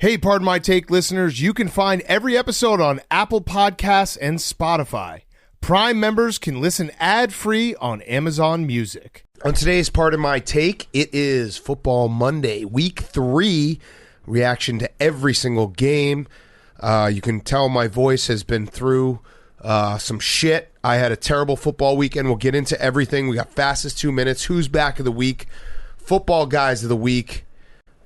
Hey, Pardon My Take listeners, you can find every episode on Apple Podcasts and Spotify. Prime members can listen ad-free on Amazon Music. On today's Pardon My Take, it is Football Monday, Week 3, reaction to every single game. You can tell my voice has been through some shit. I had a terrible football weekend. We'll get into everything. We got fastest 2 minutes, who's back of the week, football guys of the week.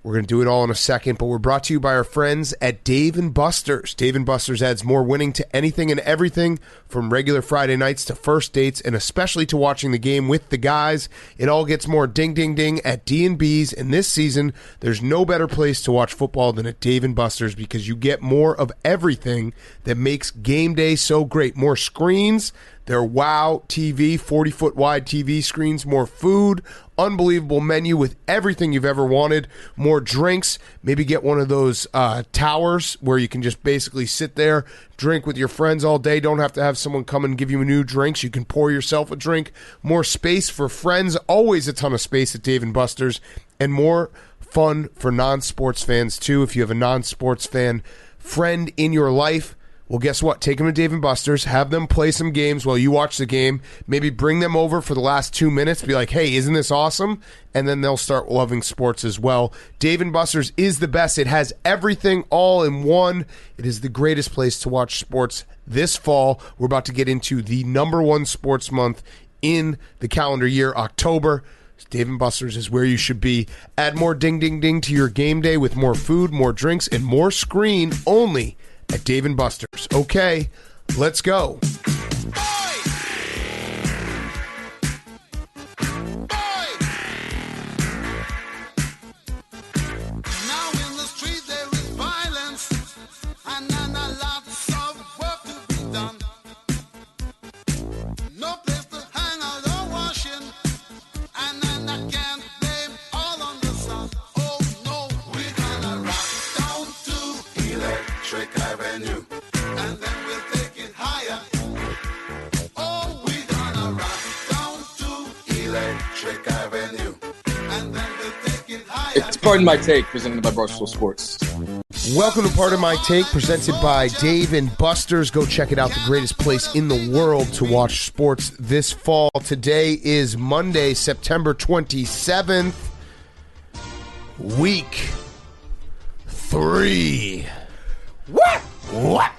We're going to do it all in a second, but we're brought to you by our friends at Dave & Buster's. Dave & Buster's adds more winning to anything and everything, from regular Friday nights to first dates, and especially to watching the game with the guys. It all gets more ding, ding, ding at D&B's, and this season, there's no better place to watch football than at Dave & Buster's, because you get more of everything that makes game day so great. More screens, their Wow TV, 40-foot wide TV screens, more food, unbelievable menu with everything you've ever wanted, more drinks, maybe get one of those towers where you can just basically sit there, drink with your friends all day, don't have to have someone come and give you new drinks, you can pour yourself a drink, more space for friends, always a ton of space at Dave & Buster's, and more fun for non-sports fans too. If you have a non-sports fan friend in your life, well, guess what? Take them to Dave & Buster's, have them play some games while you watch the game, maybe bring them over for the last 2 minutes, be like, hey, isn't this awesome? And then they'll start loving sports as well. Dave & Buster's is the best. It has everything all in one. It is the greatest place to watch sports this fall. We're about to get into the #1 sports month in the calendar year, October. Dave & Buster's is where you should be. Add more ding, ding, ding to your game day with more food, more drinks, and more screen only at Dave & Buster's. Okay, let's go. It's Pardon My Take, presented by Barstool Sports. Welcome to Pardon My Take, presented by Dave & Buster's. Go check it out, the greatest place in the world to watch sports this fall. Today is Monday, September 27th, Week 3. What?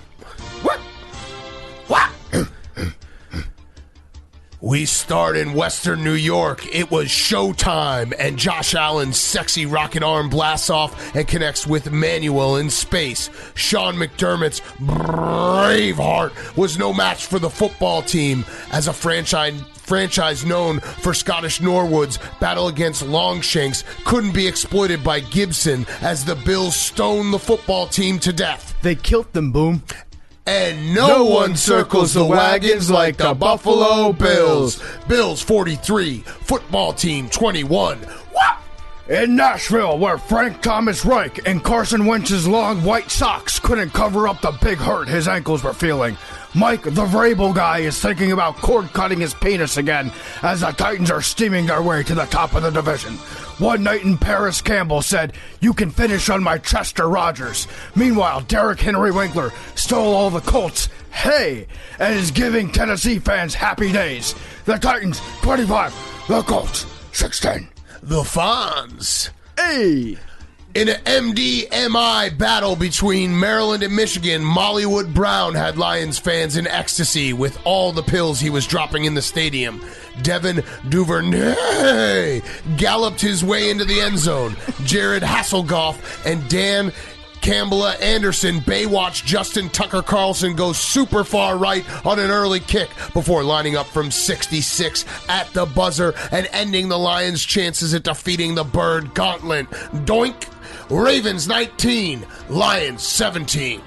We start in Western New York. It was showtime, and Josh Allen's sexy rocket arm blasts off and connects with Manuel in space. Sean McDermott's brave heart was no match for the football team as a franchise known for Scottish Norwoods battle against Longshanks couldn't be exploited by Gibson as the Bills stoned the football team to death. They killed them, Boom. And no one circles the wagons like the Buffalo Bills. Bills 43, football team 21. What? In Nashville, where Frank Thomas Reich and Carson Wentz's long white socks couldn't cover up the big hurt his ankles were feeling, Mike, the Vrabel guy, is thinking about cord-cutting his penis again as the Titans are steaming their way to the top of the division. One night in Paris, Campbell said, "You can finish on my Chester Rogers." Meanwhile, Derrick Henry Winkler stole all the Colts, hey, and is giving Tennessee fans happy days. The Titans, 25. The Colts, 16. The Fonz. Hey! In an MD-MI battle between Maryland and Michigan, Mollywood Brown had Lions fans in ecstasy with all the pills he was dropping in the stadium. Devin Duvernay galloped his way into the end zone. Jared Hasselhoff and Dan Campbell Anderson Baywatch Justin Tucker Carlson goes super far right on an early kick before lining up from 66 at the buzzer and ending the Lions' chances at defeating the Bird Gauntlet. Doink! Ravens 19, Lions 17.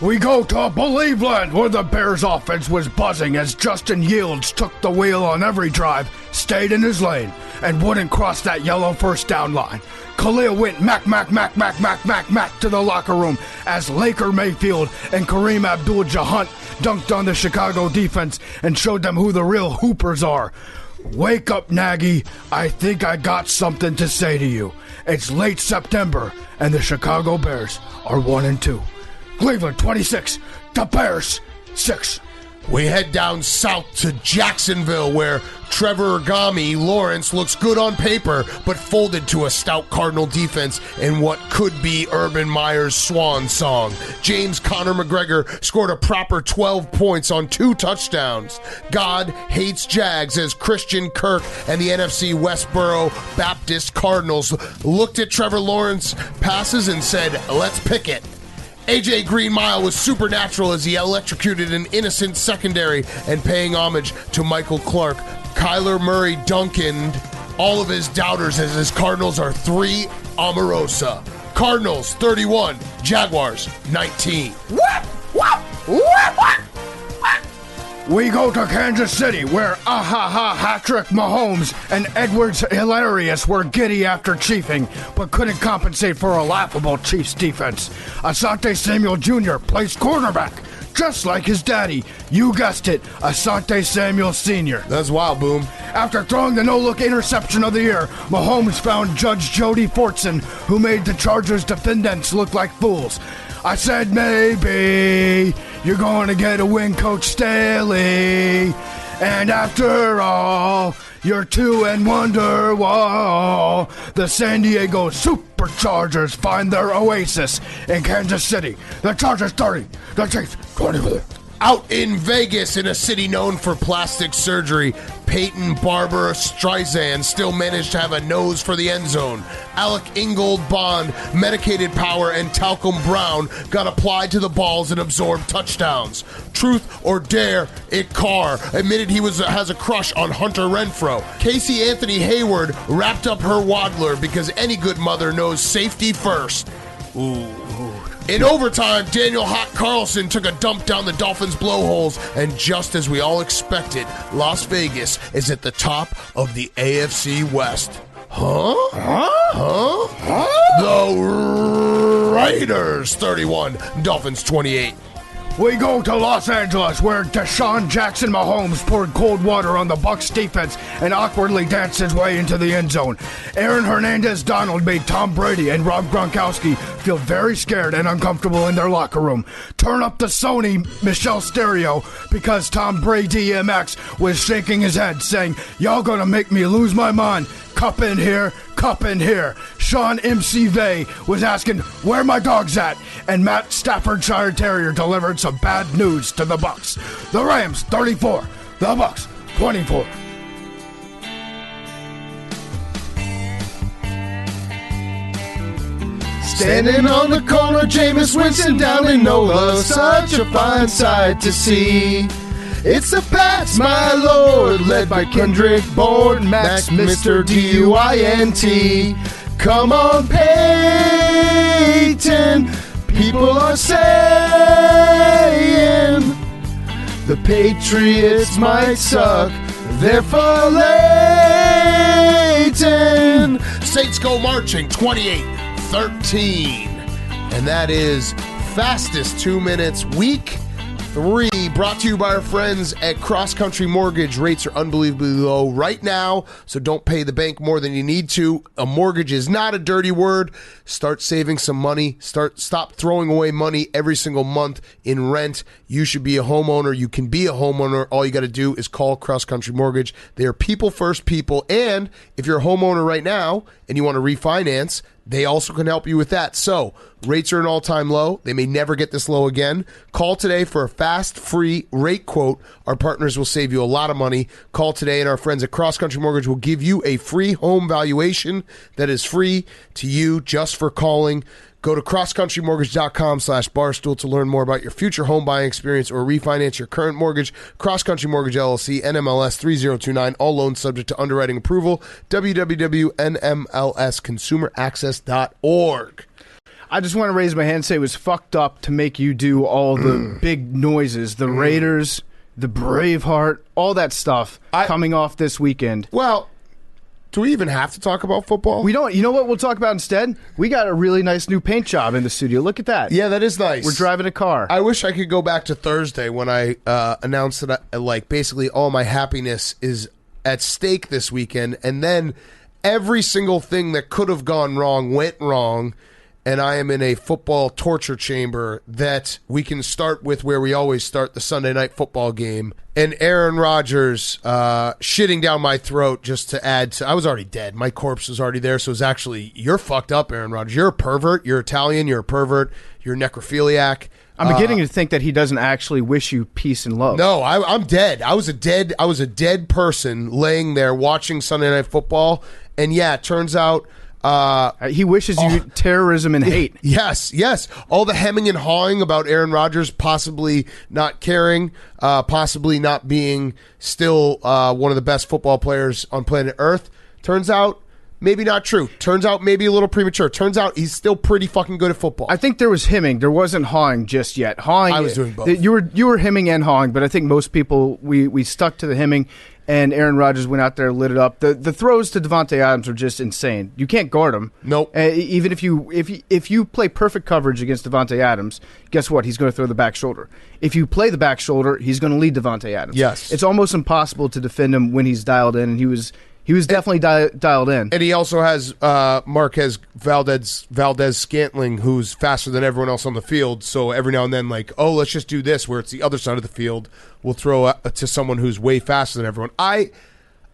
We go to Believeland, where the Bears' offense was buzzing as Justin Yields took the wheel on every drive, stayed in his lane, and wouldn't cross that yellow first down line. Khalil went mac to the locker room as Laker Mayfield and Kareem Abdul-Jabbar dunked on the Chicago defense and showed them who the real hoopers are. Wake up, Nagy. I think I got something to say to you. It's late September, and the Chicago Bears are 1-2. Cleveland 26, the Bears 6. We head down south to Jacksonville, where Trevor Agami Lawrence looks good on paper, but folded to a stout Cardinal defense in what could be Urban Meyer's swan song. James Conor McGregor scored a proper 12 points on 2 touchdowns. God hates Jags as Christian Kirk and the NFC Westboro Baptist Cardinals looked at Trevor Lawrence passes and said, let's pick it. AJ Green Mile was supernatural as he electrocuted an innocent secondary and paying homage to Michael Clark. Kyler Murray Duncaned all of his doubters as his Cardinals are 3 Omarosa. Cardinals 31, Jaguars 19. We go to Kansas City, where Patrick Mahomes and Edwards Hilarious were giddy after chiefing, but couldn't compensate for a laughable Chiefs defense. Asante Samuel Jr. plays cornerback, just like his daddy. You guessed it, Asante Samuel Sr. That's wild, Boom. After throwing the no-look interception of the year, Mahomes found Judge Jody Fortson, who made the Chargers defendants look like fools. I said maybe you're going to get a win, Coach Staley. And after all, you're 2 and Wonderwall. The San Diego Superchargers find their oasis in Kansas City. The Chargers 30, the Chiefs 20. Out in Vegas, in a city known for plastic surgery, Peyton Barbara Streisand still managed to have a nose for the end zone. Alec Ingold Bond, medicated power, and Talcum Brown got applied to the balls and absorbed touchdowns. Truth or Dare, Carr admitted he has a crush on Hunter Renfrow. Casey Anthony Hayward wrapped up her waddler because any good mother knows safety first. Ooh. In overtime, Daniel Hot Carlson took a dump down the Dolphins' blowholes, and just as we all expected, Las Vegas is at the top of the AFC West. The Raiders 31, Dolphins 28. We go to Los Angeles, where Deshaun Jackson Mahomes poured cold water on the Bucs defense and awkwardly danced his way into the end zone. Aaron Hernandez-Donald made Tom Brady and Rob Gronkowski feel very scared and uncomfortable in their locker room. Turn up the Sony Michelle stereo because Tom Brady MX was shaking his head, saying, "Y'all gonna make me lose my mind. Cup in here, cup in here." Sean MC Vay was asking, "Where my dog's at?" And Matt Staffordshire Terrier delivered some bad news to the Bucs. The Rams 34, the Bucs 24. Standing on the corner, Jameis Winston down in NOLA, such a fine sight to see. It's the Pats, my lord, led by Kendrick Bourne, Max, Mr. DUINT. Come on, Peyton, people are saying the Patriots might suck, therefore Leighton. Saints go marching 28-13. And that is fastest 2 minutes, week 3, brought to you by our friends at Cross Country Mortgage. Rates are unbelievably low right now, so don't pay the bank more than you need to. A mortgage is not a dirty word. Start saving some money. Stop throwing away money every single month in rent. You should be a homeowner. You can be a homeowner. All you got to do is call Cross Country Mortgage. They are people first people, and if you're a homeowner right now and you want to refinance, they also can help you with that. So, rates are an all-time low. They may never get this low again. Call today for a fast, free rate quote. Our partners will save you a lot of money. Call today, and our friends at Cross Country Mortgage will give you a free home valuation that is free to you just for calling. Go to crosscountrymortgage.com/barstool to learn more about your future home buying experience or refinance your current mortgage. Cross Country Mortgage LLC, NMLS 3029. All loans subject to underwriting approval. www.nmlsconsumeraccess.org. I just want to raise my hand and say it was fucked up to make you do all the big noises. The Raiders, the Braveheart, all that stuff coming off this weekend. Well, do we even have to talk about football? We don't. You know what we'll talk about instead? We got a really nice new paint job in the studio. Look at that. Yeah, that is nice. We're driving a car. I wish I could go back to Thursday when I announced that basically all my happiness is at stake this weekend, and then every single thing that could have gone wrong went wrong, and I am in a football torture chamber that we can start with where we always start the Sunday night football game. And Aaron Rodgers shitting down my throat just to add to... I was already dead. My corpse was already there, so it was actually... You're fucked up, Aaron Rodgers. You're a pervert. You're Italian. You're a pervert. You're a necrophiliac. I'm beginning to think that he doesn't actually wish you peace and love. No, I'm dead. I was a dead person laying there watching Sunday Night Football, and yeah, it turns out he wishes you terrorism and hate. Yes. All the hemming and hawing about Aaron Rodgers possibly not caring, possibly not being still one of the best football players on planet Earth. Turns out maybe not true. Turns out maybe a little premature. Turns out he's still pretty fucking good at football. I think there was hemming. There wasn't hawing just yet. Hawing. I was doing both. You were hemming and hawing, but I think most people we stuck to the hemming, and Aaron Rodgers went out there, lit it up. The throws to Davante Adams are just insane. You can't guard him. Nope. Even if you play perfect coverage against Davante Adams, guess what? He's going to throw the back shoulder. If you play the back shoulder, he's going to lead Davante Adams. Yes. It's almost impossible to defend him when he's dialed in, and he was definitely dialed in. And he also has Marquez Valdez-Scantling, who's faster than everyone else on the field. So every now and then, like, oh, let's just do this, where it's the other side of the field. We'll throw to someone who's way faster than everyone.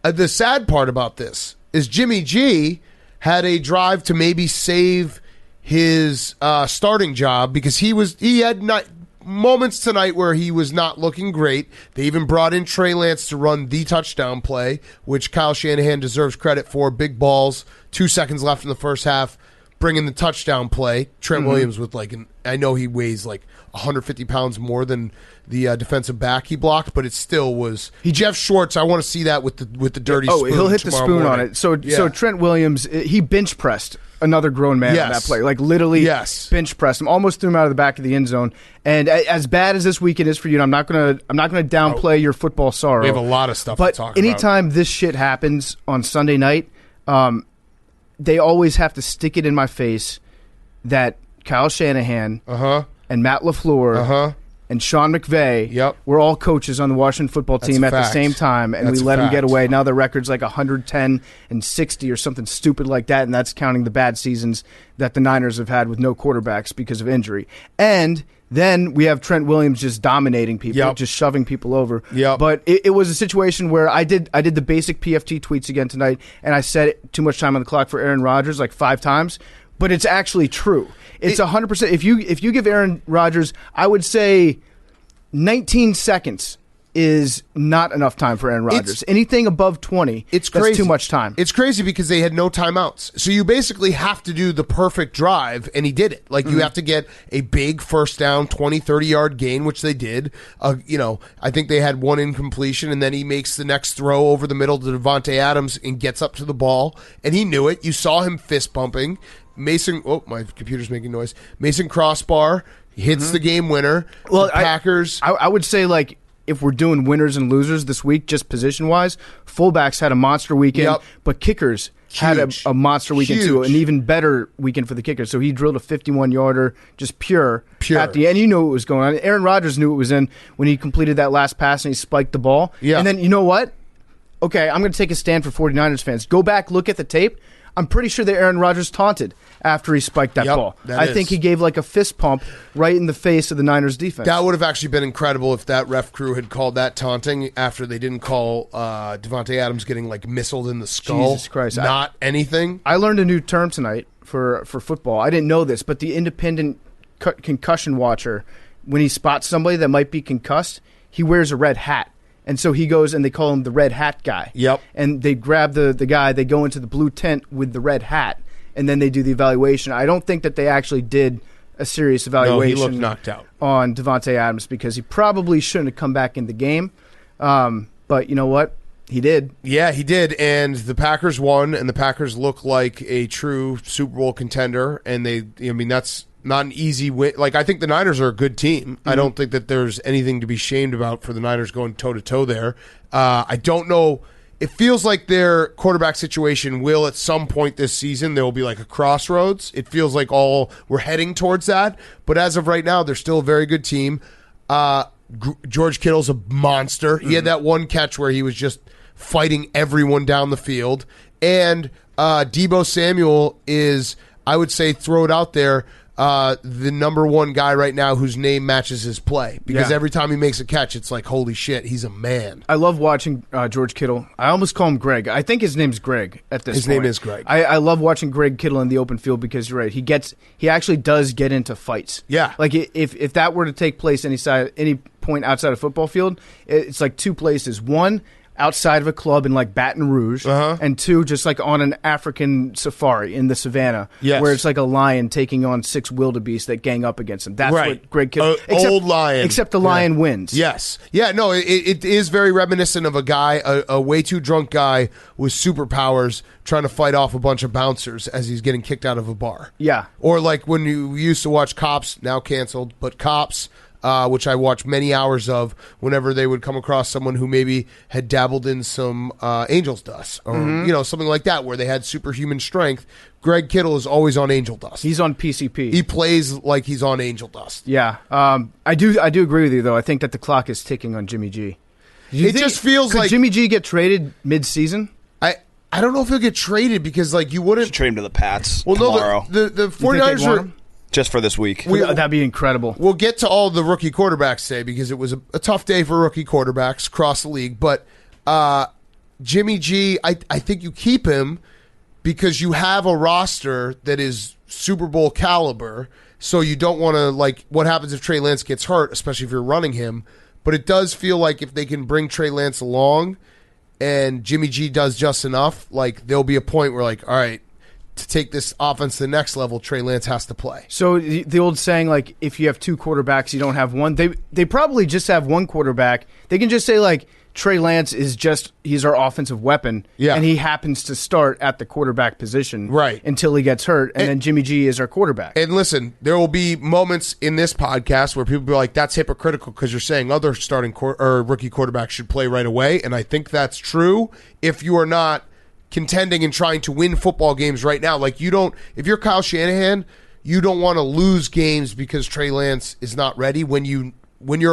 The sad part about this is Jimmy G had a drive to maybe save his starting job because he had not moments tonight where he was not looking great. They even brought in Trey Lance to run the touchdown play, which Kyle Shanahan deserves credit for. Big balls, 2 seconds left in the first half, bringing the touchdown play. Trent Williams with I know he weighs like 150 pounds more than the defensive back he blocked, but it still was. Jeff Schwartz, I want to see that with the dirty spoon. Oh, he'll hit the spoon morning. on it. So Trent Williams, he bench pressed another grown man on that play. Like literally bench pressed him, almost threw him out of the back of the end zone. And as bad as this weekend is for you, and I'm not gonna downplay your football sorrow. We have a lot of stuff to talk about. But anytime this shit happens on Sunday night, they always have to stick it in my face that Kyle Shanahan and Matt LaFleur and Sean McVay were all coaches on the Washington football team at the same time, and we let them get away. Now their record's like 110-60 or something stupid like that, and that's counting the bad seasons that the Niners have had with no quarterbacks because of injury. And then we have Trent Williams just dominating people, just shoving people over. But it was a situation where I did the basic PFT tweets again tonight, and I said too much time on the clock for Aaron Rodgers like 5 times. But it's actually true. It's 100%. If you give Aaron Rodgers, I would say 19 seconds is not enough time for Aaron Rodgers. Anything above 20, it's crazy. That's too much time. It's crazy because they had no timeouts. So you basically have to do the perfect drive, and he did it. Like, you have to get a big first down, 20, 30-yard gain, which they did. I think they had one incompletion, and then he makes the next throw over the middle to Davante Adams and gets up to the ball, and he knew it. You saw him fist pumping. Mason, my computer's making noise. Mason crossbar hits the game winner. Well, the Packers. I would say, like, if we're doing winners and losers this week, just position-wise, fullbacks had a monster weekend, but kickers had a monster weekend too, an even better weekend for the kickers. So he drilled a 51-yarder, just pure at the end. You knew what was going on. Aaron Rodgers knew it was in when he completed that last pass and he spiked the ball. And then, you know what? Okay, I'm going to take a stand for 49ers fans. Go back, look at the tape. I'm pretty sure that Aaron Rodgers taunted after he spiked that ball. I think he gave like a fist pump right in the face of the Niners defense. That would have actually been incredible if that ref crew had called that taunting after they didn't call Davante Adams getting like missiled in the skull. Jesus Christ. Not anything. I learned a new term tonight for football. I didn't know this, but the independent concussion watcher, when he spots somebody that might be concussed, he wears a red hat. And so he goes, and they call him the red hat guy. And they grab the guy, they go into the blue tent with the red hat, and then they do the evaluation. I don't think that they actually did a serious evaluation he looked knocked out on Davante Adams because he probably shouldn't have come back in the game. But you know what? He did. Yeah, he did. And the Packers won, and the Packers look like a true Super Bowl contender. And that's not an easy win. Like, I think the Niners are a good team. I don't think that there's anything to be shamed about for the Niners going toe-to-toe there. I don't know. It feels like their quarterback situation will, at some point this season, there will be like a crossroads. It feels like we're heading towards that. But as of right now, they're still a very good team. George Kittle's a monster. He had that one catch where he was just fighting everyone down the field. And Deebo Samuel is, I would say, throw it out there, the number one guy right now whose name matches his play. Because every time he makes a catch, it's like, holy shit, he's a man. I love watching George Kittle. I almost call him Greg. I think his name's Greg at this point. His name is Greg. I love watching Greg Kittle in the open field because you're right. He actually does get into fights. Yeah. Like if that were to take place any point outside of football field, it's like two places. One, outside of a club in like Baton Rouge, and two, just like on an African safari in the savannah, where it's like a lion taking on 6 wildebeest that gang up against him. That's what Greg Kittle. Old lion, except the lion wins. Yes, yeah, no, it is very reminiscent of a guy, a way too drunk guy with superpowers trying to fight off a bunch of bouncers as he's getting kicked out of a bar. Yeah, or like when you used to watch Cops, now canceled, but Cops. Which I watched many hours of whenever they would come across someone who maybe had dabbled in some angel's dust or something like that where they had superhuman strength. Greg Kittle is always on angel dust. He's on PCP. He plays like he's on angel dust. Yeah. I do agree with you, though. I think that the clock is ticking on Jimmy G. It just feels like... Could Jimmy G get traded mid-season? I don't know if he'll get traded because like you wouldn't... Trade him to the Pats tomorrow. No, the 49ers are... Just for this week. That'd be incredible. We'll get to all the rookie quarterbacks today because it was a tough day for rookie quarterbacks across the league. But Jimmy G, I think you keep him because you have a roster that is Super Bowl caliber. So you don't want to, like, what happens if Trey Lance gets hurt, especially if you're running him. But it does feel like if they can bring Trey Lance along and Jimmy G does just enough, like, there'll be a point where, like, all right, to take this offense to the next level, Trey Lance has to play. So the old saying, like, if you have 2 quarterbacks, you don't have one. They probably just have one quarterback. They can just say, like, Trey Lance he's our offensive weapon, and he happens to start at the quarterback position until he gets hurt, and then Jimmy G is our quarterback. And listen, there will be moments in this podcast where people will be like, that's hypocritical because you're saying other starting or rookie quarterbacks should play right away, and I think that's true if you are not contending and trying to win football games right now. Like, if you're Kyle Shanahan, you don't want to lose games because Trey Lance is not ready when you're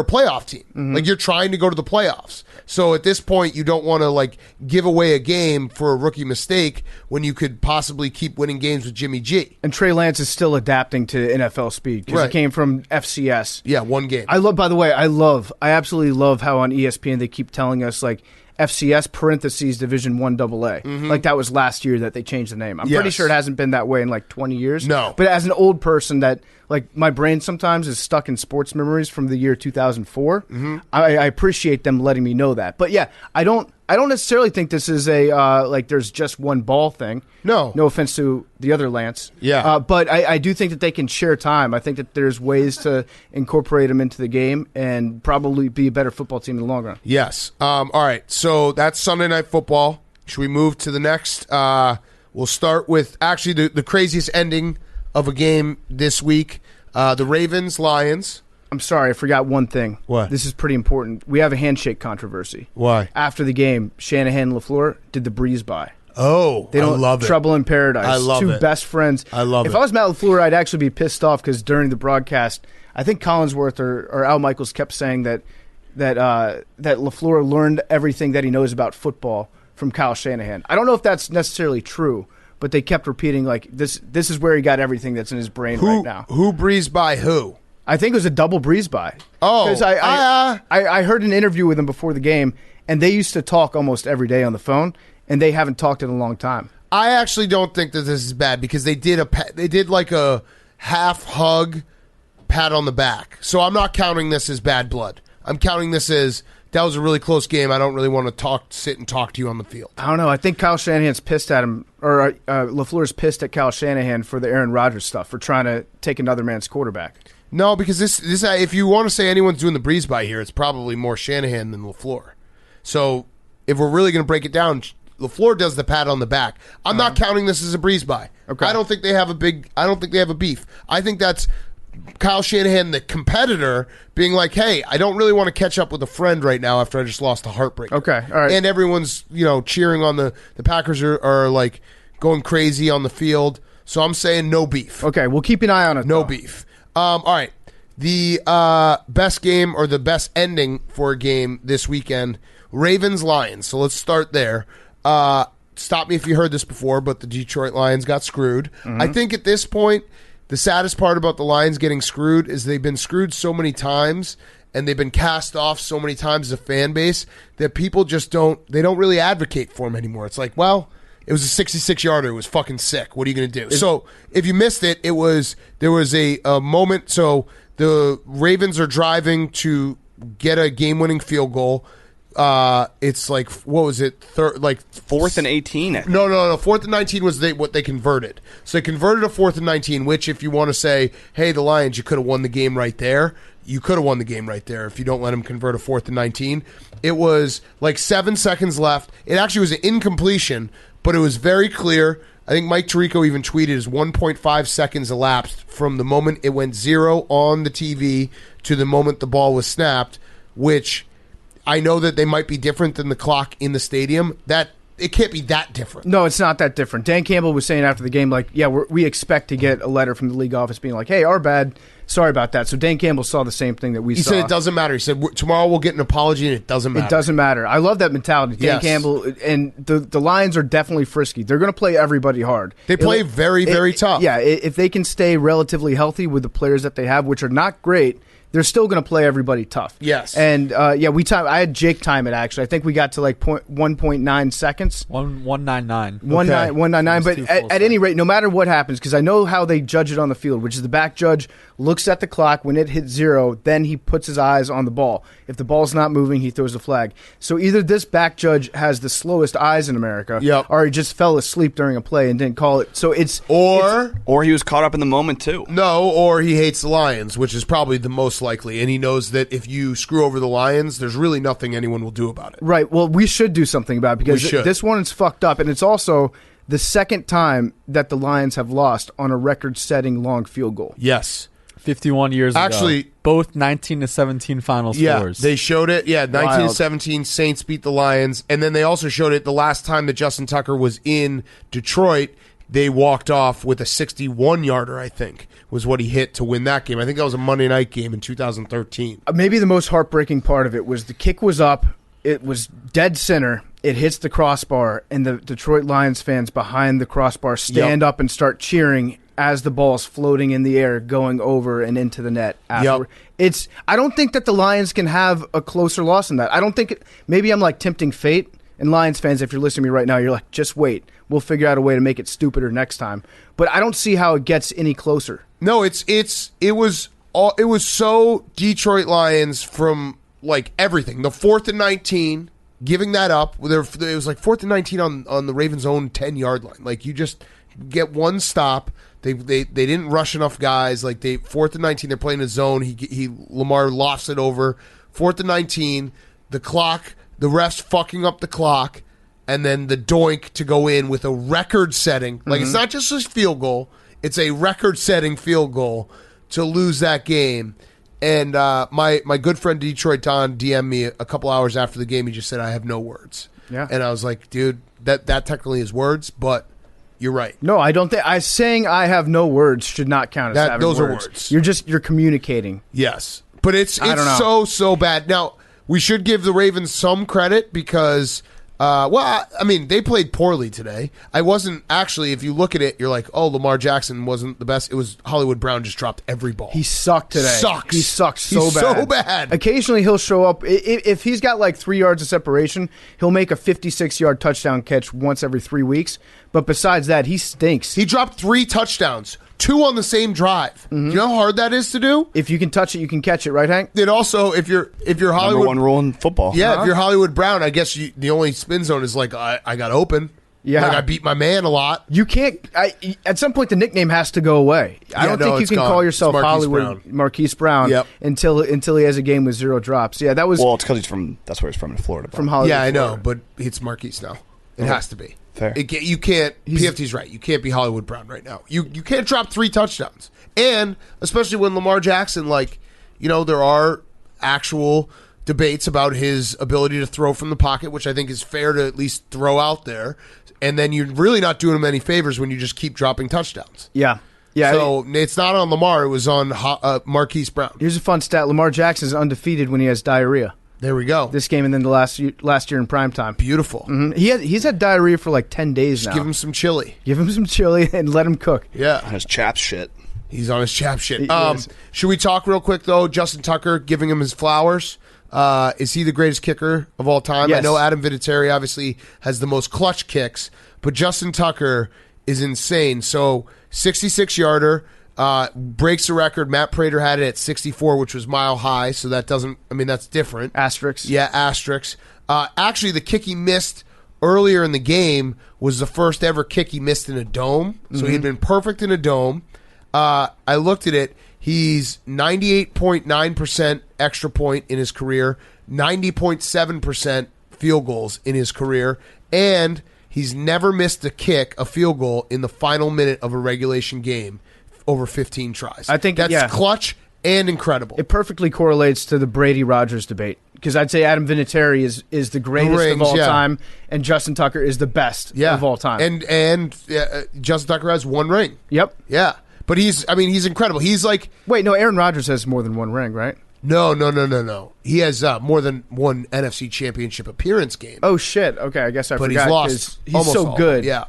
a playoff team. Like, you're trying to go to the playoffs. So at this point, you don't want to, like, give away a game for a rookie mistake when you could possibly keep winning games with Jimmy G. And Trey Lance is still adapting to NFL speed because he came from FCS. Yeah, one game. I absolutely love how on ESPN they keep telling us, like, FCS parentheses Division 1 AA. Like that was last year that they changed the name. I'm pretty sure it hasn't been that way in like 20 years. No. But as an old person that, like, my brain sometimes is stuck in sports memories from the year 2004, I appreciate them letting me know that. But yeah, I don't necessarily think this is a like there's just one ball thing. No offense to the other Lance. Yeah. But I do think that they can share time. I think that there's ways to incorporate them into the game and probably be a better football team in the long run. Yes. All right. So that's Sunday Night Football. Should we move to the next? We'll start with actually the craziest ending of a game this week. The Ravens-Lions. I'm sorry, I forgot one thing. What? This is pretty important. We have a handshake controversy. Why? After the game, Shanahan and LaFleur did the breeze by. Oh, I love it. Trouble in Paradise. I love it. Two best friends. I love it. If I was Matt LaFleur, I'd actually be pissed off because during the broadcast, I think Collinsworth or Al Michaels kept saying that LaFleur learned everything that he knows about football from Kyle Shanahan. I don't know if that's necessarily true, but they kept repeating, like, this is where he got everything that's in his brain right now. Who breezed by who? I think it was a double breeze by. Oh. Because I heard an interview with him before the game, and they used to talk almost every day on the phone, and they haven't talked in a long time. I actually don't think that this is bad because they did like a half hug, pat on the back. So I'm not counting this as bad blood. I'm counting this as that was a really close game. I don't really want to sit and talk to you on the field. I don't know. I think Kyle Shanahan's pissed at him, or LaFleur's pissed at Kyle Shanahan for the Aaron Rodgers stuff, for trying to take another man's quarterback. No, because this if you want to say anyone's doing the breeze by here, it's probably more Shanahan than LaFleur. So if we're really going to break it down, LaFleur does the pat on the back. I'm not counting this as a breeze by. Okay. I don't think they have a beef. I think that's Kyle Shanahan, the competitor, being like, hey, I don't really want to catch up with a friend right now after I just lost a heartbreak. Okay, all right. And everyone's, cheering on the Packers are like going crazy on the field. So I'm saying no beef. Okay, we'll keep an eye on it. No beef. All right. The best game or the best ending for a game this weekend Ravens-Lions. So let's start there. Stop me if you heard this before, but the Detroit Lions got screwed. I think at this point, the saddest part about the Lions getting screwed is they've been screwed so many times and they've been cast off so many times as a fan base that people just don't really advocate for them anymore. It's like, well, it was a 66-yarder. It was fucking sick. What are you going to do? So if you missed it, there was a moment. So the Ravens are driving to get a game-winning field goal. It's like, what was it? 4th and 18. No. 4th and 19 was what they converted. So they converted a 4th and 19, which if you want to say, hey, the Lions, you could have won the game right there. You could have won the game right there if you don't let them convert a 4th and 19. It was like 7 seconds left. It actually was an incompletion, but it was very clear. I think Mike Tirico even tweeted as 1.5 seconds elapsed from the moment it went 0 on the TV to the moment the ball was snapped, which I know that they might be different than the clock in the stadium. That it can't be that different. No, it's not that different. Dan Campbell was saying after the game, like, yeah, we expect to get a letter from the league office being like, hey, our bad. Sorry about that. So Dan Campbell saw the same thing that we saw. He said it doesn't matter. He said tomorrow we'll get an apology and it doesn't matter. It doesn't matter. I love that mentality. Dan Campbell and the Lions are definitely frisky. They're going to play everybody hard. They play very tough. Yeah, if they can stay relatively healthy with the players that they have, which are not great, they're still going to play everybody tough. Yes. And, I had Jake time it, actually. I think we got to like 1.9 seconds. 199. 199. But at any rate, no matter what happens, because I know how they judge it on the field, which is the back judge looks at the clock. When it hits 0, then he puts his eyes on the ball. If the ball's not moving, he throws the flag. So either this back judge has the slowest eyes in America, or he just fell asleep during a play and didn't call it. So or he was caught up in the moment too. No, or he hates the Lions, which is probably the most likely, and he knows that if you screw over the Lions, there's really nothing anyone will do about it. Right. Well, we should do something about it because this one is fucked up, and it's also the second time that the Lions have lost on a record-setting long field goal. Yes. 51 years Actually, ago. Both 19-17 final scores. They showed it. Yeah, 19-17, Saints beat the Lions, and then they also showed it the last time that Justin Tucker was in Detroit. They walked off with a 61-yarder, I think, was what he hit to win that game. I think that was a Monday night game in 2013. Maybe the most heartbreaking part of it was the kick was up. It was dead center. It hits the crossbar, and the Detroit Lions fans behind the crossbar stand up and start cheering as the ball's floating in the air, going over and into the net after. I don't think that the Lions can have a closer loss than that. I don't think maybe I'm like tempting fate. And Lions fans, if you're listening to me right now, you're like, just wait. We'll figure out a way to make it stupider next time. But I don't see how it gets any closer. No, it was so Detroit Lions from like everything. The 4th and 19, giving that up. It was like 4th and 19 on the Ravens' own 10-yard line. Like you just get one stop. They didn't rush enough guys. Like 4th and 19, they're playing a zone. Lamar lofts it over. 4th and 19, the clock. The refs fucking up the clock, and then the doink to go in with a record-setting. Like, it's not just a field goal. It's a record-setting field goal to lose that game. And my good friend Detroit Don DM'd me a couple hours after the game. He just said, I have no words. Yeah. And I was like, dude, that technically is words, but you're right. No, I don't think saying I have no words should not count as having those words. Are words. You're communicating. Yes. But it's so bad. Now, we should give the Ravens some credit because, they played poorly today. I wasn't actually, if you look at it, you're like, oh, Lamar Jackson wasn't the best. It was Hollywood Brown just dropped every ball. He sucked today. He sucks He's so bad. Occasionally he'll show up. If he's got like 3 yards of separation, he'll make a 56-yard touchdown catch once every 3 weeks. But besides that, he stinks. He dropped 3 touchdowns. 2 on the same drive. Do you know how hard that is to do? If you can touch it, you can catch it, right, Hank? Then also, if you're Hollywood, number one rule in football. Yeah, if you're Hollywood Brown, I guess the only spin zone is like I got open. Yeah, like I beat my man a lot. You can't. At some point, the nickname has to go away. I don't think you can call yourself Hollywood Marquise Brown until he has a game with 0 drops. Yeah, that was. Well, it's because that's where he's from in Florida. From Hollywood. Yeah, I know, Florida. but it's Marquise now. It has to be. Fair. You can't. PFT's right. You can't be Hollywood Brown right now. You can't drop 3 touchdowns, and especially when Lamar Jackson, there are actual debates about his ability to throw from the pocket, which I think is fair to at least throw out there. And then you're really not doing him any favors when you just keep dropping touchdowns. Yeah. So it's not on Lamar; it was on Marquise Brown. Here's a fun stat: Lamar Jackson is undefeated when he has diarrhea. There we go. This game and then the last year in primetime. Beautiful. Mm-hmm. He's had diarrhea for like 10 days now. Give him some chili. Give him some chili and let him cook. Yeah. On his chap shit. He's on his chap shit. Is. Should we talk real quick, though? Justin Tucker giving him his flowers. Is he the greatest kicker of all time? Yes. I know Adam Vinatieri obviously has the most clutch kicks, but Justin Tucker is insane. So 66-yarder, breaks the record. Matt Prater had it at 64, which was mile high, so that doesn't – I mean, that's different. Asterisks. Yeah, asterisks. Actually, the kick he missed earlier in the game was the first ever kick he missed in a dome. So he'd been perfect in a dome. I looked at it. He's 98.9% extra point in his career, 90.7% field goals in his career, and he's never missed a field goal in the final minute of a regulation game over 15 tries. I think that's clutch and incredible. It perfectly correlates to the Brady-Rodgers debate because I'd say Adam Vinatieri is the greatest of all time, and Justin Tucker is the best of all time. And Justin Tucker has one ring. Yep. Yeah. But he's incredible. He's like... Wait, no, Aaron Rodgers has more than one ring, right? No. He has more than one NFC Championship appearance game. Oh, shit. Okay, I guess I forgot. But he's lost He's so good. Yeah.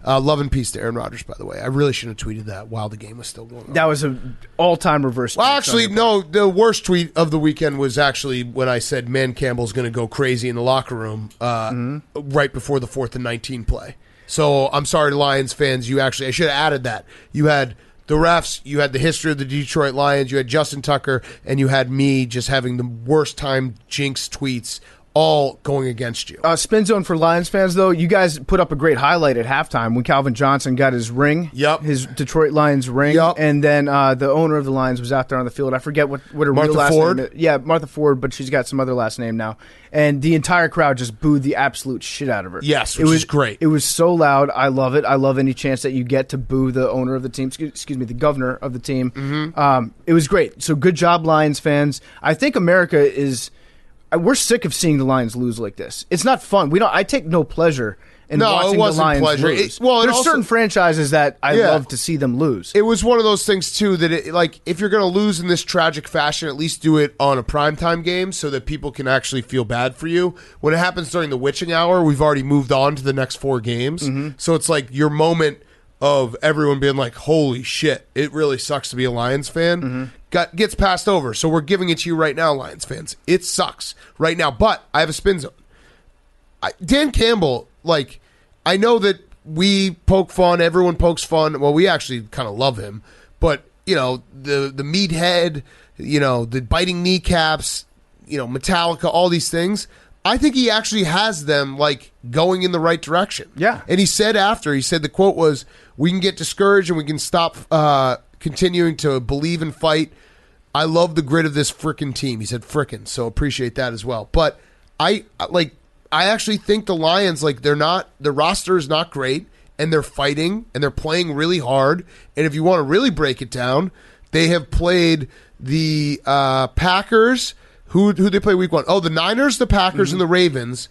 Love and peace to Aaron Rodgers, by the way. I really should have tweeted that while the game was still going on. That was an all-time reverse. Well, actually, no. The worst tweet of the weekend was actually when I said Man Campbell's going to go crazy in the locker room right before the 4th and 19 play. So I'm sorry to Lions fans. I should have added that. You had the refs, you had the history of the Detroit Lions, you had Justin Tucker, and you had me just having the worst time jinx tweets all going against you. Spin zone for Lions fans, though. You guys put up a great highlight at halftime when Calvin Johnson got his ring. Yep. His Detroit Lions ring. Yep. And then the owner of the Lions was out there on the field. I forget what her real last Ford? name is. Yeah, Martha Ford, but she's got some other last name now. And the entire crowd just booed the absolute shit out of her. Yes, which is great. It was so loud. I love it. I love any chance that you get to boo the owner of the team. Excuse me, the governor of the team. Mm-hmm. It was great. So good job, Lions fans. I think America is... We're sick of seeing the Lions lose like this. It's not fun. I take no pleasure in watching the Lions lose. There's certain franchises that I love to see them lose. It was one of those things too that if you're going to lose in this tragic fashion, at least do it on a primetime game so that people can actually feel bad for you. When it happens during the witching hour, we've already moved on to the next 4 games. Mm-hmm. So it's like your moment of everyone being like, holy shit, it really sucks to be a Lions fan, gets passed over. So we're giving it to you right now, Lions fans. It sucks right now, but I have a spin zone. Dan Campbell, I know that we poke fun, everyone pokes fun. Well, we actually kind of love him, but, the meathead, the biting kneecaps, Metallica, all these things, I think he actually has them going in the right direction. Yeah. And he said the quote was, we can get discouraged and we can stop continuing to believe and fight. I love the grit of this frickin' team. He said frickin', so appreciate that as well. But I actually think the Lions, the roster is not great, and they're fighting, and they're playing really hard. And if you want to really break it down, they have played the Packers. Who they play week 1? Oh, the Niners, the Packers, and the Ravens.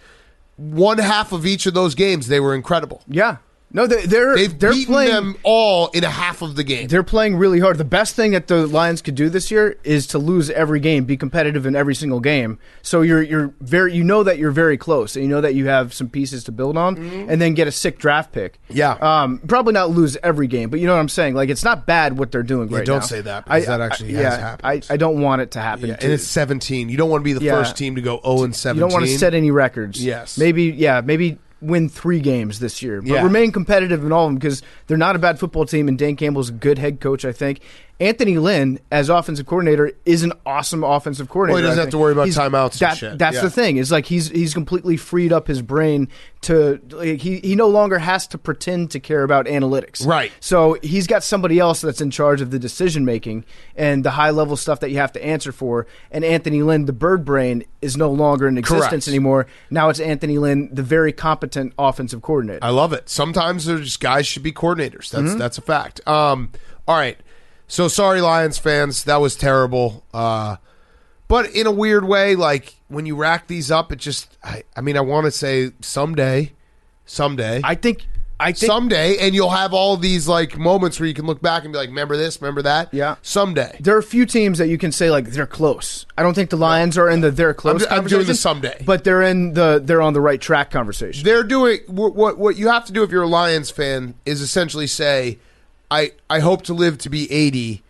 One half of each of those games, they were incredible. Yeah. No, they're beaten playing them all in a half of the game. They're playing really hard. The best thing that the Lions could do this year is to lose every game, be competitive in every single game. So you're very, that you're very close, and you know that you have some pieces to build on, and then get a sick draft pick. Yeah, probably not lose every game, but you know what I'm saying. It's not bad what they're doing right now. Don't say that because that actually has happened. I don't want it to happen. Yeah, and it's 17. You don't want to be the first team to go 0-17. You don't want to set any records. Yes, maybe win 3 games this year, but remain competitive in all of them because they're not a bad football team, and Dan Campbell's a good head coach, I think. Anthony Lynn, as offensive coordinator, is an awesome offensive coordinator. Well, he doesn't have to worry about timeouts and shit. That's the thing. It's he's completely freed up his brain to he no longer has to pretend to care about analytics. Right. So he's got somebody else that's in charge of the decision making and the high level stuff that you have to answer for. And Anthony Lynn, the bird brain, is no longer in existence anymore. Now it's Anthony Lynn, the very competent offensive coordinator. I love it. Sometimes there's guys should be coordinators. That's a fact. All right. So sorry, Lions fans. That was terrible. But in a weird way, when you rack these up, it just, I want to say someday. I think I think someday, and you'll have all these like moments where you can look back and be like, remember this, remember that? Yeah. Someday. there are a few teams that you can say like they're close. I don't think the Lions are in the they're close I'm doing the conversation, someday. but they're on the right track conversation. They're doing what you have to do if you're a Lions fan is essentially say, I hope to live to be 80,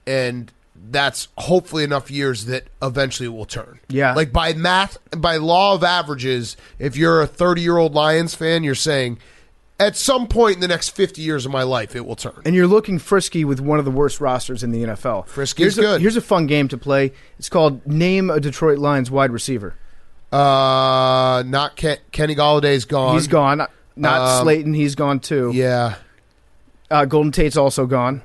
and that's hopefully enough years that eventually it will turn. Yeah. Like by math, by law of averages, if you're a 30-year-old Lions fan, you're saying, at some point in the next 50 years of my life, it will turn. And you're looking frisky with one of the worst rosters in the NFL. Frisky is good. Here's a fun game to play. It's called Name a Detroit Lions wide receiver. Not Kenny Galladay's gone. He's gone. Not Slayton. He's gone too. Yeah. Golden Tate's also gone.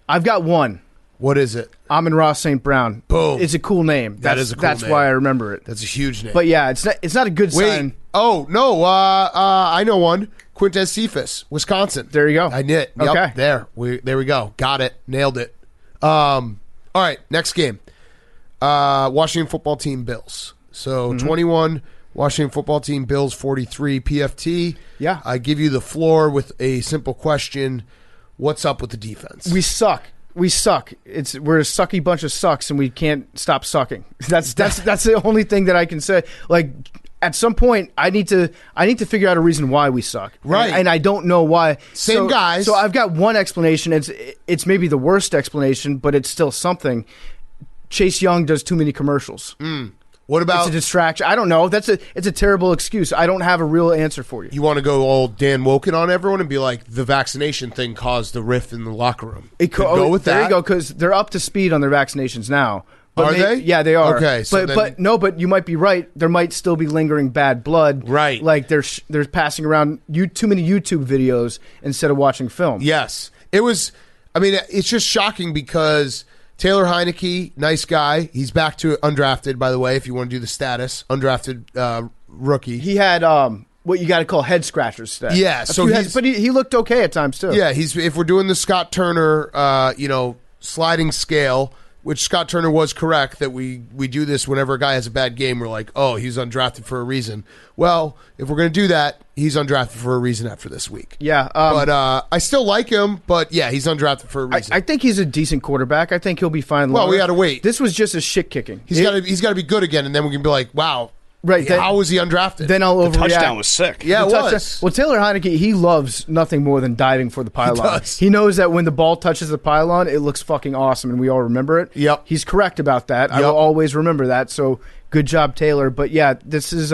I've got one. What is it? Amon-Ra St. Brown. Boom. It's a cool name. Is a cool That's name. why I remember it. That's a huge name. But yeah, it's not a good sign. Oh, no. I know one. Quintez Cephas, Wisconsin. There you go. I knew it. Yep, Okay. there we go. Got it. Nailed it. All right, next game. Washington football team, Bills. So 21, Washington football team, Bills 43, PFT. Yeah. I give you the floor with a simple question. What's up with the defense? We suck. We're a sucky bunch of sucks, and we can't stop sucking. That's the only thing that I can say. Like, at some point, I need to figure out a reason why we suck. Right. And I don't know why. Same guys. So I've got one explanation. It's maybe the worst explanation, but it's still something. Chase Young does too many commercials. What about It's a distraction. I don't know. It's a terrible excuse. I don't have a real answer for you. you want to go all Dan Woken on everyone and be like, the vaccination thing caused the rift in the locker room? Go with there that. you go, because they're up to speed on their vaccinations now. But Are they? Yeah, they are. Okay, so but you might be right. There might still be lingering bad blood. Right. Like they're passing around too many YouTube videos instead of watching film. Yes. It was, I mean, it's just shocking because Taylor Heineke, nice guy. He's back to undrafted, by the way, if you want to do the status. Undrafted rookie. He had what you got to call head scratchers today. Yeah, so but he looked okay at times too. Yeah, if we're doing the Scott Turner, sliding scale, which Scott Turner was correct that we do this whenever a guy has a bad game. We're like, oh, he's undrafted for a reason. Well, if we're going to do that, he's undrafted for a reason after this week. Yeah, but I still like him. But yeah, he's undrafted for a reason. I think he's a decent quarterback. I think he'll be fine. Well, we got to wait. This was just a shit kicking. He's got to be good again, and then we can be like, wow. Right, how was he undrafted? Then I'll overreact. The touchdown was sick. Yeah, it touchdown. was. Well, Taylor Heineke, he loves nothing more than diving for the pylon. He knows that when the ball touches the pylon, it looks fucking awesome, and we all remember it. Yep. He's correct about that. I Yep. will always remember that. So good job, Taylor. But yeah, this is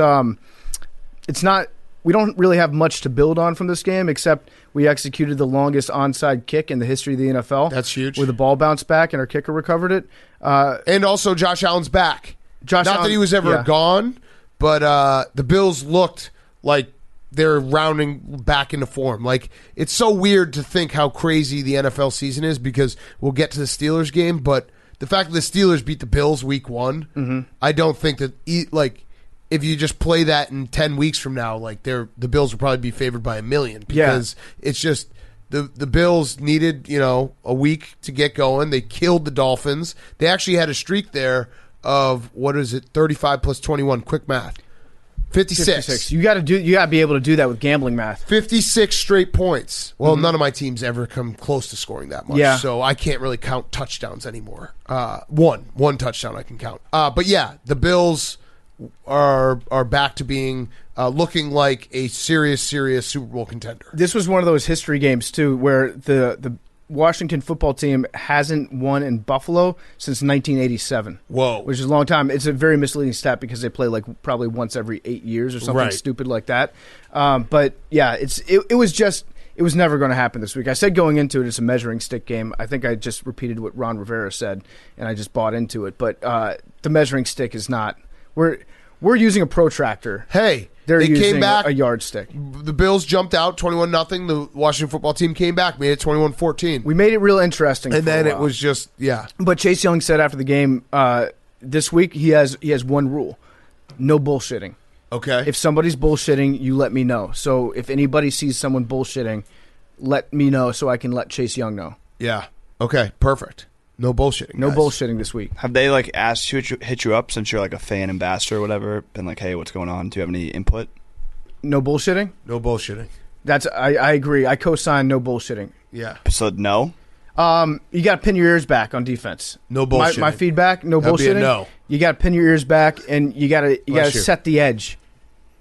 it's not. We don't really have much to build on from this game, except we executed the longest onside kick in the history of the NFL. That's huge. Where the ball bounced back and our kicker recovered it. And also, Josh Allen's back. Not that he was ever gone, but the Bills looked like they're rounding back into form. Like, it's so weird to think how crazy the NFL season is because we'll get to the Steelers game, but the fact that the Steelers beat the Bills week 1, I don't think that if you just play that in 10 weeks from now, like the Bills will probably be favored by 1 million because it's just the Bills needed, a week to get going. They killed the Dolphins. They actually had a streak there of 35 plus 21, quick math. 56. You got to be able to do that with gambling math. 56 straight points. Well, none of my teams ever come close to scoring that much. Yeah. So I can't really count touchdowns anymore. One touchdown I can count. But yeah, the Bills are back to being looking like a serious Super Bowl contender. This was one of those history games too, where the Washington football team hasn't won in Buffalo since 1987. Whoa, which is a long time. It's a very misleading stat because they play like probably once every 8 years or something stupid like that. But yeah, it was never going to happen this week. I said going into it, it's a measuring stick game. I think I just repeated what Ron Rivera said, and I just bought into it. But the measuring stick is not. We're using a protractor. Hey, They're they using came back. a yardstick. The Bills jumped out 21-0. The Washington football team came back, made it 21-14. We made it real interesting. And then it was just, yeah. But Chase Young said after the game, this week he has one rule: no bullshitting. Okay. If somebody's bullshitting, you let me know. So if anybody sees someone bullshitting, let me know so I can let Chase Young know. Yeah. Okay. Perfect. No bullshitting. No guys. bullshitting this week. Have they asked you hit you up since you're like a fan ambassador or whatever? Been like, hey, what's going on? Do you have any input? No bullshitting? No bullshitting. I agree. I co-sign no bullshitting. Yeah. So no. You got to pin your ears back on defense. No bullshitting. My feedback, no That'd be a bullshitting. no. You got to pin your ears back, and you got to set the edge.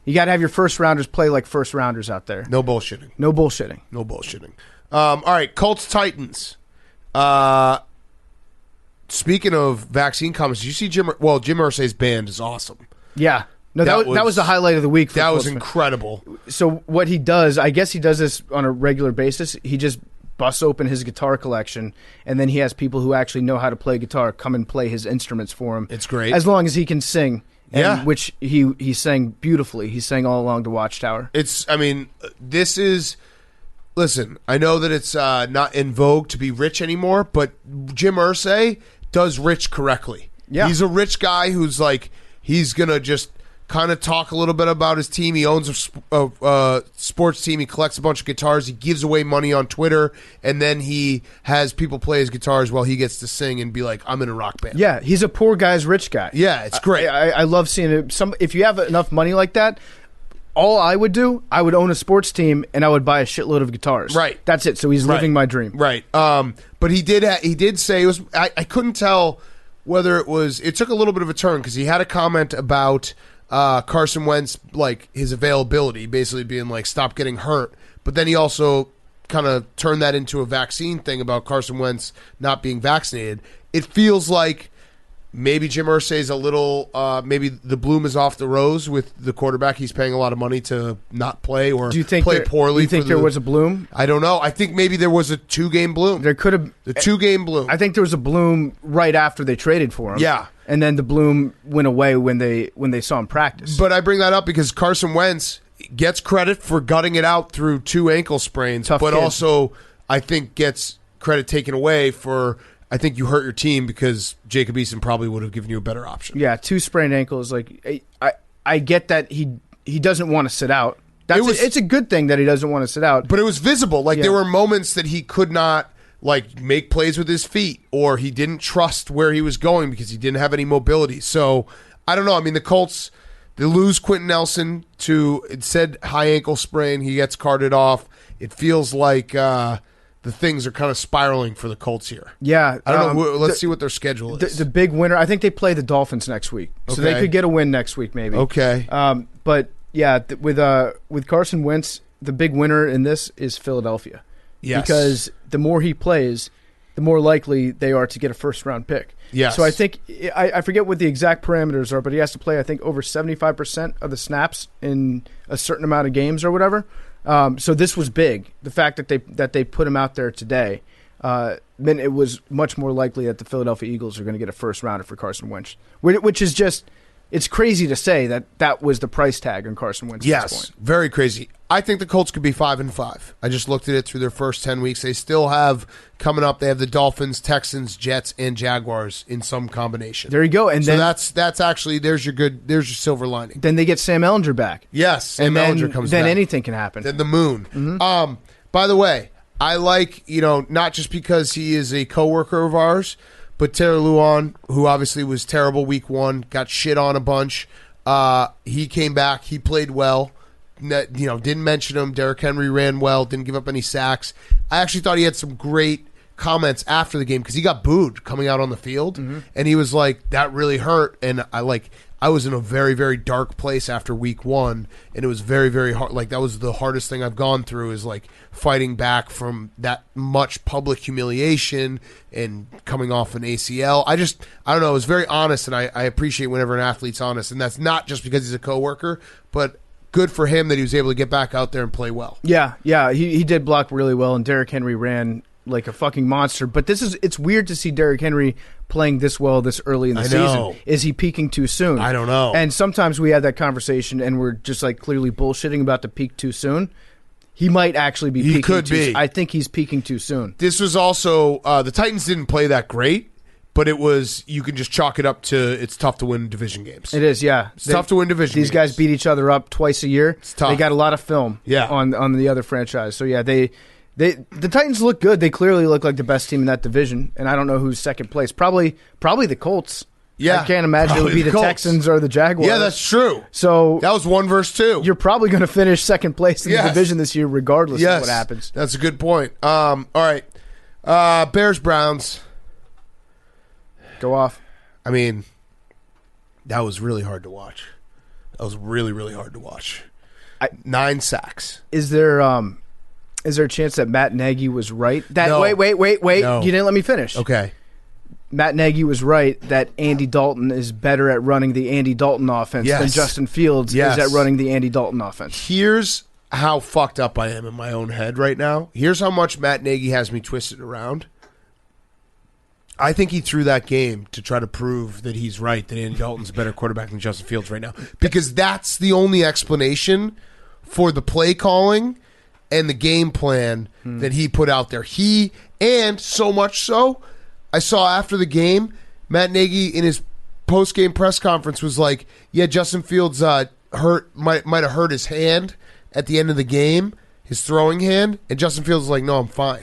You got to have your first rounders play like first rounders out there. No bullshitting. No bullshitting. No bullshitting. All right, Colts Titans. Speaking of vaccine comments, did you see Jim Irsay's band is awesome. Yeah. No, that was the highlight of the week. That was incredible. So what he does, I guess he does this on a regular basis. He just busts open his guitar collection, and then he has people who actually know how to play guitar come and play his instruments for him. It's great. As long as he can sing. Yeah. Which he sang beautifully. He sang all along the Watchtower. This is... Listen, I know that it's not in vogue to be rich anymore, but Jim Irsay does rich correctly. Yeah. He's a rich guy who's like, he's going to just kind of talk a little bit about his team. He owns a sports team. He collects a bunch of guitars. He gives away money on Twitter, and then he has people play his guitars while he gets to sing and be like, I'm in a rock band. Yeah, he's a poor guy's rich guy. Yeah, it's great. I love seeing it. If you have enough money like that, all I would do, I would own a sports team and I would buy a shitload of guitars. Right. That's it. So he's living my dream. Right. But he did say it was. I couldn't tell whether it took a little bit of a turn because he had a comment about Carson Wentz, like his availability, basically being like, stop getting hurt. But then he also kind of turned that into a vaccine thing about Carson Wentz not being vaccinated. It feels like maybe Jim Irsay's a little, maybe the bloom is off the rose with the quarterback. He's paying a lot of money to not play or play poorly. Do you think there was a bloom? I don't know. I think maybe there was a 2-game bloom. There could have. The 2-game bloom. I think there was a bloom right after they traded for him. Yeah. And then the bloom went away when they saw him practice. But I bring that up because Carson Wentz gets credit for gutting it out through 2 ankle sprains, Tough but kid. also I think gets credit taken away for, I think you hurt your team because Jacob Eason probably would have given you a better option. Yeah, 2 sprained ankles. Like I get that he doesn't want to sit out. It's a good thing that he doesn't want to sit out. But it was visible. Like there were moments that he could not like make plays with his feet, or he didn't trust where he was going because he didn't have any mobility. So I don't know. I mean, the Colts, they lose Quentin Nelson to, it said high ankle sprain. He gets carted off. It feels like the things are kind of spiraling for the Colts here. Yeah. I don't know. Let's see what their schedule is. The big winner, I think they play the Dolphins next week. So they could get a win next week maybe. Okay. But yeah, with Carson Wentz, the big winner in this is Philadelphia. Yes. Because the more he plays, the more likely they are to get a first-round pick. Yes. So I think, I forget what the exact parameters are, but he has to play, I think, over 75% of the snaps in a certain amount of games or whatever. So this was big. The fact that they put him out there today meant it was much more likely that the Philadelphia Eagles are going to get a first-rounder for Carson Wentz, which is just, it's crazy to say that was the price tag on Carson Wentz at this point. Yes, very crazy. I think the Colts could be 5-5. I just looked at it through their first 10 weeks. They still have coming up. They have the Dolphins, Texans, Jets, and Jaguars in some combination. There you go. And so then that's actually there's your silver lining. Then they get Sam Ellinger back. Yes, Sam Ellinger comes back. Then anything can happen. Then the moon. Mm-hmm. By the way, I like, not just because he is a coworker of ours, but Taylor Lewan, who obviously was terrible week 1, got shit on a bunch. He came back. He played well. Didn't mention him. Derrick Henry ran well. Didn't give up any sacks. I actually thought he had some great comments after the game because he got booed coming out on the field, and he was like, "That really hurt." And I was in a very, very dark place after week 1, and it was very, very hard. Like that was the hardest thing I've gone through is like fighting back from that much public humiliation and coming off an ACL. I don't know. It was very honest, and I appreciate whenever an athlete's honest, and that's not just because he's a coworker, but good for him that he was able to get back out there and play well. Yeah, he did block really well, and Derrick Henry ran like a fucking monster. But it's weird to see Derrick Henry playing this well this early in the season. Is he peaking too soon? I don't know. And sometimes we have that conversation, and we're just like clearly bullshitting about the peak too soon. He might actually be peaking could too be. soon. I think he's peaking too soon. This was also the Titans didn't play that great, but it was, you can just chalk it up to it's tough to win division games. It is, yeah. It's tough to win division These games. guys beat each other up twice a year. It's tough. They got a lot of film on the other franchise. So yeah, the Titans look good. They clearly look like the best team in that division, and I don't know who's second place. Probably the Colts. Yeah, I can't imagine it would be the Colts. Texans or the Jaguars. Yeah, that's true. So that was 1 versus 2. You're probably going to finish second place in the division this year, regardless of what happens. That's a good point. All right, Bears Browns. Go off. I mean, that was really hard to watch. That was really, really hard to watch. 9 sacks. Is there a chance that Matt Nagy was right? No. Wait. No. You didn't let me finish. Okay. Matt Nagy was right that Andy Dalton is better at running the Andy Dalton offense than Justin Fields is at running the Andy Dalton offense. Here's how fucked up I am in my own head right now. Here's how much Matt Nagy has me twisted around. I think he threw that game to try to prove that he's right, that Andy Dalton's a better quarterback than Justin Fields right now. Because that's the only explanation for the play calling and the game plan that he put out there. And so much so, I saw after the game, Matt Nagy in his post-game press conference was like, yeah, Justin Fields might have hurt his hand at the end of the game, his throwing hand, and Justin Fields was like, no, I'm fine.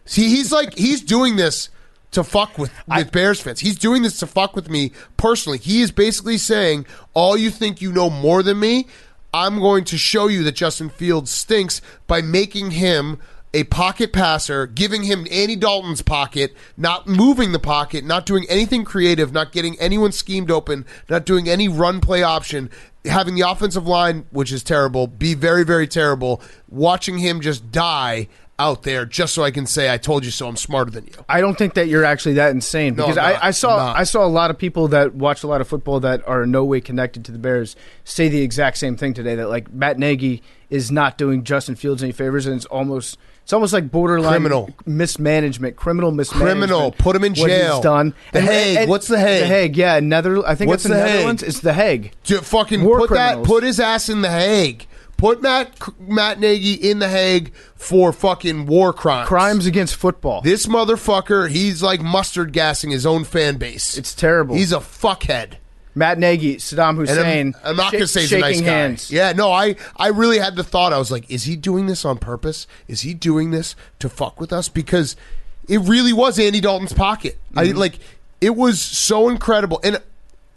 See, he's doing this to fuck with Bears fans. He's doing this to fuck with me personally. He is basically saying, all you think you know more than me, I'm going to show you that Justin Fields stinks by making him a pocket passer, giving him Andy Dalton's pocket, not moving the pocket, not doing anything creative, not getting anyone schemed open, not doing any run play option, having the offensive line, which is terrible, be very, very terrible, watching him just die out there just so I can say I told you so, I'm smarter than you. I don't think that you're actually that insane because I saw a lot of people that watch a lot of football that are in no way connected to the Bears say the exact same thing today, that like Matt Nagy is not doing Justin Fields any favors, and it's almost like borderline criminal mismanagement. Put him in jail. What he's done. The Hague. What's the Hague? The Hague, yeah. I think it's in the Netherlands. It's the Hague. Put his ass in the Hague. Put Matt Nagy in the Hague for fucking war crimes. Crimes against football. This motherfucker, he's like mustard gassing his own fan base. It's terrible. He's a fuckhead. Matt Nagy, Saddam Hussein. I'm not going to say he's a nice guy. Hands. Yeah, no, I really had the thought. I was like, is he doing this on purpose? Is he doing this to fuck with us? Because it really was Andy Dalton's pocket. Mm-hmm. It was so incredible. And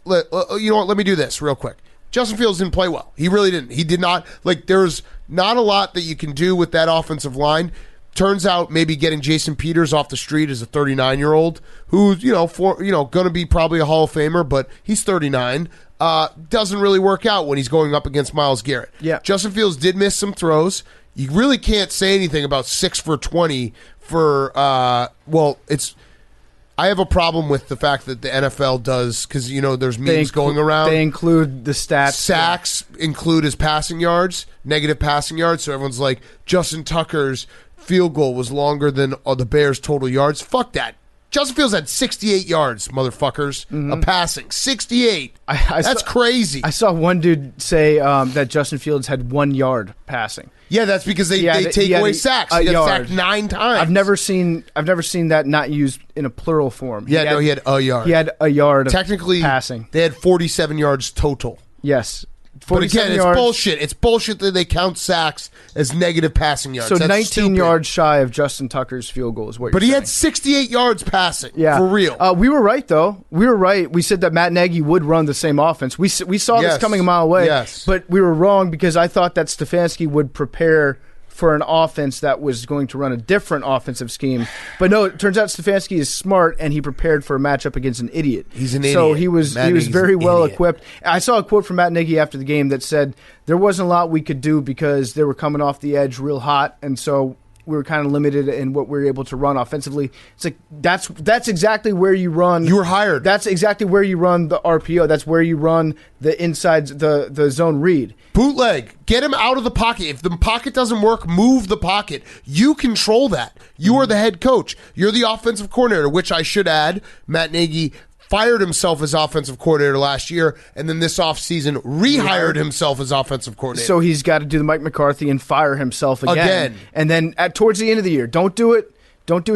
you know what? Let me do this real quick. Justin Fields didn't play well. He really didn't. He did not. There's not a lot that you can do with that offensive line. Turns out maybe getting Jason Peters off the street as a 39-year-old who's, going to be probably a Hall of Famer, but he's 39, doesn't really work out when he's going up against Myles Garrett. Yeah. Justin Fields did miss some throws. You really can't say anything about 6 for 20 for, I have a problem with the fact that the NFL does, because, there's memes going around. They include the stats. Sacks include his passing yards, negative passing yards, so everyone's like, Justin Tucker's field goal was longer than the Bears' total yards. Fuck that. Justin Fields had 68 yards, motherfuckers, of passing. 68. That's crazy. I saw one dude say that Justin Fields had 1 yard passing. Yeah, that's because they take away sacks. He got sacked 9 times. I've never seen that not used in a plural form. He had a yard. He had a yard Technically, of passing. They had 47 yards total. Yes. But again, it's bullshit. It's bullshit that they count sacks as negative passing yards. So That's 19 stupid. yards shy of Justin Tucker's field goal is what you're saying. But he had 68 yards passing. Yeah. For real. We were right, though. We were right. We said that Matt Nagy would run the same offense. We saw this coming a mile away. Yes. But we were wrong because I thought that Stefanski would prepare for an offense that was going to run a different offensive scheme. But no, it turns out Stefanski is smart, and he prepared for a matchup against an idiot. He's an idiot. So he was very well equipped. I saw a quote from Matt Nagy after the game that said there wasn't a lot we could do because they were coming off the edge real hot, and so we were kind of limited in what we were able to run offensively. It's like that's exactly where you run. You were hired. That's exactly where you run the RPO. That's where you run the inside the zone read. Bootleg. Get him out of the pocket. If the pocket doesn't work, move the pocket. You control that. You are the head coach. You're the offensive coordinator, which I should add, Matt Nagy fired himself as offensive coordinator last year, and then this offseason rehired himself as offensive coordinator. So he's got to do the Mike McCarthy and fire himself again. And then towards the end of the year, don't do it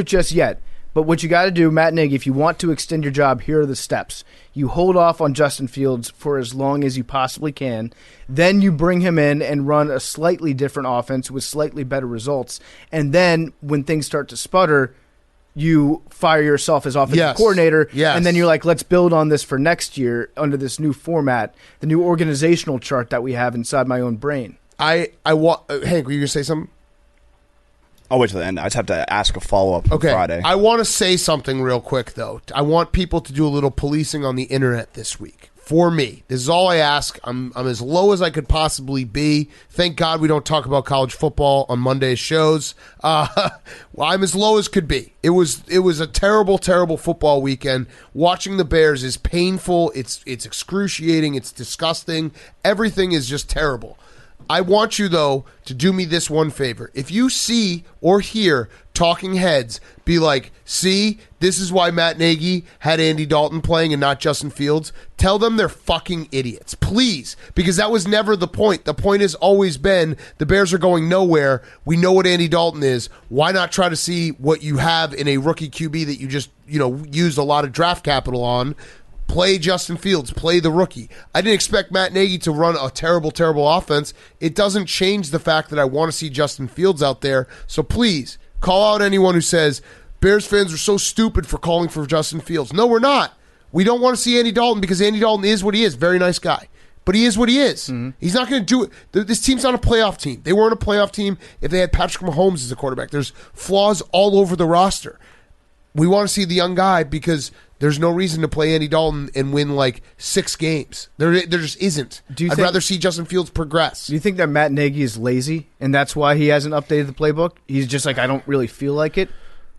just yet. But what you got to do, Matt Nagy, if you want to extend your job, here are the steps. You hold off on Justin Fields for as long as you possibly can. Then you bring him in and run a slightly different offense with slightly better results. And then when things start to sputter, you fire yourself as offensive coordinator, and then you're like, let's build on this for next year under this new format, the new organizational chart that we have inside my own brain. Hank, were you going to say something? I'll wait till the end. I just have to ask a follow-up on Friday. I want to say something real quick, though. I want people to do a little policing on the internet this week. For me, this is all I ask. I'm as low as I could possibly be. Thank God we don't talk about college football on Monday's shows. Well, I'm as low as could be. It was a terrible, terrible football weekend. Watching the Bears is painful. It's excruciating. It's disgusting. Everything is just terrible. I want you, though, to do me this one favor. If you see or hear talking heads be like, see, this is why Matt Nagy had Andy Dalton playing and not Justin Fields, tell them they're fucking idiots. Please, because that was never the point. The point has always been the Bears are going nowhere. We know what Andy Dalton is. Why not try to see what you have in a rookie QB that you just, used a lot of draft capital on? Play Justin Fields, play the rookie. I didn't expect Matt Nagy to run a terrible, terrible offense. It doesn't change the fact that I want to see Justin Fields out there. So please, call out anyone who says, Bears fans are so stupid for calling for Justin Fields. No, we're not. We don't want to see Andy Dalton because Andy Dalton is what he is. Very nice guy. But he is what he is. Mm-hmm. He's not going to do it. This team's not a playoff team. They weren't a playoff team if they had Patrick Mahomes as a quarterback. There's flaws all over the roster. We want to see the young guy because there's no reason to play Andy Dalton and win like 6 games. There just isn't. I'd rather see Justin Fields progress. Do you think that Matt Nagy is lazy and that's why he hasn't updated the playbook? He's just like, I don't really feel like it?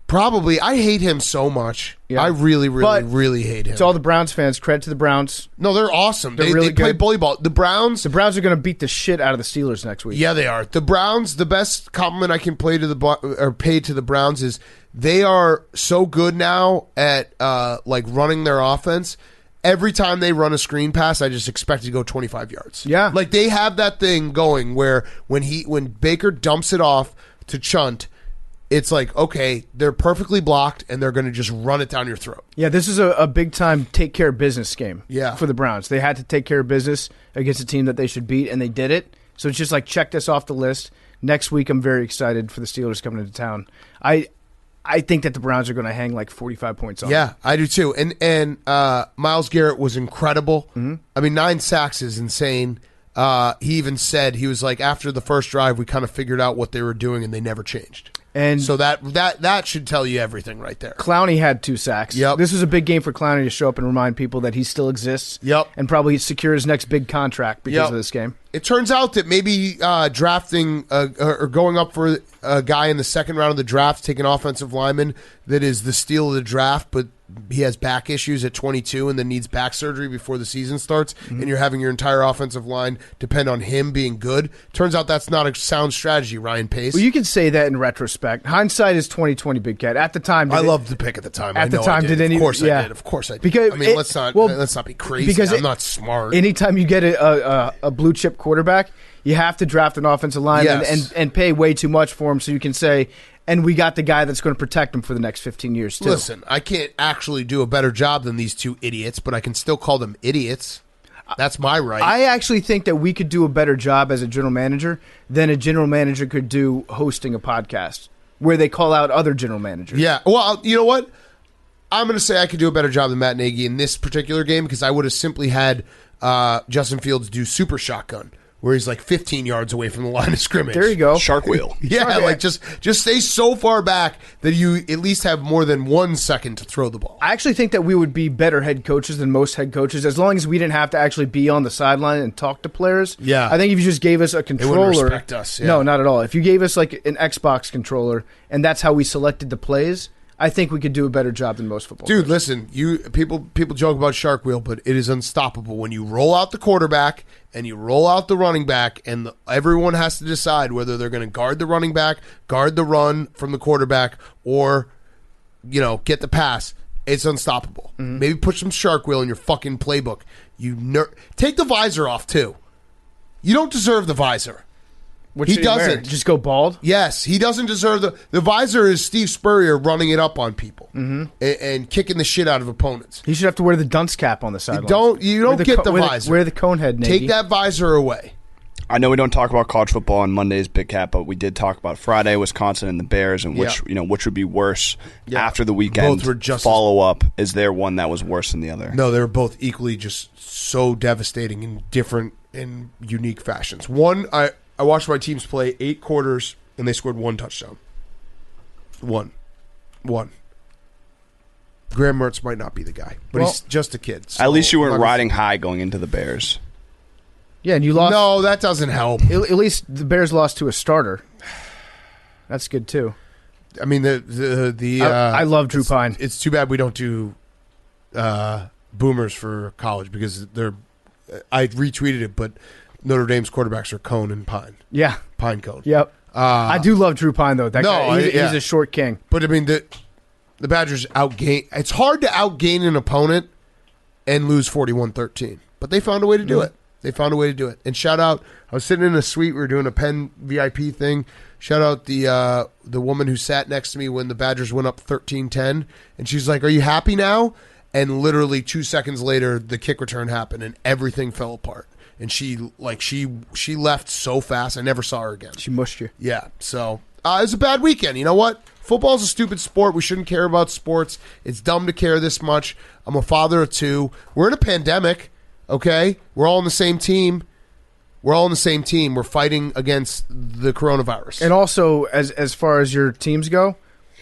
Probably. I hate him so much. Yeah. I really, really, really hate him. To all the Browns fans, credit to the Browns. No, they're awesome. They're really they play bully ball. The Browns are going to beat the shit out of the Steelers next week. Yeah, they are. The Browns, the best compliment I can pay to the Browns is they are so good now at running their offense. Every time they run a screen pass, I just expect it to go 25 yards. Yeah. Like they have that thing going where when Baker dumps it off to Chunt, it's like, okay, they're perfectly blocked, and they're going to just run it down your throat. Yeah, this is a big-time take-care of business game for the Browns. They had to take care of business against a team that they should beat, and they did it. So it's just like, check this off the list. Next week, I'm very excited for the Steelers coming into town. I think that the Browns are going to hang like 45 points on them. Yeah, I do too. And Myles Garrett was incredible. Mm-hmm. I mean, 9 sacks is insane. He even said, he was like, after the first drive, we kind of figured out what they were doing, and they never changed. And so that should tell you everything right there. Clowney had 2 sacks. Yep. This was a big game for Clowney to show up and remind people that he still exists. Yep. And probably secure his next big contract because of this game. It turns out that maybe drafting or going up for a guy in the second round of the draft, take an offensive lineman that is the steal of the draft, but he has back issues at 22 and then needs back surgery before the season starts, and you're having your entire offensive line depend on him being good. Turns out that's not a sound strategy, Ryan Pace. Well, you can say that in retrospect. Hindsight is 20/20, Big Cat. At the time, I loved the pick at the time. At the time, did any? Of course I did. Of course I did. Because I mean, let's not be crazy. Because I'm not smart. Anytime you get a blue chip quarterback, you have to draft an offensive lineman and pay way too much for him, so you can say, and we got the guy that's going to protect him for the next 15 years, too. Listen, I can't actually do a better job than these 2 idiots, but I can still call them idiots. That's my right. I actually think that we could do a better job as a general manager than a general manager could do hosting a podcast where they call out other general managers. Yeah. Well, you know what? I'm going to say I could do a better job than Matt Nagy in this particular game because I would have simply had Justin Fields do super shotgun, where he's like 15 yards away from the line of scrimmage. There you go. Shark wheel. Yeah, like just stay so far back that you at least have more than 1 second to throw the ball. I actually think that we would be better head coaches than most head coaches as long as we didn't have to actually be on the sideline and talk to players. Yeah. I think if you just gave us a controller. They wouldn't respect us. Yeah. No, not at all. If you gave us like an Xbox controller and that's how we selected the plays, I think we could do a better job than most football Dude, coaches. listen, people joke about shark wheel, but it is unstoppable when you roll out the quarterback and you roll out the running back, and everyone has to decide whether they're going to guard the running back, guard the run from the quarterback, or get the pass. It's unstoppable. Mm-hmm. Maybe put some shark wheel in your fucking playbook. Take the visor off too. You don't deserve the visor. He doesn't. Just go bald? Yes, he doesn't deserve the visor is Steve Spurrier running it up on people and kicking the shit out of opponents. He should have to wear the dunce cap on the sideline. You don't get the visor. Wear the cone head, Nagy. Take that visor away. I know we don't talk about college football on Monday's Big Cat, but we did talk about Friday, Wisconsin and the Bears, and which would be worse after the weekend. Both were just follow up. Is there one that was worse than the other? No, they were both equally just so devastating in different and unique fashions. One, I watched my teams play 8 quarters, and they scored 1 touchdown. One. Graham Mertz might not be the guy, but he's just a kid. So at least you weren't riding high going into the Bears. Yeah, and you lost. No, that doesn't help. At least the Bears lost to a starter. That's good too. I mean, I love Drew Pine. It's too bad we don't do boomers for college because I retweeted it, but Notre Dame's quarterbacks are Cone and Pine. Yeah, Pine Cone. Yep. I do love Drew Pine though. That guy, he's a short king. But I mean, the Badgers outgain. It's hard to outgain an opponent and lose 41-13, but they found a way to do it. They found a way to do it. And shout out, I was sitting in a suite. We were doing a Penn VIP thing. Shout out the woman who sat next to me when the Badgers went up 13-10. And she's like, "Are you happy now?" And literally 2 seconds later, the kick return happened and everything fell apart. And she left so fast. I never saw her again. She mushed you. Yeah. So it was a bad weekend. You know what? Football's a stupid sport. We shouldn't care about sports. It's dumb to care this much. I'm a father of 2. We're in a pandemic. Okay, we're all on the same team. We're fighting against the coronavirus. And also, as far as your teams go,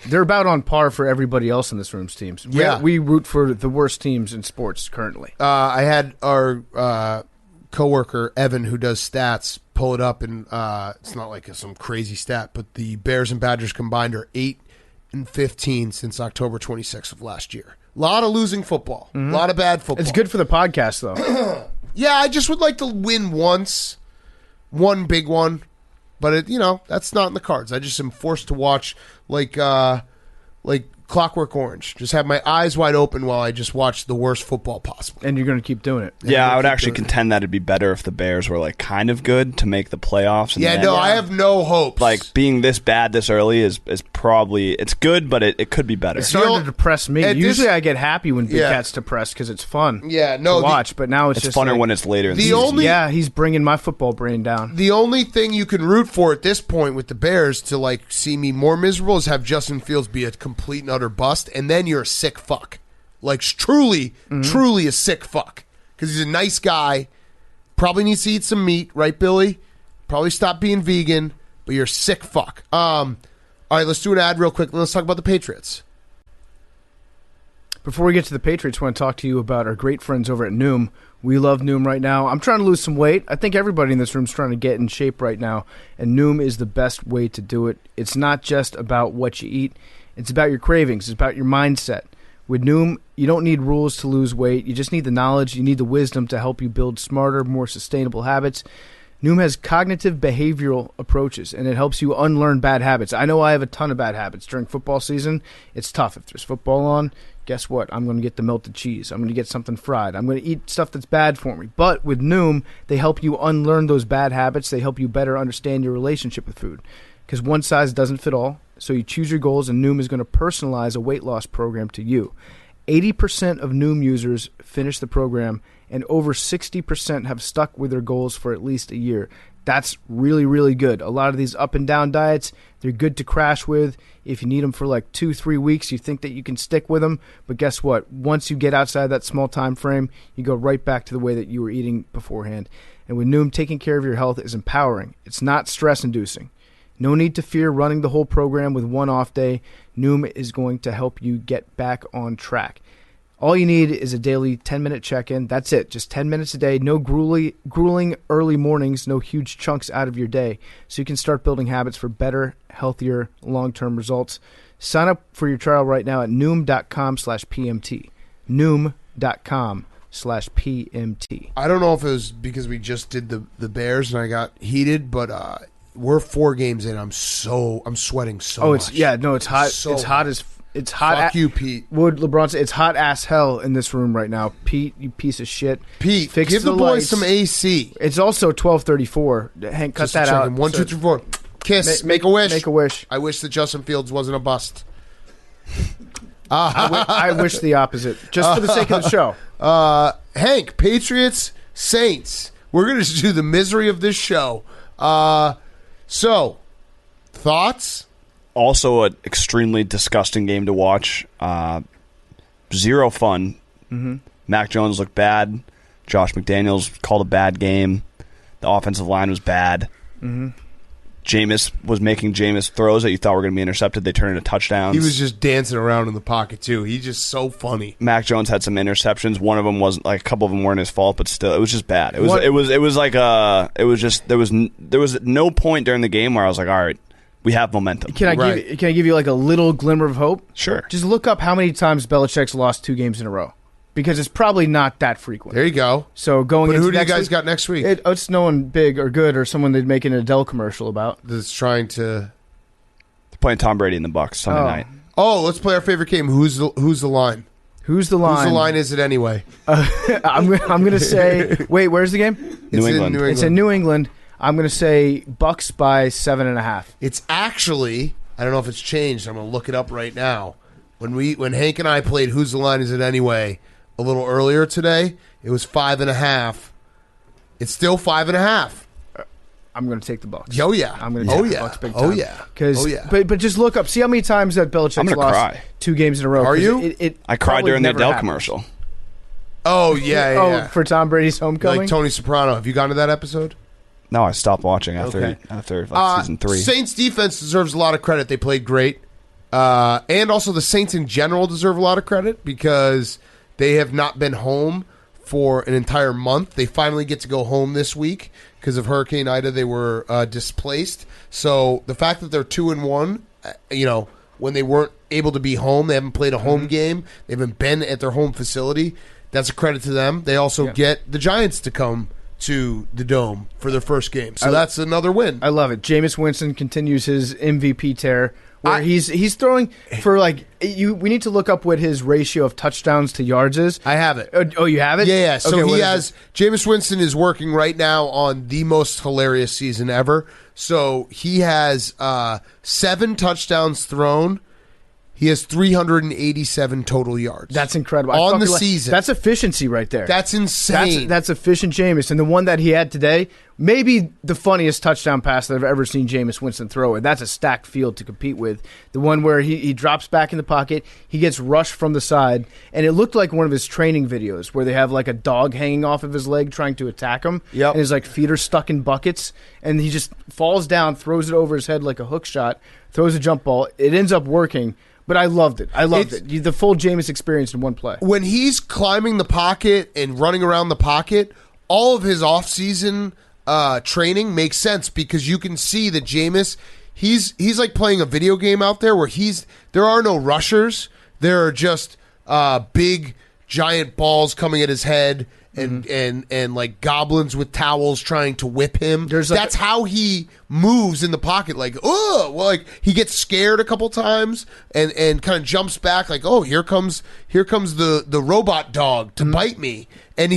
they're about on par for everybody else in this room's teams. We root for the worst teams in sports currently. I had our coworker Evan, who does stats, pull it up, and it's not like some crazy stat, but the Bears and Badgers combined are 8-15 since October 26th of last year. A lot of losing football. A lot of bad football. It's good for the podcast, though. Yeah, I just would like to win once. One big one. But, that's not in the cards. I just am forced to watch like Clockwork Orange. Just have my eyes wide open while I just watch the worst football possible. And you're going to keep doing it. Yeah, I would actually contend that it'd be better if the Bears were kind of good to make the playoffs. And I have no hopes. Being this bad this early is probably, it's good, but it could be better. It's starting to depress me. Usually I get happy when Big Cat's depressed because it's fun to watch, but now it's just funner when it's later in the season. He's bringing my football brain down. The only thing you can root for at this point with the Bears to see me more miserable is have Justin Fields be a complete and utter bust, and then you're a sick fuck. Truly a sick fuck. Because he's a nice guy. Probably needs to eat some meat, right, Billy? Probably stop being vegan, but you're a sick fuck. All right, let's do an ad real quick. Let's talk about the Patriots. Before we get to the Patriots, I want to talk to you about our great friends over at Noom. We love Noom right now. I'm trying to lose some weight. I think everybody in this room is trying to get in shape right now, and Noom is the best way to do it. It's not just about what you eat. It's about your cravings. It's about your mindset. With Noom, you don't need rules to lose weight. You just need the knowledge. You need the wisdom to help you build smarter, more sustainable habits. Noom has cognitive behavioral approaches, and it helps you unlearn bad habits. I know I have a ton of bad habits. During football season, it's tough. If there's football on, guess what? I'm going to get the melted cheese. I'm going to get something fried. I'm going to eat stuff that's bad for me. But with Noom, they help you unlearn those bad habits. They help you better understand your relationship with food. Because one size doesn't fit all. So you choose your goals, and Noom is going to personalize a weight loss program to you. 80% of Noom users finish the program, and over 60% have stuck with their goals for at least a year. That's really, really good. A lot of these up and down diets, they're good to crash with. If you need them for 2-3 weeks, you think that you can stick with them. But guess what? Once you get outside that small time frame, you go right back to the way that you were eating beforehand. And with Noom, taking care of your health is empowering. It's not stress-inducing. No need to fear running the whole program with one off day. Noom is going to help you get back on track. All you need is a daily 10-minute check-in. That's it. Just 10 minutes a day. No grueling early mornings. No huge chunks out of your day. So you can start building habits for better, healthier, long-term results. Sign up for your trial right now at Noom.com/PMT. Noom.com/PMT. I don't know if it was because we just did the Bears and I got heated, but we're 4 games in. I'm sweating so much. It's hot. So it's hot as it's hot. Fuck you, Pete. Would LeBron say it's hot as hell in this room right now? Pete, you piece of shit. Pete, fix give the boys lights. some AC. It's also 12:34. Hank, cut that out. 1, 2, 3, 4. Kiss. Make a wish. Make a wish. I wish that Justin Fields wasn't a bust. I wish the opposite, just for the sake of the show. Hank, Patriots, Saints. We're going to just do the misery of this show. So, thoughts? Also, an extremely disgusting game to watch. Zero fun. Mm-hmm. Mac Jones looked bad. Josh McDaniels called a bad game. The offensive line was bad. Mm-hmm. Jameis was making throws that you thought were going to be intercepted. They turned into touchdowns. He was just dancing around in the pocket, too. He's just so funny. Mac Jones had some interceptions. One of them wasn't, like, a couple of them weren't his fault, but still, it was just bad. There was no point during the game where I was like, all right, we have momentum. Can I give you like a little glimmer of hope? Sure. Just look up how many times Belichick's lost 2 games in a row. Because it's probably not that frequent. There you go. So going But into who do you next guys week, got next week? It's no one big or good or someone they'd make an Adele commercial about. That's trying to... They're playing Tom Brady in the Bucs Sunday night. Oh, let's play our favorite game. Who's the line? Who's the line? Whose the line is it anyway? I'm going to say... Wait, where's the game? New England. It's in New England. I'm going to say Bucs by 7.5. It's actually... I don't know if it's changed. I'm going to look it up right now. When Hank and I played Who's the Line Is It Anyway... a little earlier today, it was 5.5. It's still 5.5. I'm going to take the Bucs. Oh yeah. I'm going to take the Bucs big time. Oh yeah. But just look up. See how many times that Belichick's lost cry. 2 games in a row. Are you? I cried during the Adele commercial. Oh yeah. For Tom Brady's homecoming. Like Tony Soprano. Have you gone to that episode? No, I stopped watching after season 3. Saints defense deserves a lot of credit. They played great, and also the Saints in general deserve a lot of credit because they have not been home for an entire month. They finally get to go home this week because of Hurricane Ida. They were displaced. So the fact that they're 2-1, when they weren't able to be home, they haven't played a home game. They haven't been at their home facility. That's a credit to them. They also get the Giants to come to the Dome for their first game. So that's another win. I love it. Jameis Winston continues his MVP tear. Where he's throwing for we need to look up what his ratio of touchdowns to yards is. I have it. Oh, you have it? Yeah. So okay, he has Jameis Winston is working right now on the most hilarious season ever. So he has 7 touchdowns thrown. He has 387 total yards. That's incredible. On the season. That's efficiency right there. That's insane. That's efficient Jameis. And the one that he had today, maybe the funniest touchdown pass that I've ever seen Jameis Winston throw. And that's a stacked field to compete with. The one where he drops back in the pocket, he gets rushed from the side, and it looked like one of his training videos where they have like a dog hanging off of his leg trying to attack him. Yep. And his feet are stuck in buckets, and he just falls down, throws it over his head like a hook shot, throws a jump ball. It ends up working. But I loved it. The full Jameis experience in one play. When he's climbing the pocket and running around the pocket, all of his offseason training makes sense because you can see that Jameis, he's like playing a video game out there where there are no rushers. There are just big, giant balls coming at his head and like goblins with towels trying to whip him. That's how he moves in the pocket. He gets scared a couple times and kind of jumps back like, oh, here comes the robot dog to bite me. And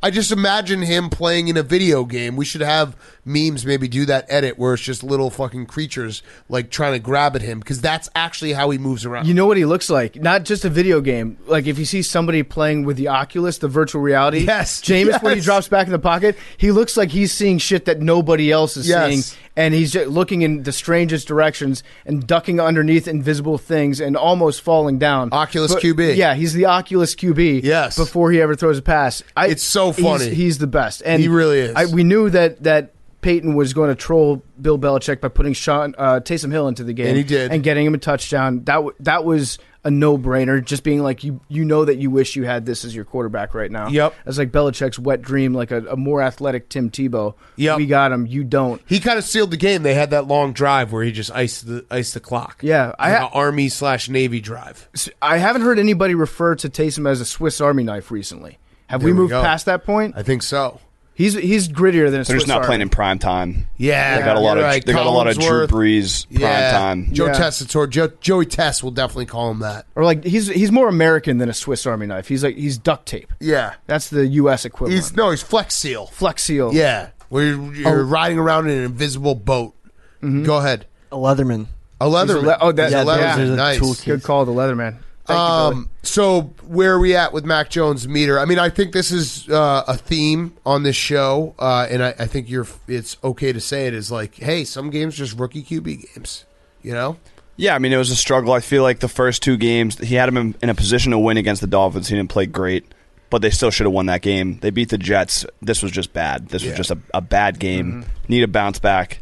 I just imagine him playing in a video game. We should have memes maybe do that edit where it's just little fucking creatures like trying to grab at him because that's actually how he moves around. You know what he looks like? Not just a video game. Like if you see somebody playing with the Oculus, the virtual reality. Yes. Jameis, when he drops back in the pocket, he looks like he's seeing shit that nobody else is seeing. And he's just looking in the strangest directions and ducking underneath invisible things and almost falling down. Oculus QB. Yeah, he's the Oculus QB. Yes. Before he ever throws a pass. It's so funny. He's the best. And he really is. We knew that Peyton was going to troll Bill Belichick by putting Taysom Hill into the game. And he did. And getting him a touchdown. That was a no-brainer, just being like, you know that you wish you had this as your quarterback right now. Yep. That's like Belichick's wet dream, like a more athletic Tim Tebow. Yep. We got him. You don't. He kind of sealed the game. They had that long drive where he just iced the clock. Yeah. An Army/Navy drive. I haven't heard anybody refer to Taysom as a Swiss Army knife recently. Have we moved past that point? I think so. He's grittier than a Swiss They're just not Army. playing in prime time. Yeah, they got a lot of Drew Brees prime time. Joe Tessitore, Joey Tess will definitely call him that. Or like he's more American than a Swiss Army knife. He's duct tape. Yeah, that's the U.S. equivalent. He's Flex Seal. Flex Seal. Yeah, where you're riding around in an invisible boat. Mm-hmm. Go ahead. A Leatherman. A Leatherman. That's Nice. Good call, the Leatherman. So where are we at with Mac Jones' meter? I mean, I think this is a theme on this show, and I think it's okay to say it is like, hey, some games just rookie QB games, you know? Yeah, I mean, it was a struggle. I feel like the first two games, he had him in a position to win against the Dolphins. He didn't play great, but they still should have won that game. They beat the Jets. This was just bad. This was just a bad game. Need a bounce back.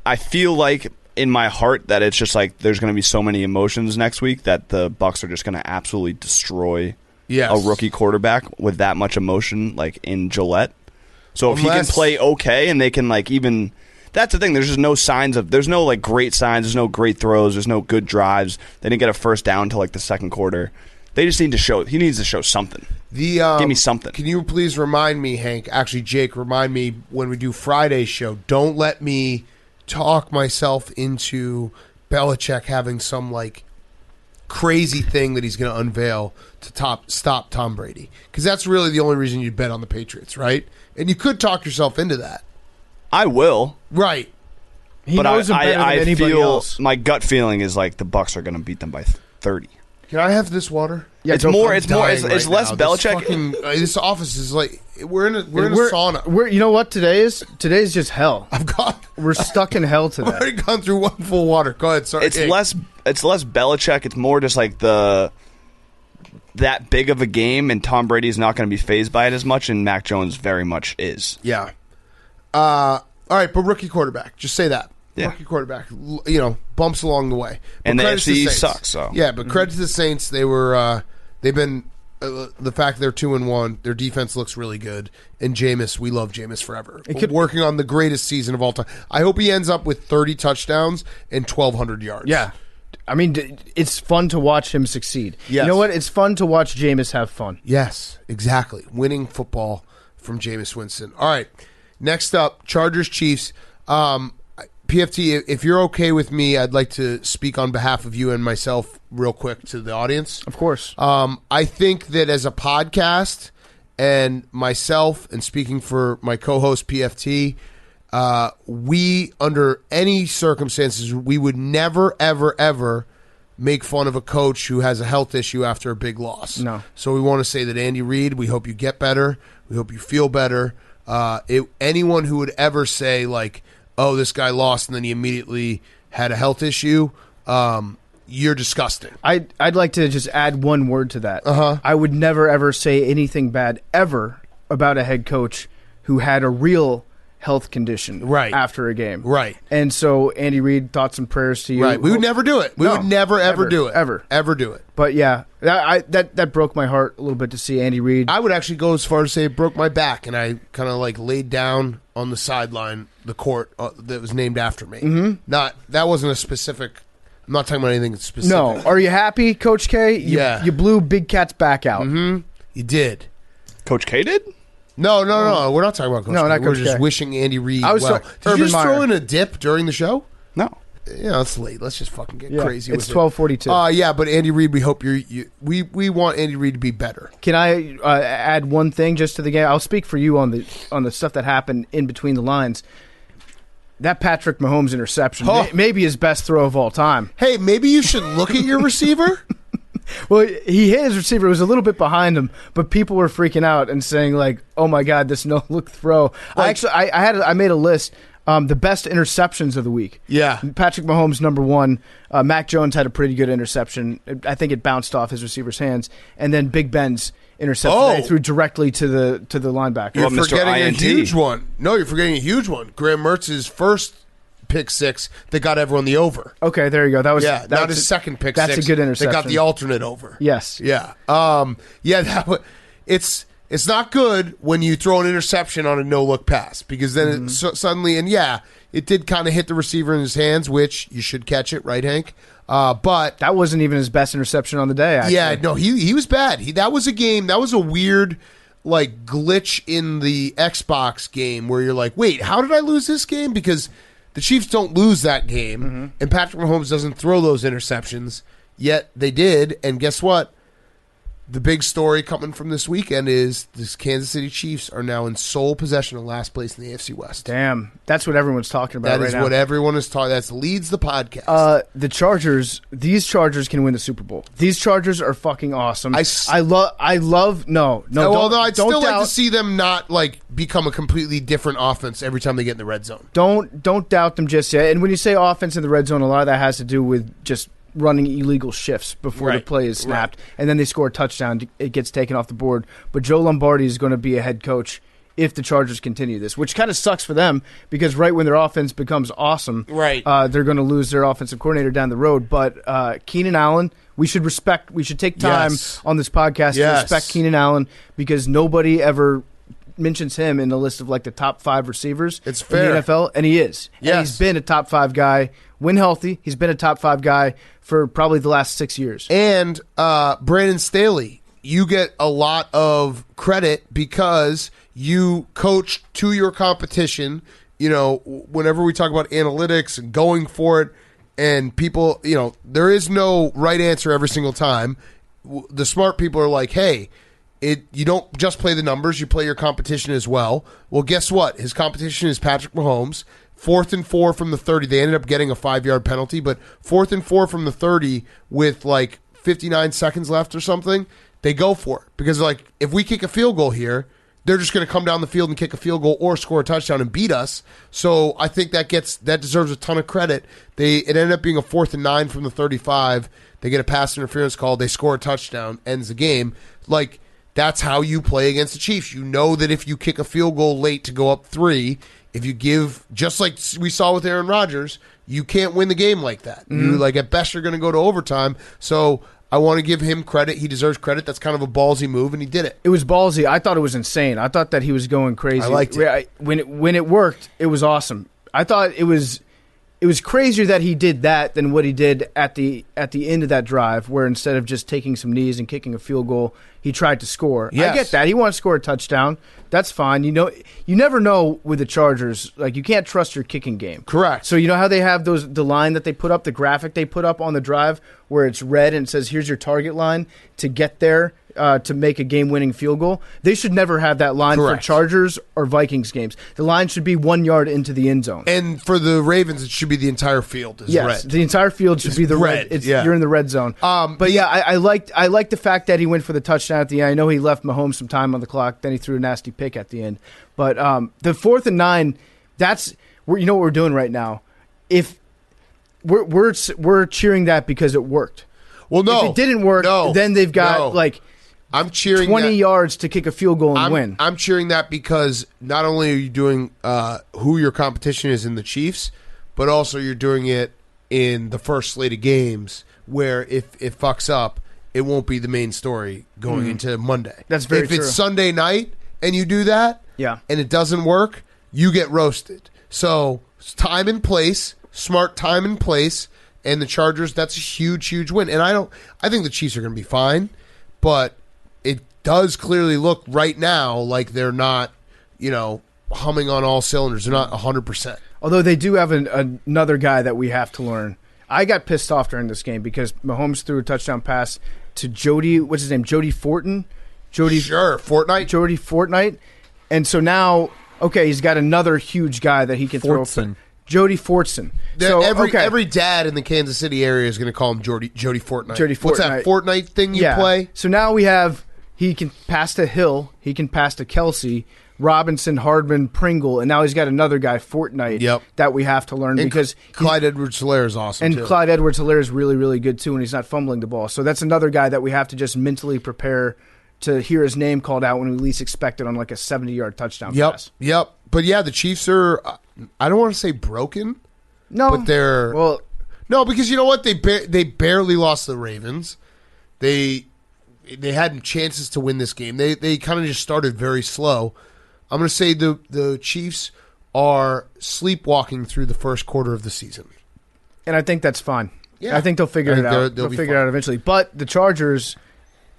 I feel like in my heart that it's just like there's going to be so many emotions next week that the Bucs are just going to absolutely destroy a rookie quarterback with that much emotion, like in Gillette. So if he can play okay and they can like even, that's the thing. There's just no signs of, there's no like great signs. There's no great throws. There's no good drives. They didn't get a first down until like the second quarter. They just need to show, he needs to show something. Give me something. Can you please remind me, Hank, actually Jake, remind me when we do Friday's show, don't let me talk myself into Belichick having some like crazy thing that he's going to unveil to stop Tom Brady, because that's really the only reason you'd bet on the Patriots, right? And you could talk yourself into that. I will, right? But I feel else. My gut feeling is like the Bucs are going to beat them by 30. Can I have this water? Yeah, it's less Belichick. This office is like we're in a sauna. You know what today is? Today's just hell. We're stuck in hell today. I've already gone through one full water. Go ahead. Sorry. It's less Belichick. It's more just like that big of a game, and Tom Brady's not going to be fazed by it as much, and Mac Jones very much is. Yeah. All right, but rookie quarterback. Just say that. Yeah. Rookie quarterback, bumps along the way. But and the AFC sucks. So yeah, but credit to the Saints. They've been the fact they're 2-1. Their defense looks really good. And Jameis, we love Jameis forever. Working on the greatest season of all time. I hope he ends up with 30 touchdowns and 1,200 yards. Yeah, I mean, it's fun to watch him succeed. Yes. You know what? It's fun to watch Jameis have fun. Yes, exactly. Winning football from Jameis Winston. All right, next up, Chargers Chiefs. PFT, if you're okay with me, I'd like to speak on behalf of you and myself real quick to the audience. Of course. I think that as a podcast and myself, and speaking for my co-host PFT, we, under any circumstances, we would never, ever, ever make fun of a coach who has a health issue after a big loss. No. So we want to say that Andy Reid, we hope you get better. We hope you feel better. Anyone who would ever say, like, oh, this guy lost and then he immediately had a health issue, you're disgusting. I'd like to just add one word to that. I would never, ever say anything bad ever about a head coach who had a real health condition after a game. Right. And so, Andy Reid, thoughts and prayers to you. Right. We would never do it. We would never, ever do it. Ever do it. But yeah, that broke my heart a little bit to see Andy Reid. I would actually go as far as say it broke my back, and I kind of like laid down on the sideline, the court that was named after me. Mm-hmm. That wasn't a specific. I'm not talking about anything specific. No. Are you happy, Coach K? You blew Big Cat's back out. Mm-hmm. You did. Coach K did? No. We're not talking about Coach K. Not We're Coach just K. wishing Andy Reid well. Did you just throw in a dip during the show? No. Yeah, it's late. Let's just fucking get crazy. It's 12:42. Yeah, but Andy Reid, we hope we want Andy Reid to be better. Can I add one thing just to the game? I'll speak for you on the stuff that happened in between the lines. That Patrick Mahomes interception, maybe his best throw of all time. Hey, maybe you should look at your receiver. Well, he hit his receiver. It was a little bit behind him, but people were freaking out and saying like, "Oh my God, this no-look throw!" I made a list. The best interceptions of the week. Yeah. Patrick Mahomes, number one. Mac Jones had a pretty good interception. I think it bounced off his receiver's hands. And then Big Ben's interception that he threw directly to the linebacker. You're forgetting a huge one. No, you're forgetting a huge one. Graham Mertz's first pick six that got everyone the over. Okay, there you go. That was his second pick six. That's a good interception. That got the alternate over. Yes. Yeah. It's not good when you throw an interception on a no-look pass, because then it suddenly, it did kind of hit the receiver in his hands, which you should catch it, right, Hank? But that wasn't even his best interception on the day, actually. Yeah, no, he was bad. That was a weird like glitch in the Xbox game where you're like, wait, how did I lose this game? Because the Chiefs don't lose that game, and Patrick Mahomes doesn't throw those interceptions, yet they did, and guess what? the big story coming from this weekend is this Kansas City Chiefs are now in sole possession of last place in the AFC West. Damn. That's what everyone's talking about That right is now. what everyone is talking. That leads the podcast. The Chargers, these Chargers can win the Super Bowl. These Chargers are fucking awesome. I'd still like to see them not like become a completely different offense every time they get in the red zone. Don't doubt them just yet. And when you say offense in the red zone, a lot of that has to do with just running illegal shifts before the play is snapped, and then they score a touchdown. It gets taken off the board. But Joe Lombardi is going to be a head coach if the Chargers continue this, which kind of sucks for them because right when their offense becomes awesome, they're going to lose their offensive coordinator down the road. But Keenan Allen, we should take time on this podcast to respect Keenan Allen because nobody ever mentions him in the list of like the top 5 receivers in the NFL, and he is. Yes. And he's been a top 5 guy when healthy. He's been a top 5 guy for probably the last 6 years. And Brandon Staley, you get a lot of credit because you coach to your competition. You know, whenever we talk about analytics and going for it, and people, you know, there is no right answer every single time. The smart people are like, hey, you don't just play the numbers, you play your competition as well. Well, guess what? His competition is Patrick Mahomes. 4th and 4 from the 30. They ended up getting a 5-yard penalty, but 4th and 4 from the 30 with like 59 seconds left or something, they go for it. Because like if we kick a field goal here, they're just going to come down the field and kick a field goal or score a touchdown and beat us. So I think that deserves a ton of credit. It ended up being a 4th and 9 from the 35. They get a pass interference call. They score a touchdown, ends the game. Like, that's how you play against the Chiefs. You know that if you kick a field goal late to go up 3, if you give, just like we saw with Aaron Rodgers, you can't win the game like that. You like at best you're going to go to overtime. So I want to give him credit. He deserves credit. That's kind of a ballsy move, and he did it. It was ballsy. I thought it was insane. I thought that he was going crazy. I liked it. When it worked, it was awesome. I thought it was crazier that he did that than what he did at the end of that drive, where instead of just taking some knees and kicking a field goal, he tried to score. Yes. I get that. He wanted to score a touchdown. That's fine. You know, you never know with the Chargers. Like, you can't trust your kicking game. Correct. So you know how they have the line that they put up, the graphic they put up on the drive, where it's red and it says, "Here's your target line to get there." To make a game-winning field goal. They should never have that line for Chargers or Vikings games. The line should be 1 yard into the end zone. And for the Ravens, it should be the entire field is red. The entire field should be the red. You're in the red zone. But yeah, I liked the fact that he went for the touchdown at the end. I know he left Mahomes some time on the clock. Then he threw a nasty pick at the end. But the 4th and 9, you know what we're doing right now. If we're cheering that because it worked. Well, no, if it didn't work, then they've got I'm cheering 20 yards to kick a field goal and win. I'm cheering that because not only are you doing who your competition is in the Chiefs, but also you're doing it in the first slate of games where if it fucks up, it won't be the main story going into Monday. That's very true. If it's Sunday night and you do that and it doesn't work, you get roasted. So time and place, smart time and place, and the Chargers, that's a huge, huge win. And I think the Chiefs are going to be fine, but it does clearly look right now like they're not, humming on all cylinders. They're not 100%. Although they do have another guy that we have to learn. I got pissed off during this game because Mahomes threw a touchdown pass to Jody, what's his name, Jody Fortnite? Fortnite. Jody Fortnite. And so now, he's got another huge guy that he can throw. Jody Fortson. So every dad in the Kansas City area is going to call him Jody Fortnite. What's that Fortnite thing you play? So now he can pass to Hill, he can pass to Kelsey, Robinson, Hardman, Pringle, and now he's got another guy, Fortnite, that we have to learn because Clyde Edwards-Helaire is awesome too. Clyde Edwards-Helaire is really, really good too, and he's not fumbling the ball. So that's another guy that we have to just mentally prepare to hear his name called out when we least expect it on like a 70-yard touchdown pass. Yep. But yeah, the Chiefs are, I don't want to say broken. No. But they're... Well... No, because you know what? They barely lost the Ravens. They had chances to win this game. They kind of just started very slow. I'm going to say the Chiefs are sleepwalking through the first quarter of the season. And I think that's fine. Yeah. I think they'll figure it out. They'll figure it out eventually. But the Chargers,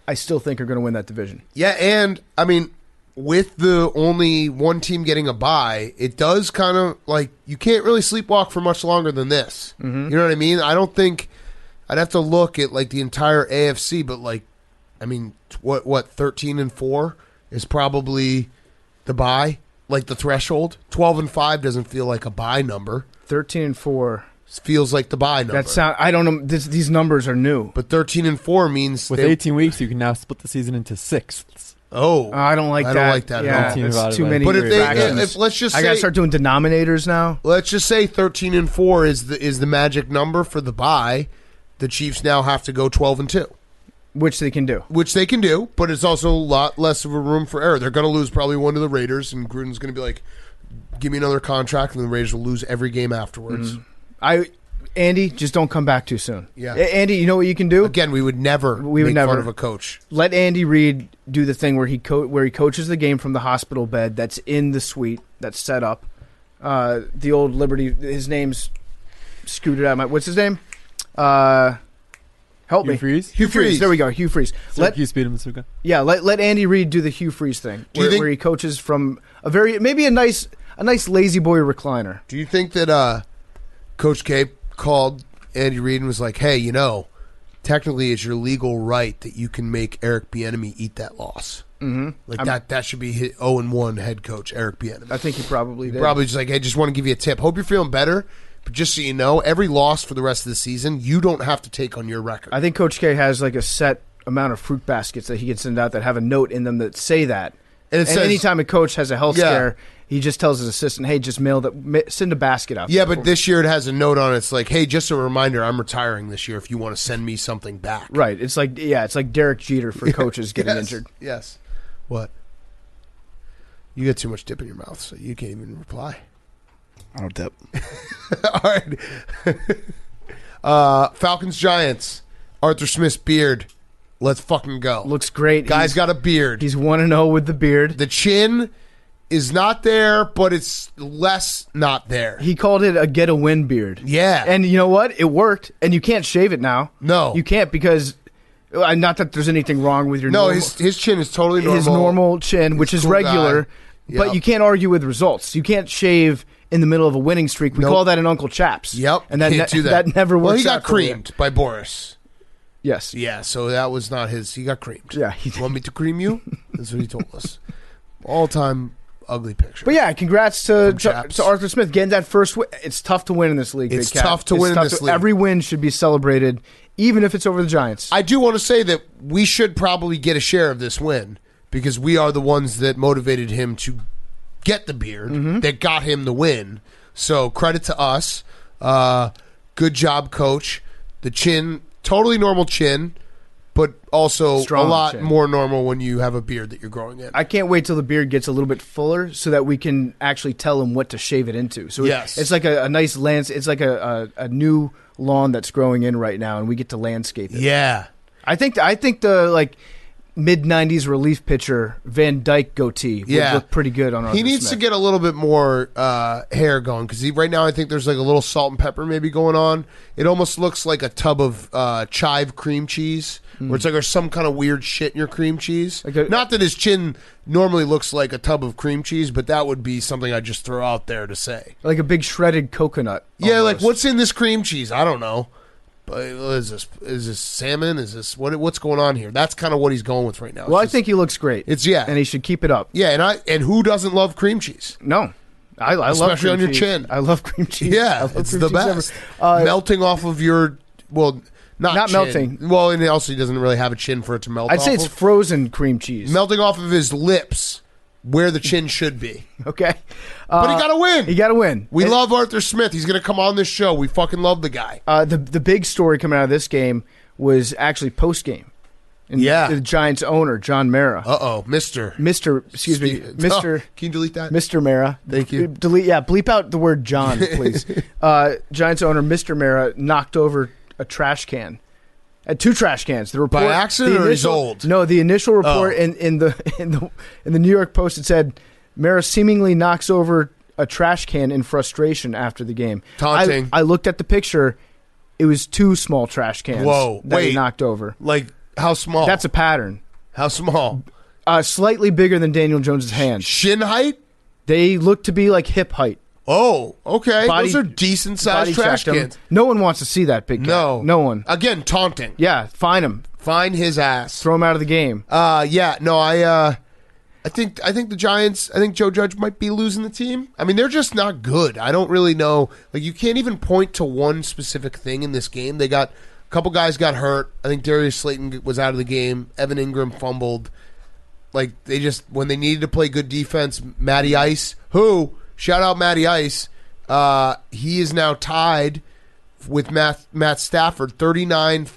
I still think are going to win that division. Yeah, and, I mean... With the only one team getting a bye, it does kind of like you can't really sleepwalk for much longer than this. Mm-hmm. You know what I mean? I don't think I'd have to look at like the entire AFC, but like I mean, what 13-4 is probably the bye, like the threshold. 12-5 doesn't feel like a bye number. 13-4 feels like the bye number. I don't know. These numbers are new. But 13-4 means with 18 weeks, you can now split the season into sixths. Oh, I don't like that. I don't like that Yeah, at all. it's too many. But fractions. if let's just say, I gotta start doing denominators now. Let's just say 13-4 is the magic number for the bye. The Chiefs now have to go 12-2. Which they can do. But it's also a lot less of a room for error. They're going to lose probably one to the Raiders, and Gruden's going to be like, give me another contract, and the Raiders will lose every game afterwards. Andy, just don't come back too soon. Yeah. Andy, you know what you can do? Again, we would never make fun of a coach. Let Andy Reid do the thing where he coaches the game from the hospital bed that's in the suite that's set up. The old Liberty, his name's scooted out. What's his name? Help me. Hugh Freeze. There we go. Hugh Freeze. Let Andy Reid do the Hugh Freeze thing, where he coaches from maybe a nice lazy boy recliner. Do you think that Coach K called Andy Reid and was like, "Hey, technically it's your legal right that you can make Eric Bieniemy eat that loss." Mm-hmm. Like that should be his 0-1 head coach Eric Bieniemy. I think he probably did. Probably just like, "Hey, just want to give you a tip. Hope you're feeling better." But just so you know, every loss for the rest of the season, you don't have to take on your record. I think Coach K has like a set amount of fruit baskets that he can send out that have a note in them that say that. And says, anytime a coach has a health scare, he just tells his assistant, "Hey, just send a basket out." Yeah, but this year it has a note on it. It's like, "Hey, just a reminder, I'm retiring this year. If you want to send me something back." Right. It's like Derek Jeter for coaches getting injured. Yes. What? You got too much dip in your mouth, so you can't even reply. I don't dip. All right. Falcons Giants. Arthur Smith's beard. Let's fucking go. Looks great. Guy's got a beard. He's 1-0 with the beard. The chin is not there, but it's less not there. He called it a get a win beard. Yeah. And you know what? It worked. And you can't shave it now. No. You can't because not that there's anything wrong with your his chin is totally normal. His normal chin, which is cool regular. Yep. But you can't argue with results. You can't shave in the middle of a winning streak. We call that an Uncle Chaps. Yep. And that, can't do that. That never works. Well, he got out for you. creamed by Boris. Yes. Yeah, so that was not his. He got creamed. Yeah. Want me to cream you? That's what he told us. All-time ugly picture. But yeah, congrats to Arthur Smith getting that first win. It's tough to win in this league. It's tough to win in this league. Every win should be celebrated, even if it's over the Giants. I do want to say that we should probably get a share of this win because we are the ones that motivated him to get the beard that got him the win. So credit to us. Good job, coach. The chin, totally normal chin, but also Strong a lot chin. more normal when you have a beard that you're growing in. I can't wait till the beard gets a little bit fuller so that we can actually tell him what to shave it into. So it's like a nice lance. It's like a new lawn that's growing in right now, and we get to landscape it. Yeah. I think the mid-90s relief pitcher Van Dyke goatee would look pretty good on Arthur He needs Smith. to get a little bit more hair going because right now I think there's like a little salt and pepper maybe going on. It almost looks like a tub of chive cream cheese where it's like there's some kind of weird shit in your cream cheese. Not that his chin normally looks like a tub of cream cheese, but that would be something I'd just throw out there to say. Like a big shredded coconut. Yeah, almost. like what's in this cream cheese? I don't know. What is this? Is this salmon? Is this what's going on here? That's kind of what he's going with right now. Well, I think he looks great. And he should keep it up. Yeah, and who doesn't love cream cheese? No, I love especially cream on your cheese. chin. I love cream cheese. Yeah, love it's cream the cheese best. Melting off of your not chin. melting. Well, and also he doesn't really have a chin for it to melt. I'd say it's frozen cream cheese. Melting off of his lips, where the chin should be. Okay, but he got to win. He got to win. We love Arthur Smith. He's going to come on this show. We fucking love the guy. The big story coming out of this game was actually post game. The Giants owner John Mara. Mister. Excuse me, Mister. Can you delete that? Mr. Mara. Thank you. Bleep out the word John, please. Giants owner Mr. Mara knocked over a trash can. Two trash cans. The report by accident, or he's old? No, the initial report in the New York Post, it said Mara seemingly knocks over a trash can in frustration after the game. Taunting. I looked at the picture. It was two small trash cans. Whoa! That he knocked over. Like how small? That's a pattern. How small? Slightly bigger than Daniel Jones's hand. Shin height? They look to be like hip height. Oh, okay. Body- Those are decent-sized body trash checked him. cans. No one wants to see that big guy. No one. Again, taunting. Yeah, fine him. Fine his ass. Throw him out of the game. I think the Giants, I think Joe Judge might be losing the team. I mean, they're just not good. I don't really know. Like, you can't even point to one specific thing in this game. They got a couple guys got hurt. I think Darius Slayton was out of the game. Evan Ingram fumbled. Like, they just, when they needed to play good defense, Matty Ice, shout out Matty Ice, he is now tied with Matt Stafford, 39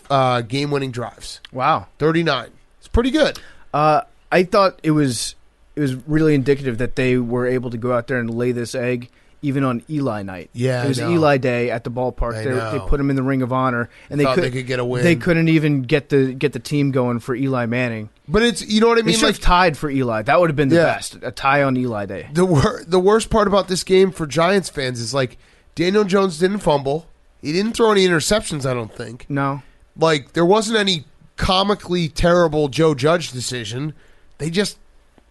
game-winning drives. Wow. 39. It's pretty good. I thought it was really indicative that they were able to go out there and lay this egg even on Eli night. Yeah, it was I know. Eli Day at the ballpark. They put him in the Ring of Honor, and Thought they could get a win. They couldn't even get the team going for Eli Manning. But it's, you know what I They mean? should have Like, tied for Eli. That would have been the best. A tie on Eli Day. the worst part about this game for Giants fans is, like, Daniel Jones didn't fumble. He didn't throw any interceptions, I don't think. No. Like, there wasn't any comically terrible Joe Judge decision. They just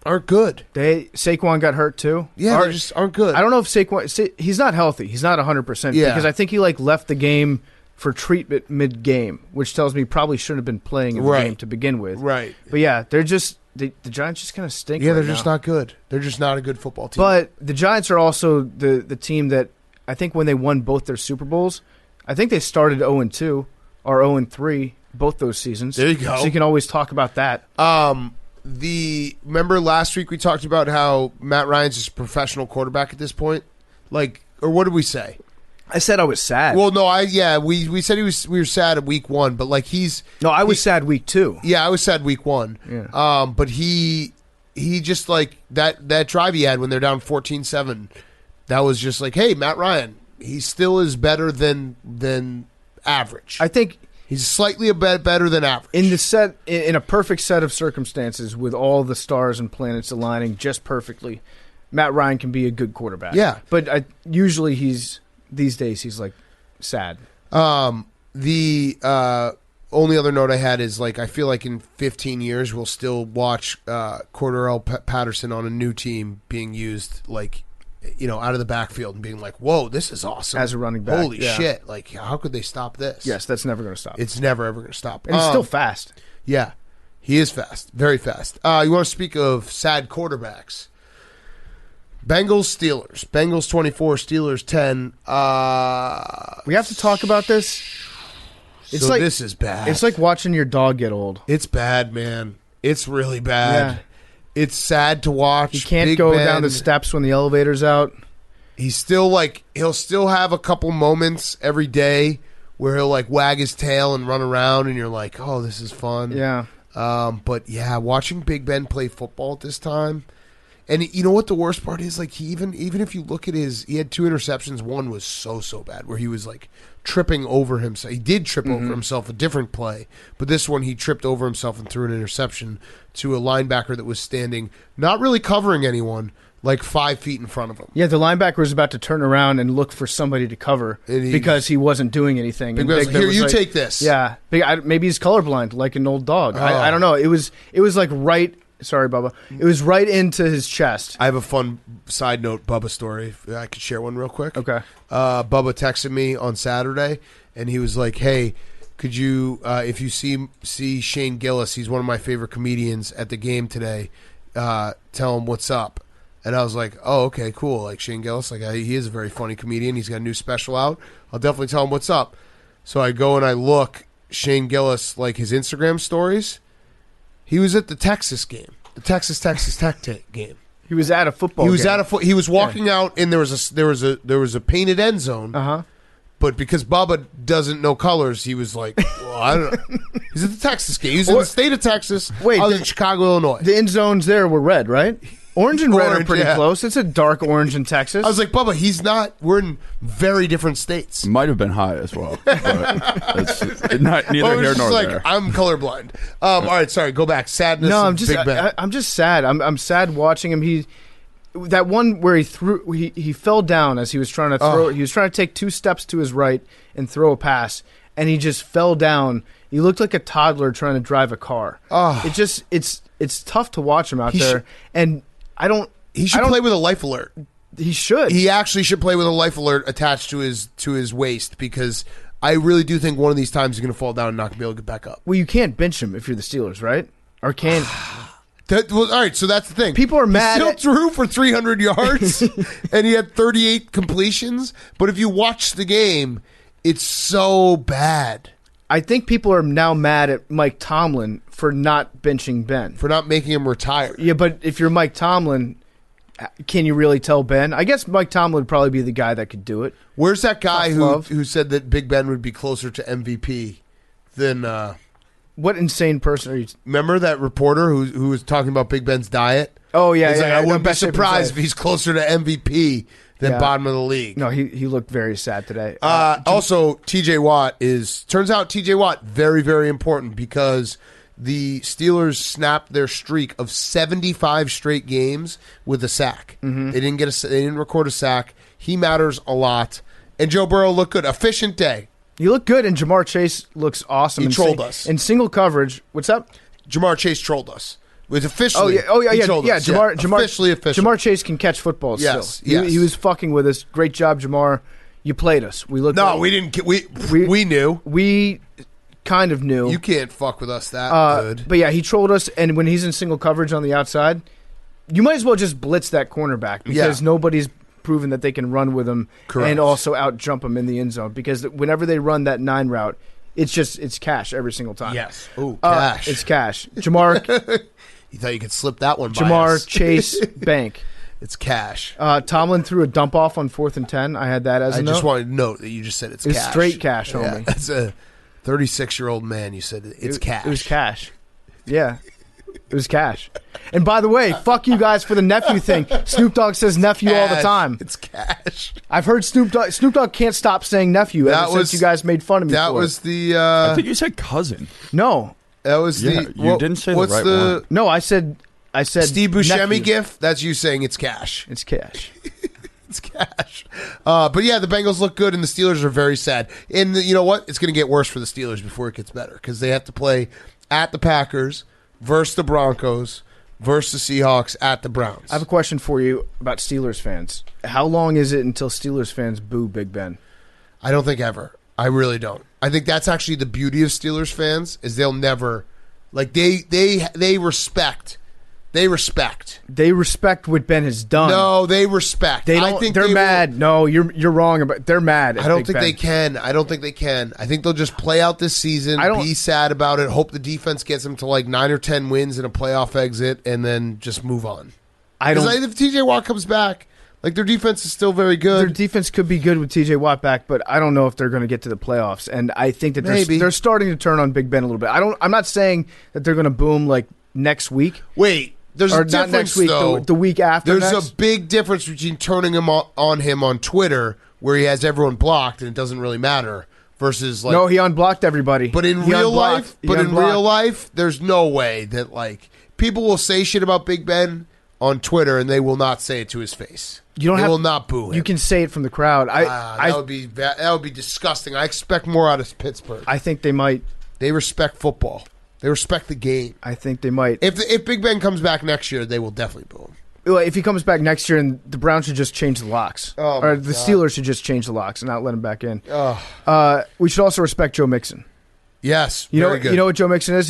aren't good. Saquon got hurt too. Yeah, they just aren't good. I don't know if Saquon. He's not healthy. He's not 100%. Yeah. Because I think he left the game for treatment mid-game, which tells me he probably shouldn't have been playing in the game to begin with. Right. But yeah, they're just the Giants just kind of stink. Yeah, right they're now. just not good. They're just not a good football team. But the Giants are also the team that I think when they won both their Super Bowls, I think they started 0-2 or 0-3 both those seasons. There you go. So you can always talk about that. Remember last week we talked about how Matt Ryan's just a professional quarterback at this point? Like, or what did we say? I said I was sad. Well, no, we said we were sad at week 1, but like I was sad week 2. Yeah, I was sad week 1. Yeah. But he just, like, that drive he had when they're down 14-7, that was just like, hey, Matt Ryan, he still is better than average. I think he's slightly a bit better than average. In a perfect set of circumstances with all the stars and planets aligning just perfectly, Matt Ryan can be a good quarterback. Yeah. But usually these days he's like sad. The only other note I had is, like, I feel like in 15 years we'll still watch Cordarrelle Patterson on a new team being used, like, you know, out of the backfield and being like, whoa, this is awesome. As a running back. Holy yeah. shit. Like, how could they stop this? Yes, that's never going to stop. It's never, ever going to stop. And he's still fast. Yeah, he is fast. Very fast. You want to speak of sad quarterbacks? Bengals, Steelers. Bengals 24, Steelers 10. We have to talk about this. It's so like this is bad. It's like watching your dog get old. It's bad, man. It's really bad. Yeah. It's sad to watch. He can't Big go Ben, down the steps when the elevator's out. He's still, like, he'll still have a couple moments every day where he'll, like, wag his tail and run around, and you're like, oh, this is fun. Yeah. But yeah, watching Big Ben play football at this time, and you know what the worst part is? Like, he even if you look at he had 2 interceptions. One was so bad where he was, like, tripping over himself. He did trip over himself a different play, but this one he tripped over himself and threw an interception to a linebacker that was standing, not really covering anyone, like 5 feet in front of him. Yeah, the linebacker was about to turn around and look for somebody to cover because he wasn't doing anything. Big Ben was like, here, you take this. Yeah, maybe he's colorblind like an old dog. I don't know. It was like right. Sorry, Bubba. It was right into his chest. I have a fun side note Bubba story. If I could share one real quick. Okay. Bubba texted me on Saturday, and he was like, hey, could you, if you see Shane Gillis, he's one of my favorite comedians at the game today, tell him what's up. And I was like, oh, okay, cool. Like, Shane Gillis, like, he is a very funny comedian. He's got a new special out. I'll definitely tell him what's up. So I go and I look, Shane Gillis, like, his Instagram stories. He was at the Texas game, the Texas Tech game. He was at a football. He was game. He was walking out, and there was a painted end zone. But because Bubba doesn't know colors, he was like, well, I don't know. He's at the Texas game. He's in the state of Texas. Wait, I was in Chicago, Illinois. The end zones there were red, right? Orange and red are Orange, pretty yeah. close. It's a dark orange in Texas. I was like, Bubba, he's not. We're in very different states. Might have been high as well. But neither here nor like, there. I'm colorblind. All right, sorry. Go back. Sadness. No, of Big Ben. I'm just sad. I'm sad watching him. That one where he fell down as he was trying to throw. He was trying to take 2 steps to his right and throw a pass, and he just fell down. He looked like a toddler trying to drive a car. It's tough to watch him out there, and I don't. He should play with a life alert. He should. He actually should play with a life alert attached to his waist, because I really do think one of these times he's going to fall down and not going to be able to get back up. Well, you can't bench him if you're the Steelers, right? Or can... All right, so that's the thing. People are mad. He still threw for 300 yards, and he had 38 completions. But if you watch the game, it's so bad. I think people are now mad at Mike Tomlin for not benching Ben. For not making him retire. Yeah, but if you're Mike Tomlin, can you really tell Ben? I guess Mike Tomlin would probably be the guy that could do it. Where's that guy who said that Big Ben would be closer to MVP than... What insane person are you? Remember that reporter who was talking about Big Ben's diet? Oh, yeah. He's like, I wouldn't be best surprised if he's closer to MVP than bottom of the league. No, he looked very sad today. Also, TJ Watt turns out TJ Watt, very, very important, because the Steelers snapped their streak of 75 straight games with a sack. Mm-hmm. They didn't record a sack. He matters a lot. And Joe Burrow looked good. Efficient day. You look good, and Jamar Chase looks awesome. He trolled us. In single coverage. What's up? Jamar Chase trolled us. With officially. Jamar Chase can catch football still. He was fucking with us. Great job, Jamar. You played us. We didn't. We knew. We kind of knew. You can't fuck with us that good. But yeah, he trolled us, and when he's in single coverage on the outside, you might as well just blitz that cornerback, because nobody's proven that they can run with him. Correct. And also out jump him in the end zone, because whenever they run that 9 route, it's cash every single time. Yes. Ooh, cash. It's cash. Jamar. You thought you could slip that one by Jamar us. Chase Bank. It's cash. Tomlin threw a dump off on 4th and 10. I had that as a note. I just wanted to note that you just said it's cash. It's straight cash, homie. That's a 36-year-old man. You said it's cash. It was cash. Yeah. It was cash. And by the way, fuck you guys for the nephew thing. Snoop Dogg says nephew all the time. It's cash. I've heard Snoop Dogg can't stop saying nephew since you guys made fun of me. That was the. I think you said cousin. No, that was the. You didn't say the right one. No, I said Steve Buscemi nephew. Gif. That's you saying it's cash. It's cash. It's cash. But yeah, the Bengals look good, and the Steelers are very sad. And you know what? It's going to get worse for the Steelers before it gets better, because they have to play at the Packers versus the Broncos versus the Seahawks at the Browns. I have a question for you about Steelers fans. How long is it until Steelers fans boo Big Ben? I don't think ever. I really don't. I think that's actually the beauty of Steelers fans, is they'll never, like, they respect. They respect. They respect what Ben has done. No, they respect. I think they're mad. No, you're wrong about. They're mad. I don't think they can. I don't think they can. I think they'll just play out this season, be sad about it, hope the defense gets them to like 9 or 10 wins and a playoff exit, and then just move on. Because if TJ Watt comes back, like, their defense is still very good. Their defense could be good with TJ Watt back, but I don't know if they're going to get to the playoffs. And I think that they're starting to turn on Big Ben a little bit. I'm not saying that they're going to boom like next week. Wait. There's a difference, next week, though. The week after. There's a big difference between turning him on him on Twitter, where he has everyone blocked and it doesn't really matter, versus like. No, he unblocked everybody. But in real life, there's no way that, like, people will say shit about Big Ben on Twitter and they will not say it to his face. They will not boo him. You can say it from the crowd. That would be disgusting. I expect more out of Pittsburgh. I think they might. They respect football. They respect the game. I think they might. If Big Ben comes back next year, they will definitely boo him. Well, if he comes back next year, and the Browns should just change the locks. Or the Steelers should just change the locks and not let him back in. We should also respect Joe Mixon. Yes, very good. You know what Joe Mixon is?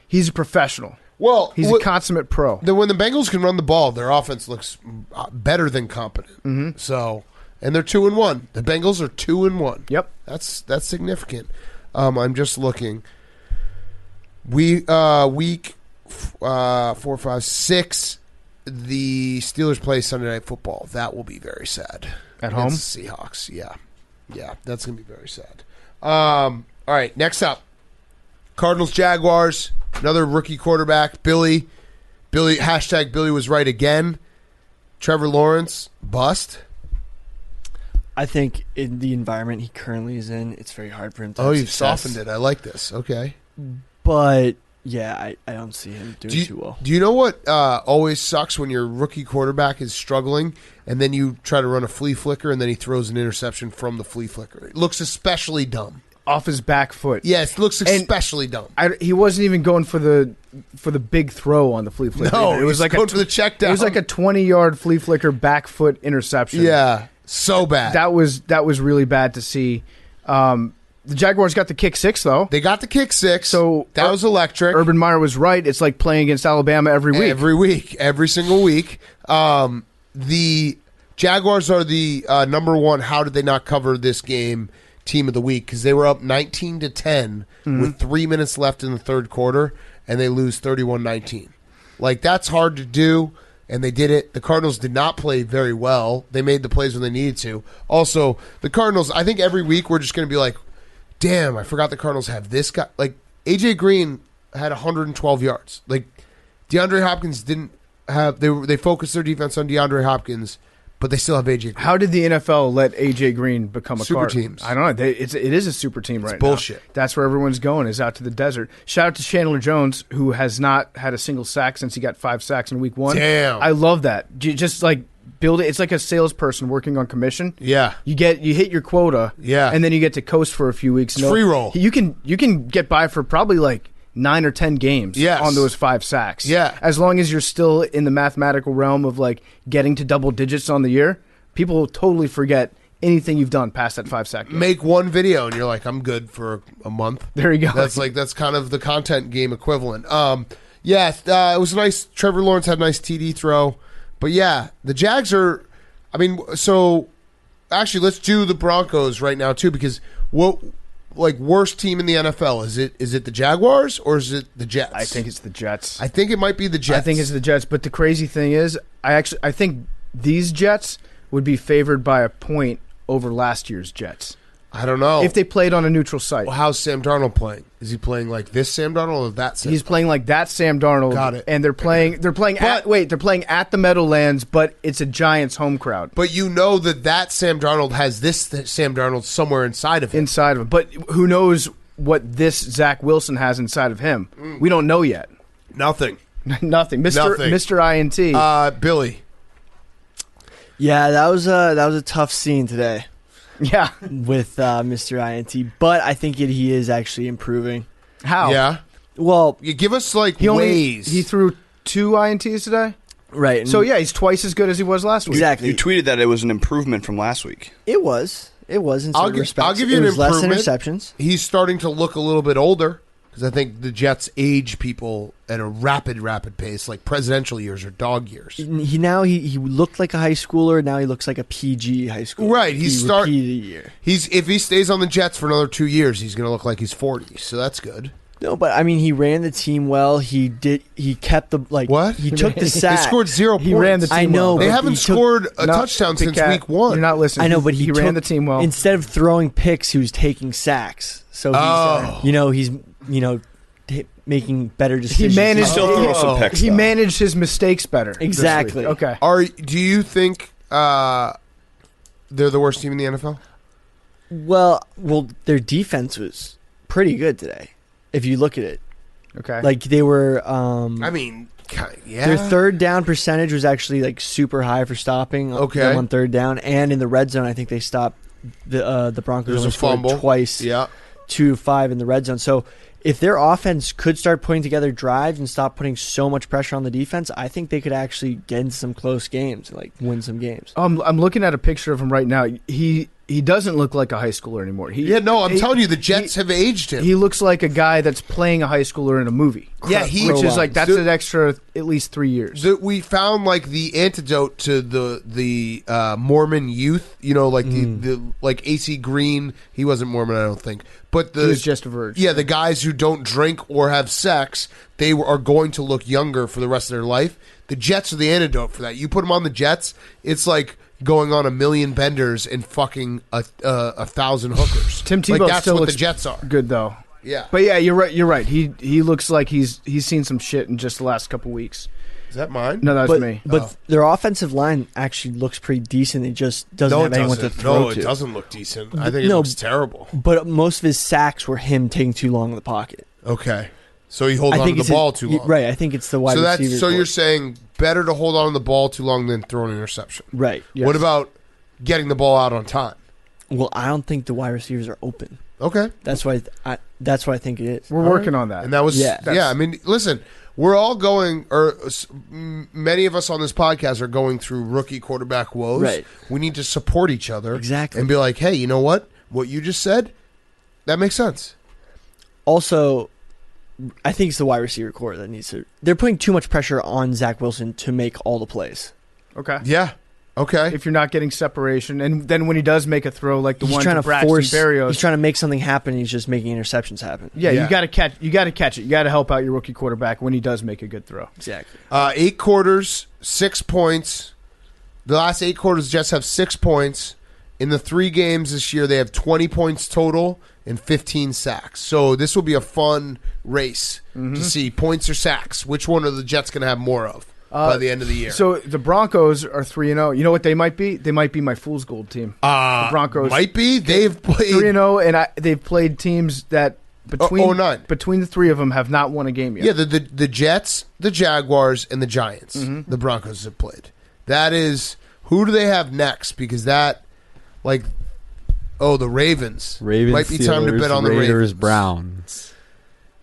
He's a professional. Well, he's a consummate pro. When the Bengals can run the ball, their offense looks better than competent. Mm-hmm. So, and they're 2-1. The Bengals are 2-1. Yep, that's significant. I'm just looking. Week 4, 5, 6, the Steelers play Sunday Night Football. That will be very sad. At home? Seahawks, yeah. Yeah, that's going to be very sad. All right, next up. Cardinals, Jaguars, another rookie quarterback, Billy, hashtag Billy was right again. Trevor Lawrence, bust. I think in the environment he currently is in, it's very hard for him to have success. Softened it. I like this. Okay. But, yeah, I don't see him doing too well. Do you know what always sucks when your rookie quarterback is struggling and then you try to run a flea flicker and then he throws an interception from the flea flicker? It looks especially dumb. Off his back foot. Yes, it looks especially dumb. He wasn't even going for the for the big throw on the flea flicker. No, it was like going for the check down. It was like a 20-yard flea flicker back foot interception. Yeah, so bad. That was really bad to see. The Jaguars got the kick six, though. They got the kick six, so that was electric. Urban Meyer was right. It's like playing against Alabama every week. Every single week. The Jaguars are the number one. How did they not cover this game? Team of the week, because they were up 19-10 with 3 minutes left in the third quarter, and they lose 31-19. Like, that's hard to do, and they did it. The Cardinals did not play very well. They made the plays when they needed to. Also, the Cardinals, I think every week we're just going to be like, damn, I forgot the Cardinals have this guy. Like, A.J. Green had 112 yards. Like, DeAndre Hopkins didn't have, they focused their defense on DeAndre Hopkins, but they still have A.J. Green. How did the NFL let A.J. Green become a super Cardinal? teams? I don't know. It is a super team right now. Bullshit. That's where everyone's going, is out to the desert. Shout out to Chandler Jones, who has not had a single sack since he got 5 sacks in week 1. Damn. I love that. Just like build it. It's like a salesperson working on commission. Yeah. You hit your quota. Yeah. And then you get to coast for a few weeks. It's free roll. You can get by for probably like 9 or 10 games on those 5 sacks. Yeah. As long as you're still in the mathematical realm of like getting to double digits on the year. People will totally forget anything you've done past that 5 sack game. Make one video and you're like, I'm good for a month. There you go. That's kind of the content game equivalent. It was nice. Trevor Lawrence had a nice TD throw. But yeah, the Jags are, so actually let's do the Broncos right now too, because worst team in the NFL, is it the Jaguars or is it the Jets? I think it's the Jets. I think it might be the Jets. I think it's the Jets, but the crazy thing is I think these Jets would be favored by a point over last year's Jets. I don't know. If they played on a neutral site. Well, how's Sam Darnold playing? Is he playing like this Sam Darnold or that Sam He's Darnold? playing like that Sam Darnold. Got it. And they're playing at the Meadowlands, but it's a Giants home crowd. But you know that Sam Darnold has this Sam Darnold somewhere inside of him. But who knows what this Zach Wilson has inside of him? We don't know yet. Nothing. Nothing. Mr. INT. Billy. Yeah, that was a tough scene today. Yeah, with Mr. INT, but I think he is actually improving. How? Yeah. Well, you give us ways. He threw 2 INTs today, right? So yeah, he's twice as good as he was last week. Exactly. You tweeted that it was an improvement from last week. It was. In certain respects. I'll give you an improvement. Less interceptions. He's starting to look a little bit older. Because I think the Jets age people at a rapid pace. Like presidential years or dog years. He looked like a high schooler. Now he looks like a PG high schooler. Right. He repeated a year. If he stays on the Jets for another 2 years, he's going to look like he's 40. So that's good. No, but he ran the team well. He kept the What? He took the sack. They scored 0 points. He ran the team I know. well. They haven't scored a touchdown since week 1. You're not listening. I know, but he ran the team well. Instead of throwing picks, he was taking sacks. So he's making better decisions. He still throw some picks. He managed his mistakes better. Exactly. Okay. Do you think they're the worst team in the NFL? Well, their defense was pretty good today. If you look at it, okay, like they were. Yeah. Their third down percentage was actually super high for stopping. Okay. On third down, and in the red zone, I think they stopped the Broncos. There's a fumble twice. Yeah. 2-5 in the red zone. So if their offense could start putting together drives and stop putting so much pressure on the defense, I think they could actually get into some close games, win some games. I'm looking at a picture of him right now. He doesn't look like a high schooler anymore. I'm telling you, the Jets have aged him. He looks like a guy that's playing a high schooler in a movie. Yeah, which is that's an extra at least 3 years. We found the antidote to the Mormon youth. The AC Green. He wasn't Mormon, I don't think, but he was just a virgin. Yeah, the guys who don't drink or have sex, they are going to look younger for the rest of their life. The Jets are the antidote for that. You put them on the Jets, it's like going on 1,000,000 benders and fucking 1,000 hookers. Tim Tebow that's still what looks the Jets are. Good though. Yeah, but yeah, you're right. He looks like he's seen some shit in just the last couple weeks. Is that mine? No, that was me. But their offensive line actually looks pretty decent. It just doesn't have anyone to throw to. No, it doesn't look decent. I think it looks terrible. But most of his sacks were him taking too long in the pocket. Okay. So he holds on to the ball too long. Right, I think it's the wide receiver. So you're saying better to hold on to the ball too long than throw an interception. Right. Yes. What about getting the ball out on time? Well, I don't think the wide receivers are open. Okay. That's why I think it is. We're working on that. And that was listen, we're all going, or many of us on this podcast are going through rookie quarterback woes. Right. We need to support each other. Exactly. And be like, hey, you know what? What you just said, that makes sense. Also, I think it's the wide receiver core that needs to. They're putting too much pressure on Zach Wilson to make all the plays. Okay. Yeah. Okay. If you're not getting separation, and then when he does make a throw like the He's one trying to to Braxton force. Berrios, He's trying to make something happen. He's just making interceptions happen. yeah, Yeah. you got to catch. You got to catch it. You got to help out your rookie quarterback when he does make a good throw. Exactly. 8 quarters, 6 points. The last 8 quarters, the Jets have 6 points. In the 3 games this year, they have 20 points total and 15 sacks. So this will be a fun race to see points or sacks. Which one are the Jets going to have more of by the end of the year? So the Broncos are 3-0. You know what they might be? They might be my fool's gold team. The Broncos might be. They've played 3-0, and they've played teams that between 0-9. between the 3 of them have not won a game yet. Yeah, the Jets, the Jaguars, and the Giants. The Broncos have played. That is, who do they have next? Because that, like, the Ravens. Ravens, might be time to Steelers, bet on the Raiders, Ravens. Browns.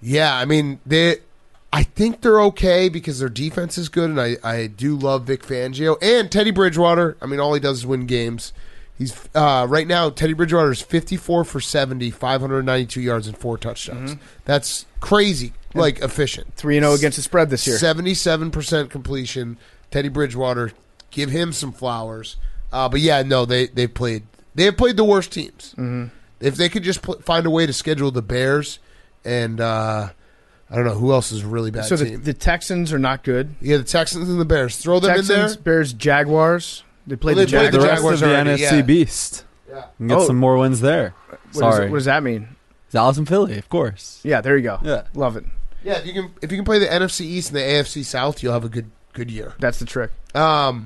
Yeah, I mean, I think they're okay because their defense is good, and I do love Vic Fangio. And Teddy Bridgewater, I mean, all he does is win games. He's right now, Teddy Bridgewater is 54 for 70, 592 yards, and 4 touchdowns. That's crazy, efficient. 3-0 against the spread this year. 77% completion. Teddy Bridgewater, give him some flowers. But yeah, no, they have played the worst teams. If they could just find a way to schedule the Bears and I don't know who else is a really bad So team. the Texans are not good. Yeah, the Texans and the Bears. Throw them Texans, in there. Bears, Jaguars. They played Well, the they played The Jaguars. rest of the already, NFC yeah. beast. Yeah. And get some more wins there. Sorry. What does that mean? Dallas and Philly, of course. Yeah, there you go. Yeah. Love it. Yeah, if you can play the NFC East and the AFC South, you'll have a good year. That's the trick. All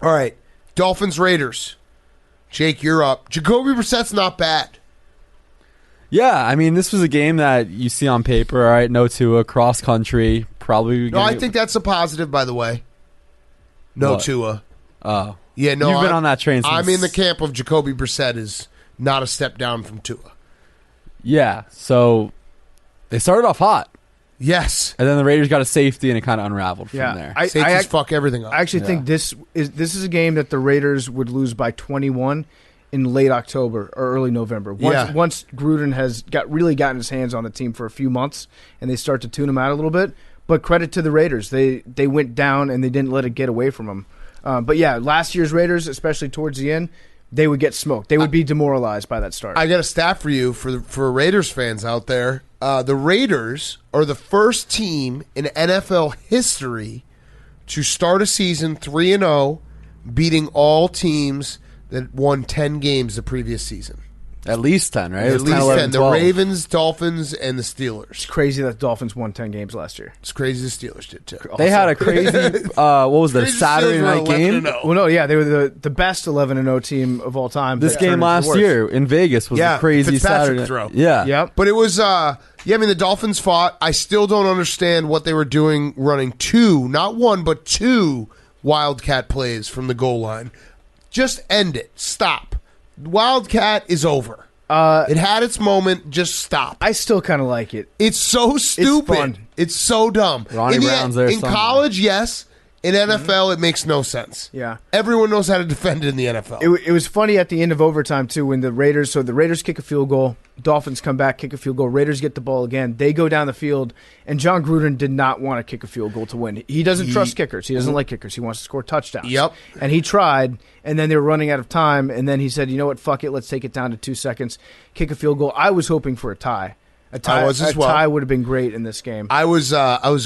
right, Dolphins Raiders. Jake, you're up. Jacoby Brissett's not bad. Yeah, I mean, this was a game that you see on paper, all right? No Tua, cross country, probably. No, I think that's a positive, by the way. No What? Tua. Oh. Yeah, no. You've been on that train since. I'm in the camp of Jacoby Brissett is not a step down from Tua. Yeah, so they started off hot. Yes. And then the Raiders got a safety, and it kind of unraveled from there. Safeties fuck everything up. I actually think this is a game that the Raiders would lose by 21 in late October or early November. Once Gruden has gotten his hands on the team for a few months and they start to tune him out a little bit. But credit to the Raiders. They went down and they didn't let it get away from them. But yeah, last year's Raiders, especially towards the end, they would get smoked. They would be demoralized by that start. I got a stat for you for Raiders fans out there. The Raiders are the first team in NFL history to start a season 3-0, beating all teams that won 10 games the previous season. At least 10, right? At least 10. The Ravens, Dolphins, and the Steelers. It's crazy that the Dolphins won 10 games last year. It's crazy the Steelers did, too. They had a crazy, what was the Crazy Saturday Steelers were night game? 11-0. Well, no, yeah, they were the best 11-0 team of all time. This but game turned into last worse. year in Vegas was a crazy Fitzpatrick Saturday. throw. Yeah. Yep. But it was, I mean, the Dolphins fought. I still don't understand what they were doing running 2, not 1, but 2 Wildcat plays from the goal line. Just end it. Stop. Wildcat is over. It had its moment. Just stop. I still kind of like it. It's so stupid. fun. It's so dumb. Ronnie Brown's there in somewhere. college, yes. In NFL, it makes no sense. Yeah. Everyone knows how to defend it in the NFL. It was funny at the end of overtime, too, when the Raiders kick a field goal, Dolphins come back, kick a field goal, Raiders get the ball again, they go down the field, and John Gruden did not want to kick a field goal to win. He doesn't trust kickers. He doesn't like kickers. He wants to score touchdowns. Yep. And he tried, and then they were running out of time, and then he said, you know what, fuck it, let's take it down to 2 seconds, kick a field goal. I was hoping for a tie. A tie would have been great in this game. I was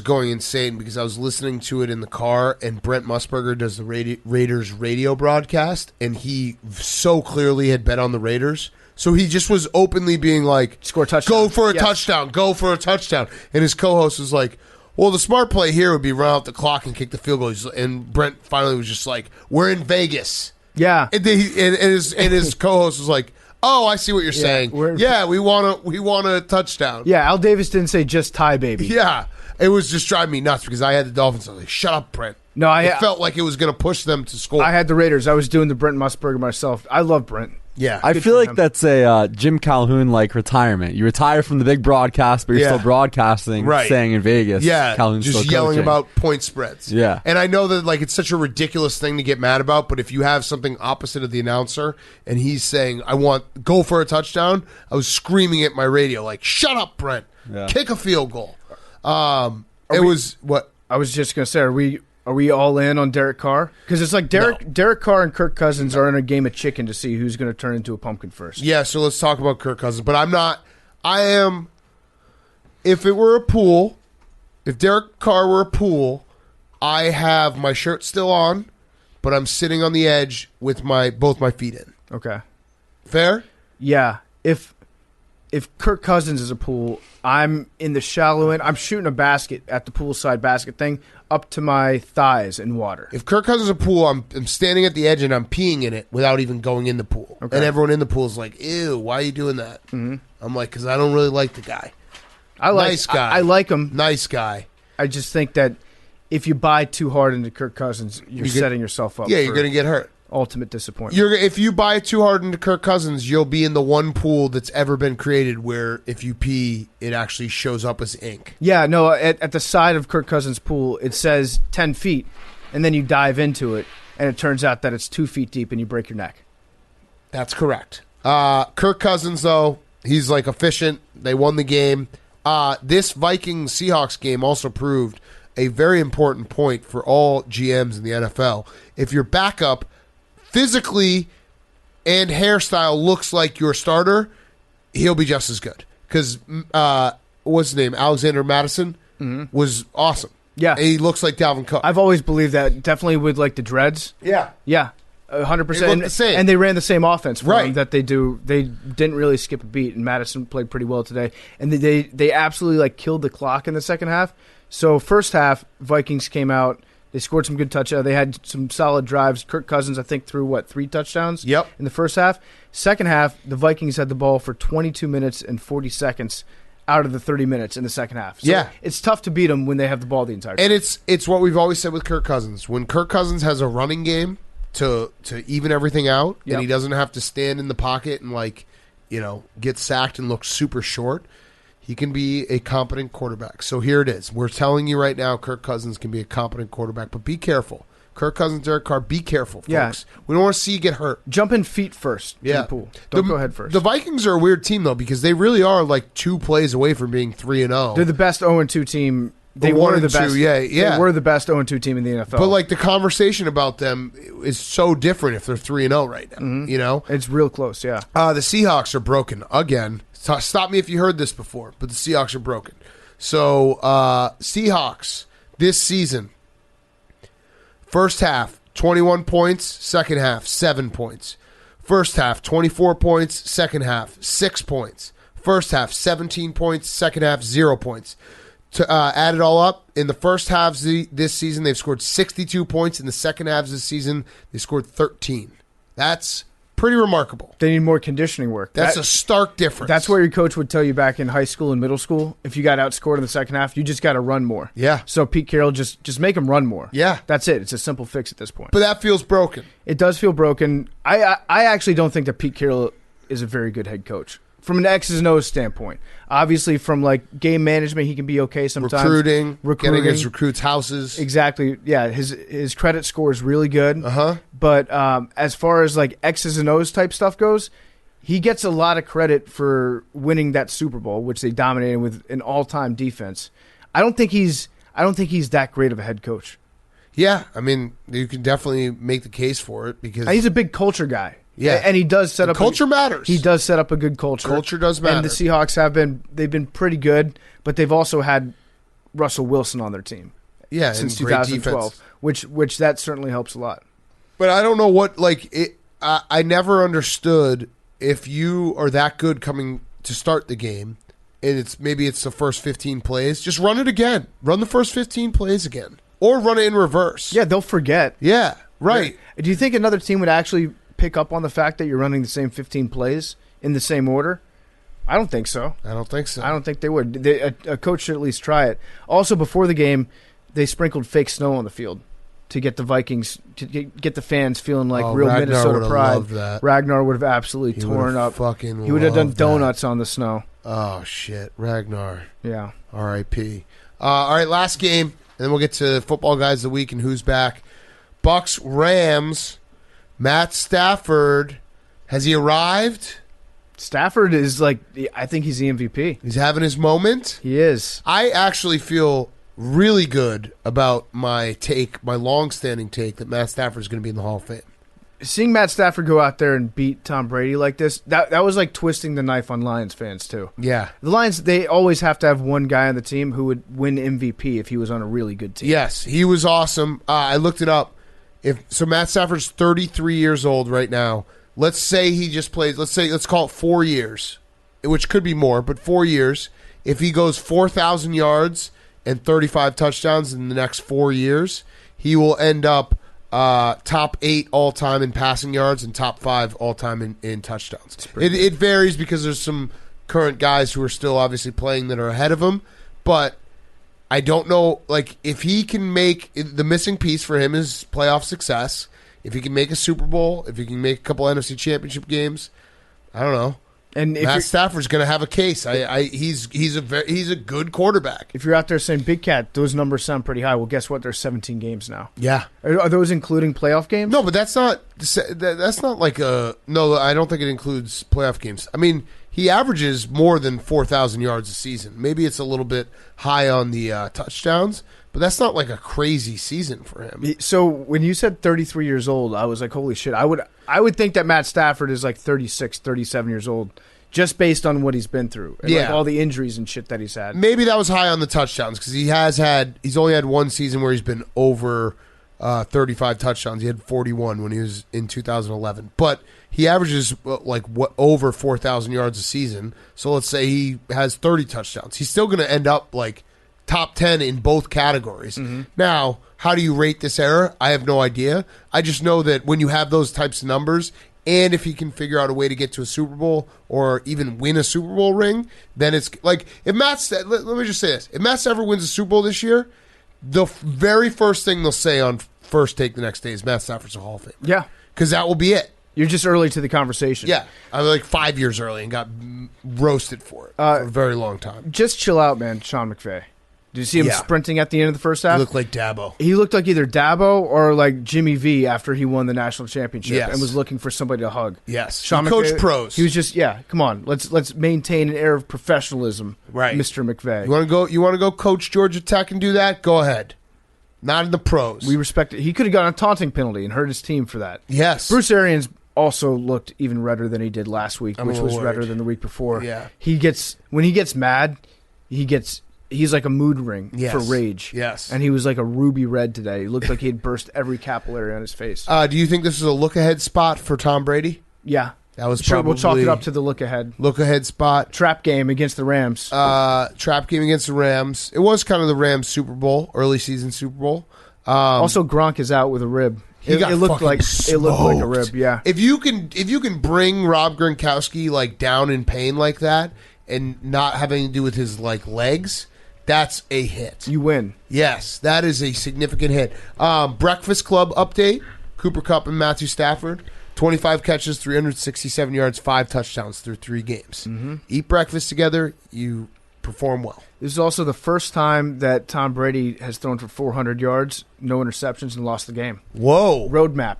going insane because I was listening to it in the car, and Brent Musburger does the Raiders radio broadcast, and he so clearly had bet on the Raiders. So he just was openly being like, Score a touchdown. Go for a touchdown. Go for a touchdown. And his co-host was like, well, the smart play here would be run out the clock and kick the field goal. And Brent finally was just like, we're in Vegas. Yeah. And his co-host was like, oh, I see what you're saying. We want a touchdown. Yeah, Al Davis didn't say just tie, baby. Yeah. It was just driving me nuts because I had the Dolphins. I was like, shut up, Brent. No, it felt like it was going to push them to score. I had the Raiders. I was doing the Brent Musburger myself. I love Brent. Yeah, I feel like that's a Jim Calhoun like retirement. You retire from the big broadcast, but you're still broadcasting, staying in Vegas. Yeah, Calhoun's just still yelling coaching. about point spreads. Yeah, and I know that like it's such a ridiculous thing to get mad about, but if you have something opposite of the announcer and he's saying, "I want go for a touchdown," I was screaming at my radio like, "Shut up, Brent! Kick a field goal." Was what I was just gonna say. Are we all in on Derek Carr? Because it's like Derek Carr and Kirk Cousins are in a game of chicken to see who's going to turn into a pumpkin first. Yeah, so let's talk about Kirk Cousins. But I'm not. I am. If it were a pool, if Derek Carr were a pool, I have my shirt still on, but I'm sitting on the edge with both my feet in. Okay. Fair? Yeah. If Kirk Cousins is a pool, I'm in the shallow end. I'm shooting a basket at the poolside basket thing up to my thighs in water. If Kirk Cousins is a pool, I'm standing at the edge and I'm peeing in it without even going in the pool. Okay. And everyone in the pool is like, ew, why are you doing that? Mm-hmm. I'm like, because I don't really like the guy. Nice guy. I like him. Nice guy. I just think that if you buy too hard into Kirk Cousins, you're setting yourself up. Yeah, you're going to get hurt. Ultimate disappointment. If you buy too hard into Kirk Cousins, you'll be in the one pool that's ever been created where if you pee, it actually shows up as ink. Yeah, no, at the side of Kirk Cousins' pool, it says 10 feet, and then you dive into it, and it turns out that it's 2 feet deep, and you break your neck. That's correct. Kirk Cousins, though, he's like efficient. They won the game. This Vikings-Seahawks game also proved a very important point for all GMs in the NFL. If your backup physically and hairstyle looks like your starter, he'll be just as good. Because, what's his name? Alexander Madison was awesome. Yeah. And he looks like Dalvin Cook. I've always believed that, definitely with like the dreads. Yeah. Yeah, 100%. They look the same. And they ran the same offense for Right. him that they do. They didn't really skip a beat, and Madison played pretty well today. And they absolutely like killed the clock in the second half. So first half, Vikings came out. They scored some good touchdowns. They had some solid drives. Kirk Cousins, I think, threw, 3 touchdowns in the first half. Second half, the Vikings had the ball for 22 minutes and 40 seconds out of the 30 minutes in the second half. So it's tough to beat them when they have the ball the entire time. And it's what we've always said with Kirk Cousins. When Kirk Cousins has a running game to even everything out, and he doesn't have to stand in the pocket and, get sacked and look super short, he can be a competent quarterback. So here it is. We're telling you right now Kirk Cousins can be a competent quarterback, but be careful. Kirk Cousins, Derek Carr, be careful, folks. Yeah. We don't want to see you get hurt. Jump in feet first in the pool. Don't go head first. The Vikings are a weird team, though, because they really are 2 plays away from being 3-0. They're the best 0-2 team. They were the best. They were the best 0-2 team in the NFL. But the conversation about them is so different if they're 3-0 right now. Mm-hmm. It's real close. Yeah. The Seahawks are broken again. Stop me if you heard this before, but the Seahawks are broken. So Seahawks this season, first half 21 points, second half 7 points. First half 24 points, second half 6 points. First half 17 points, second half 0 points. To add it all up, in the first half this season, they've scored 62 points. In the second half of this season, they scored 13. That's pretty remarkable. They need more conditioning work. That's a stark difference. That's what your coach would tell you back in high school and middle school. If you got outscored in the second half, you just got to run more. Yeah. So Pete Carroll, just make them run more. Yeah. That's it. It's a simple fix at this point. But that feels broken. It does feel broken. I actually don't think that Pete Carroll is a very good head coach. From an X's and O's standpoint. Obviously, from game management, he can be okay sometimes. Recruiting, getting his recruits' houses. Exactly. Yeah, his credit score is really good. But as far as X's and O's type stuff goes, he gets a lot of credit for winning that Super Bowl, which they dominated with an all-time defense. I don't think he's that great of a head coach. Yeah, I mean, you can definitely make the case for it because he's a big culture guy. Yeah, and he does set up culture matters. He does set up a good culture. Culture does matter. And the Seahawks they've been pretty good, but they've also had Russell Wilson on their team. Yeah, since 2012, which that certainly helps a lot. But I don't know what I never understood if you are that good coming to start the game, and maybe it's the first 15 plays, just run it again. Run the first 15 plays again, or run it in reverse. Yeah, they'll forget. Yeah, right. Do you think another team would actually pick up on the fact that you're running the same 15 plays in the same order? I don't think so. I don't think so. I don't think they would. A coach should at least try it. Also, before the game, they sprinkled fake snow on the field. to get the Vikings, to get the fans feeling like real Ragnar Minnesota would've pride. loved that. Ragnar would have absolutely torn up. He would have done donuts on the snow. Oh, shit. Ragnar. Yeah. R.I.P. All right, last game, and then we'll get to football guys of the week and who's back. Bucs, Rams, Matt Stafford. Has he arrived? Stafford is I think he's the MVP. He's having his moment. He is. I actually feel really good about my long-standing take that Matt Stafford is going to be in the Hall of Fame. Seeing Matt Stafford go out there and beat Tom Brady like this, that was like twisting the knife on Lions fans too. Yeah. The Lions, they always have to have one guy on the team who would win MVP if he was on a really good team. Yes, he was awesome. I looked it up. So Matt Stafford's 33 years old right now. Let's say he just plays, let's call it 4 years, which could be more, but 4 years. If he goes 4,000 yards and 35 touchdowns in the next 4 years, he will end up top 8 all-time in passing yards and top 5 all-time in touchdowns. It varies because there's some current guys who are still obviously playing that are ahead of him, but I don't know, if he can make the missing piece for him is playoff success. If he can make a Super Bowl, if he can make a couple NFC Championship games, I don't know. And Matt Stafford's going to have a case. He's a good quarterback. If you're out there saying, Big Cat, those numbers sound pretty high. Well, guess what? There's 17 games now. Yeah. Are those including playoff games? No, but that's not like a no. I don't think it includes playoff games. I mean, he averages more than 4,000 yards a season. Maybe it's a little bit high on the touchdowns, but that's not like a crazy season for him. So when you said 33 years old, I was like, holy shit. I would think that Matt Stafford is like 36, 37 years old, just based on what he's been through. And like all the injuries and shit that he's had. Maybe that was high on the touchdowns because he's only had one season where he's been over 35 touchdowns. He had 41 when he was in 2011. But he averages over 4,000 yards a season. So let's say he has 30 touchdowns. He's still going to end up top 10 in both categories. Mm-hmm. Now, how do you rate this era? I have no idea. I just know that when you have those types of numbers, and if he can figure out a way to get to a Super Bowl or even win a Super Bowl ring, then it's like let me just say this. If Matt Stafford wins a Super Bowl this year, the very first thing they'll say on First Take the next day is Matt Stafford's a Hall of Fame. Yeah. Because that will be it. You're just early to the conversation. Yeah. I was 5 years early and got roasted for it for a very long time. Just chill out, man, Sean McVay. Did you see him sprinting at the end of the first half? He looked like Dabo. He looked like either Dabo or like Jimmy V after he won the national championship and was looking for somebody to hug. Yes. Sean He coached McVay, pros. He was just, come on. Let's maintain an air of professionalism, right, Mr. McVay. You want to go coach Georgia Tech and do that? Go ahead. Not in the pros. We respect it. He could have gotten a taunting penalty and hurt his team for that. Yes. Bruce Arians also looked even redder than he did last week, which was redder than the week before. Yeah. When he gets mad, he's like a mood ring for rage. Yes. And he was like a ruby red today. He looked like he had burst every capillary on his face. Do you think this is a look-ahead spot for Tom Brady? Yeah. That was sure, probably... We'll chalk it up to the look-ahead. Look-ahead spot. Trap game against the Rams. Trap game against the Rams. It was kind of the Rams Super Bowl, early season Super Bowl. Also, Gronk is out with a rib. It looked like a rib, yeah. If you can bring Rob Gronkowski down in pain like that and not having to do with his legs... That's a hit. You win. Yes, that is a significant hit. Breakfast Club update. Cooper Kupp and Matthew Stafford. 25 catches, 367 yards, 5 touchdowns through 3 games. Mm-hmm. Eat breakfast together, you perform well. This is also the first time that Tom Brady has thrown for 400 yards, no interceptions, and lost the game. Whoa. Roadmap.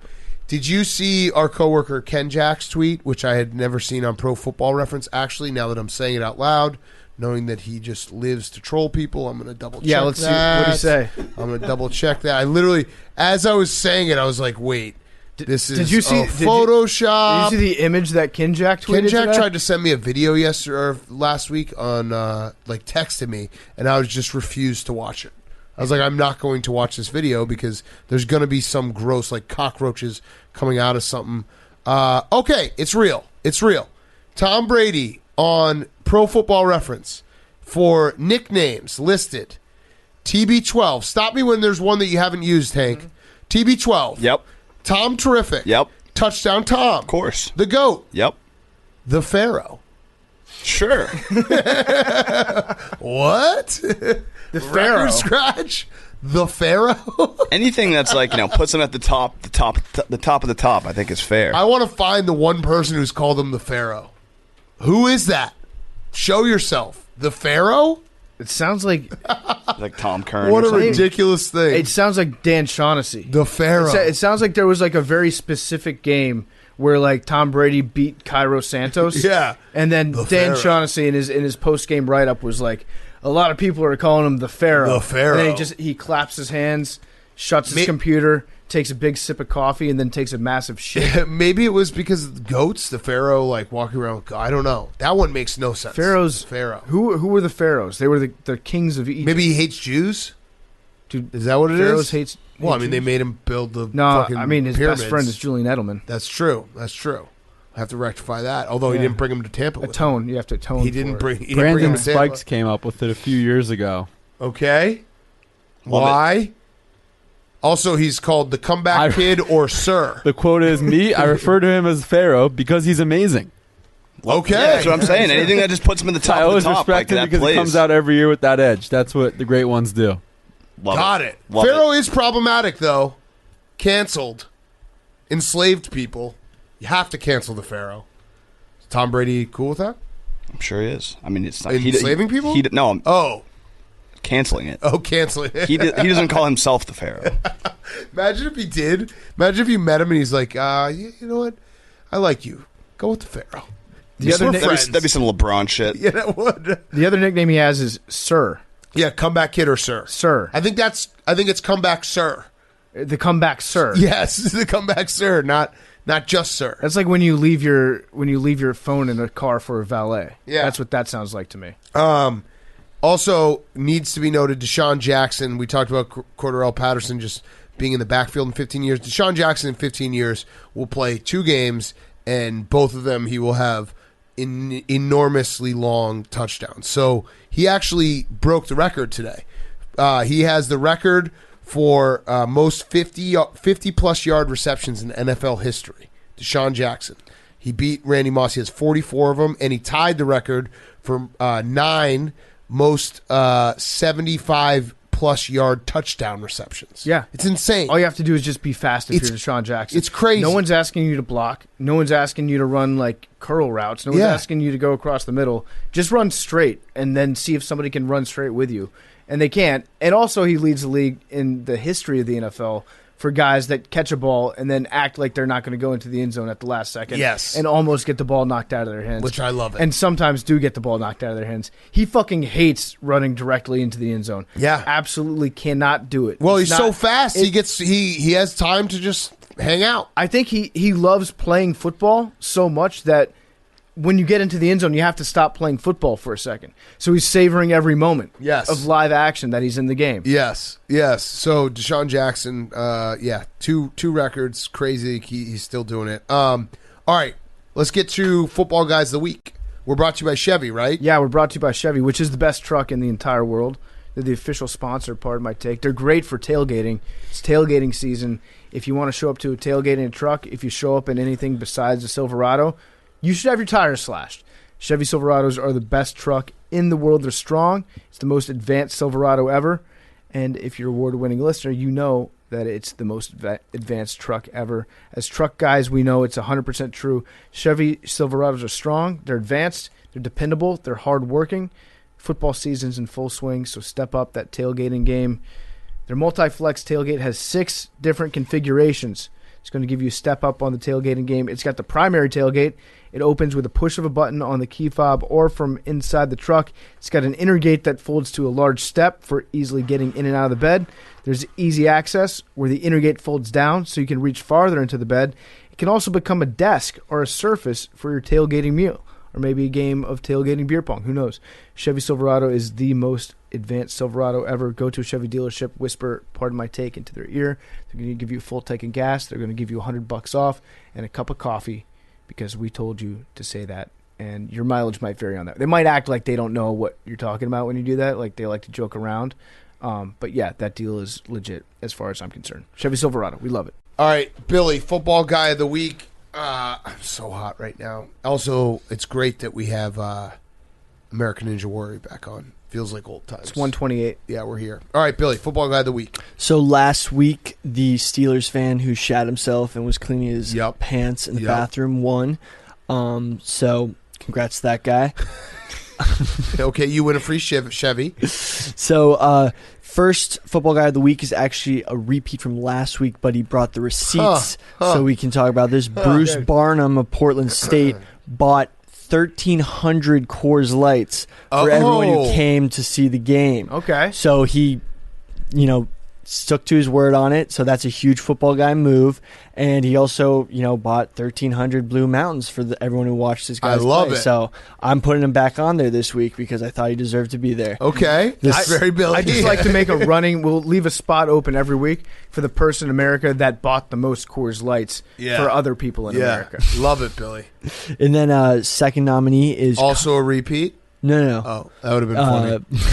Did you see our coworker Ken Jack's tweet, which I had never seen on Pro Football Reference? Actually, now that I'm saying it out loud, knowing that he just lives to troll people, I'm going to double check that. Yeah, let's see. What do you say? I'm going to double check that. I literally, as I was saying it, I was like, wait, this is Photoshop. Did you see the image that Ken Jack tweeted Ken Jack today? tried to send me a video last week on, texted me, and I was just refused to watch it. I was like, I'm not going to watch this video because there's going to be some gross, cockroaches coming out of something. Okay, it's real. It's real. Tom Brady on Pro Football Reference for nicknames listed. TB12. Stop me when there's one that you haven't used, Hank. TB12. Yep. Tom Terrific. Yep. Touchdown Tom. Of course. The GOAT. Yep. The Pharaoh. Sure. What? The Pharaoh. Record scratch. The Pharaoh? Anything that's like, puts him at the top of the top, I think is fair. I want to find the one person who's called him the Pharaoh. Who is that? Show yourself. The Pharaoh? It sounds like Tom Curran. What or a something. ridiculous thing. it sounds like Dan Shaughnessy. The Pharaoh. It sounds like there was like a very specific game where like Tom Brady beat Cairo Santos. Yeah. And then The Dan Pharaoh. Shaughnessy in his post game write up was like, a lot of people are calling him the Pharaoh. The Pharaoh. And then he claps his hands, shuts his computer, takes a big sip of coffee, and then takes a massive shit. Maybe it was because of the goats, the Pharaoh, like walking around. I don't know. That one makes no sense. Pharaohs. Pharaoh. Who were the pharaohs? They were the kings of Egypt. Maybe he hates Jews? Dude, Is that what it Pharaohs is? hates. Well, I hate mean, they Jews. made him build the No, fucking I mean his pyramids. best friend is Julian Edelman. That's true. That's true. I have to rectify that. Although he Yeah. didn't bring him to Tampa. With him. Atone. You have to atone. He didn't for bring. it. He didn't bring Brandon him to Tampa. Spikes came up with it a few years ago. Okay. Love Why? Also, he's called the comeback kid or sir. The quote is, me, I refer to him as Pharaoh because he's amazing. Okay. Yeah, that's what I'm saying. Anything that just puts him in the top I of always the top, like respect him that because plays. he comes out every year with that edge. That's what the great ones do. Love Got it. Love Pharaoh it. is problematic, though. Canceled. Enslaved people. You have to cancel the Pharaoh. Is Tom Brady cool with that? I'm sure he is. I mean, it's not Enslaving people? No, I'm Oh. canceling it. Oh, canceling it. He doesn't call himself the Pharaoh. Imagine if he did. Imagine if you met him and he's like, you know what? I like you. Go with the Pharaoh. The other We're nick- friends. That'd be some LeBron shit. Yeah, that would. The other nickname he has is Sir. Yeah, comeback kid or sir. Sir. I think it's comeback sir. The comeback Sir. Yes, the comeback sir, not just sir. That's like when you leave your phone in a car for a valet. Yeah. That's what that sounds like to me. Also, needs to be noted, Deshaun Jackson. We talked about Cordarrelle Patterson just being in the backfield in 15 years. Deshaun Jackson in 15 years will play 2 games, and both of them he will have enormously long touchdowns. So he actually broke the record today. He has the record for most 50-plus yard receptions in NFL history. Deshaun Jackson. He beat Randy Moss. He has 44 of them, and he tied the record for 9 most 75-plus yard touchdown receptions. Yeah. It's insane. All you have to do is just be fast if It's- you're Deshaun Jackson. it's crazy. No one's asking you to block. No one's asking you to run like curl routes. No one's Yeah. asking you to go across the middle. Just run straight and then see if somebody can run straight with you. And they can't. And also he leads the league in the history of the NFL for guys that catch a ball and then act like they're not going to go into the end zone at the last second. Yes. And almost get the ball knocked out of their hands. Which I love it. And sometimes do get the ball knocked out of their hands. He fucking hates running directly into the end zone. Yeah. Absolutely cannot do it. Well, It's he's so not- fast. He has time to just hang out. I think he loves playing football so much that when you get into the end zone, you have to stop playing football for a second. So he's savoring every moment Yes. of live action that he's in the game. Yes. So Deshaun Jackson, two records, crazy. He's still doing it. All right, let's get to football guys of the week. We're brought to you by Chevy, right? Yeah, we're brought to you by Chevy, which is the best truck in the entire world. They're the official sponsor, pardon my take. They're great for tailgating. It's tailgating season. If you want to show up to a tailgating truck, if you show up in anything besides a Silverado, you should have your tires slashed. Chevy Silverados are the best truck in the world. They're strong. It's the most advanced Silverado ever. And if you're a award-winning listener, you know that it's the most advanced truck ever. As truck guys, we know it's 100% true. Chevy Silverados are strong. They're advanced. They're dependable. They're hardworking. Football season's in full swing, so step up that tailgating game. Their multi-flex tailgate has 6 different configurations. It's going to give you a step up on the tailgating game. It's got the primary tailgate. It opens with a push of a button on the key fob or from inside the truck. It's got an inner gate that folds to a large step for easily getting in and out of the bed. There's easy access where the inner gate folds down so you can reach farther into the bed. It can also become a desk or a surface for your tailgating meal or maybe a game of tailgating beer pong. Who knows? Chevy Silverado is the most advanced Silverado ever. Go to a Chevy dealership, whisper, pardon my take, into their ear. They're going to give you a full tank of gas. They're going to give you $100 off and a cup of coffee because we told you to say that. And your mileage might vary on that. They might act like they don't know what you're talking about when you do that, like they like to joke around. But yeah, that deal is legit as far as I'm concerned. Chevy Silverado, we love it. All right, Billy, football guy of the week. I'm so hot right now. Also, it's great that we have American Ninja Warrior back on. Feels like old times. It's 128. Yeah, we're here. All right, Billy, football guy of the week. So last week, the Steelers fan who shat himself and was cleaning his pants in the bathroom won. So congrats to that guy. Okay, you win a free Chevy. So first football guy of the week is actually a repeat from last week, but he brought the receipts so we can talk about this. Bruce Barnum of Portland State bought 1,300 Coors Lights for everyone who came to see the game. Okay. So he, stuck to his word on it. So that's a huge football guy move. And he also, bought 1,300 Blue Mountains for everyone who watched this guy. I love it. So I'm putting him back on there this week because I thought he deserved to be there. Okay. That's very Billy. I just like to make a running. We'll leave a spot open every week for the person in America that bought the most Coors Lights for other people in America. Love it, Billy. And then second nominee is also a repeat. No. Oh, that would have been funny.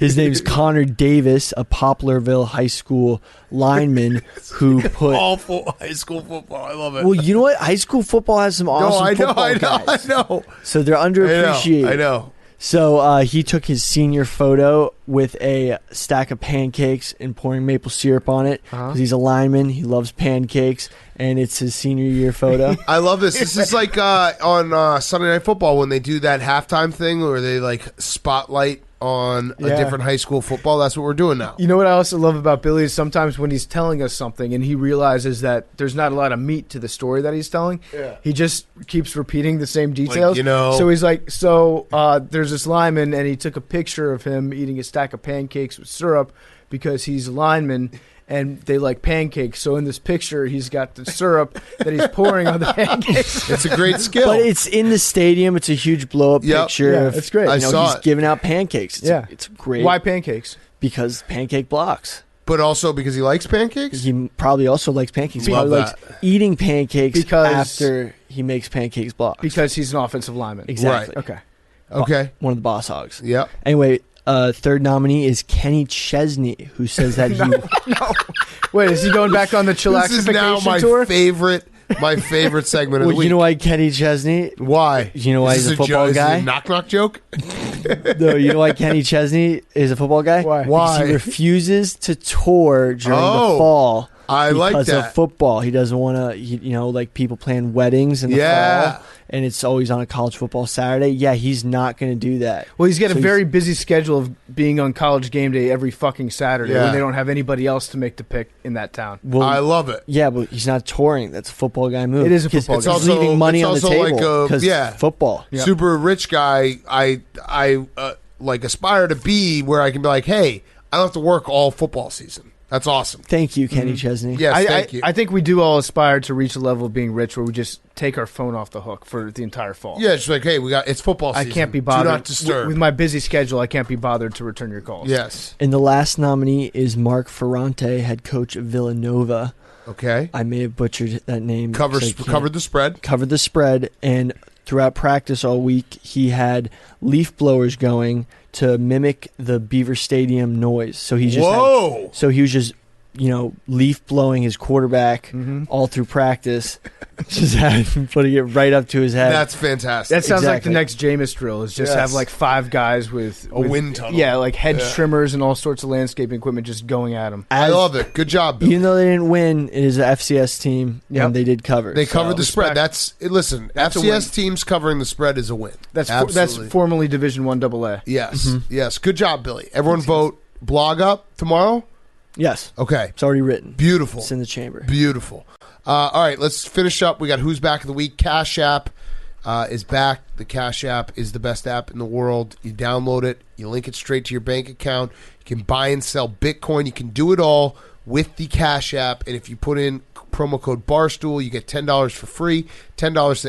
His name's Connor Davis, a Poplarville High School lineman who put awful high school football. I love it. Well, you know what? High school football has some awesome football guys. I know. So they're underappreciated. I know. So he took his senior photo with a stack of pancakes and pouring maple syrup on it because he's a lineman. He loves pancakes, and it's his senior year photo. I love this. This is like on Sunday Night Football when they do that halftime thing where they spotlight on a different high school football. That's what we're doing now. You know what I also love about Billy is sometimes when he's telling us something and he realizes that there's not a lot of meat to the story that he's telling, he just keeps repeating the same details. So he's like, there's this lineman and he took a picture of him eating a stack of pancakes with syrup because he's a lineman and they like pancakes. So in this picture, he's got the syrup that he's pouring on the pancakes. It's a great skill. But it's in the stadium. It's a huge blow-up picture. Yeah, it's great. I saw he's giving out pancakes. It's great. Why pancakes? Because pancake blocks. But also because he likes pancakes? He probably also likes pancakes. He probably likes eating pancakes after he makes pancakes blocks. Because he's an offensive lineman. Exactly. Right. Okay. One of the boss hogs. Yep. Anyway, third nominee is Kenny Chesney, who says that he... No. Wait, is he going back on the chillaxification This is now my tour? my favorite segment of the week. You know why Kenny Chesney... Why? You know why he's a football guy? Is this a knock-knock joke? No, you know why Kenny Chesney is a football guy? Why? Because he refuses to tour during the fall. I like that. Because of football. He doesn't want to, like people plan weddings in the fall, and it's always on a college football Saturday. Yeah, he's not going to do that. Well, he's got a very busy schedule of being on college game day every fucking Saturday when they don't have anybody else to make the pick in that town. Well, I love it. Yeah, but he's not touring. That's a football guy move. It is a football guy. He's leaving money on the table because football. Yep. Super rich guy, I aspire to be where I can be like, hey, I don't have to work all football season. That's awesome. Thank you, Kenny Chesney. Yes, thank you. I think we do all aspire to reach a level of being rich where we just take our phone off the hook for the entire fall. Yeah, it's like, hey, it's football season. I can't be bothered. Do not disturb. With my busy schedule, I can't be bothered to return your calls. Yes. And the last nominee is Mark Ferrante, head coach of Villanova. Okay. I may have butchered that name. Covered the spread. Covered the spread, and throughout practice all week, he had leaf blowers going to mimic the Beaver Stadium noise. So he just he was just leaf blowing his quarterback all through practice, just had him putting it right up to his head. That's fantastic. That sounds like the next Jameis drill is just have 5 guys with a wind tunnel. Yeah, like hedge trimmers and all sorts of landscaping equipment just going at him. I love it. Good job, Bill. Even though they didn't win, it is an FCS team, and they did cover. They covered the spread. That's FCS teams covering the spread is a win. That's formerly Division I AA. Yes, yes. Good job, Billy. Everyone vote blog up tomorrow. Yes. Okay. It's already written. Beautiful. It's in the chamber. Beautiful. All right, let's finish up. We got Who's Back of the Week. Cash App is back. The Cash App is the best app in the world. You download it. You link it straight to your bank account. You can buy and sell Bitcoin. You can do it all with the Cash App. And if you put in promo code Barstool, you get $10 for free, $10 to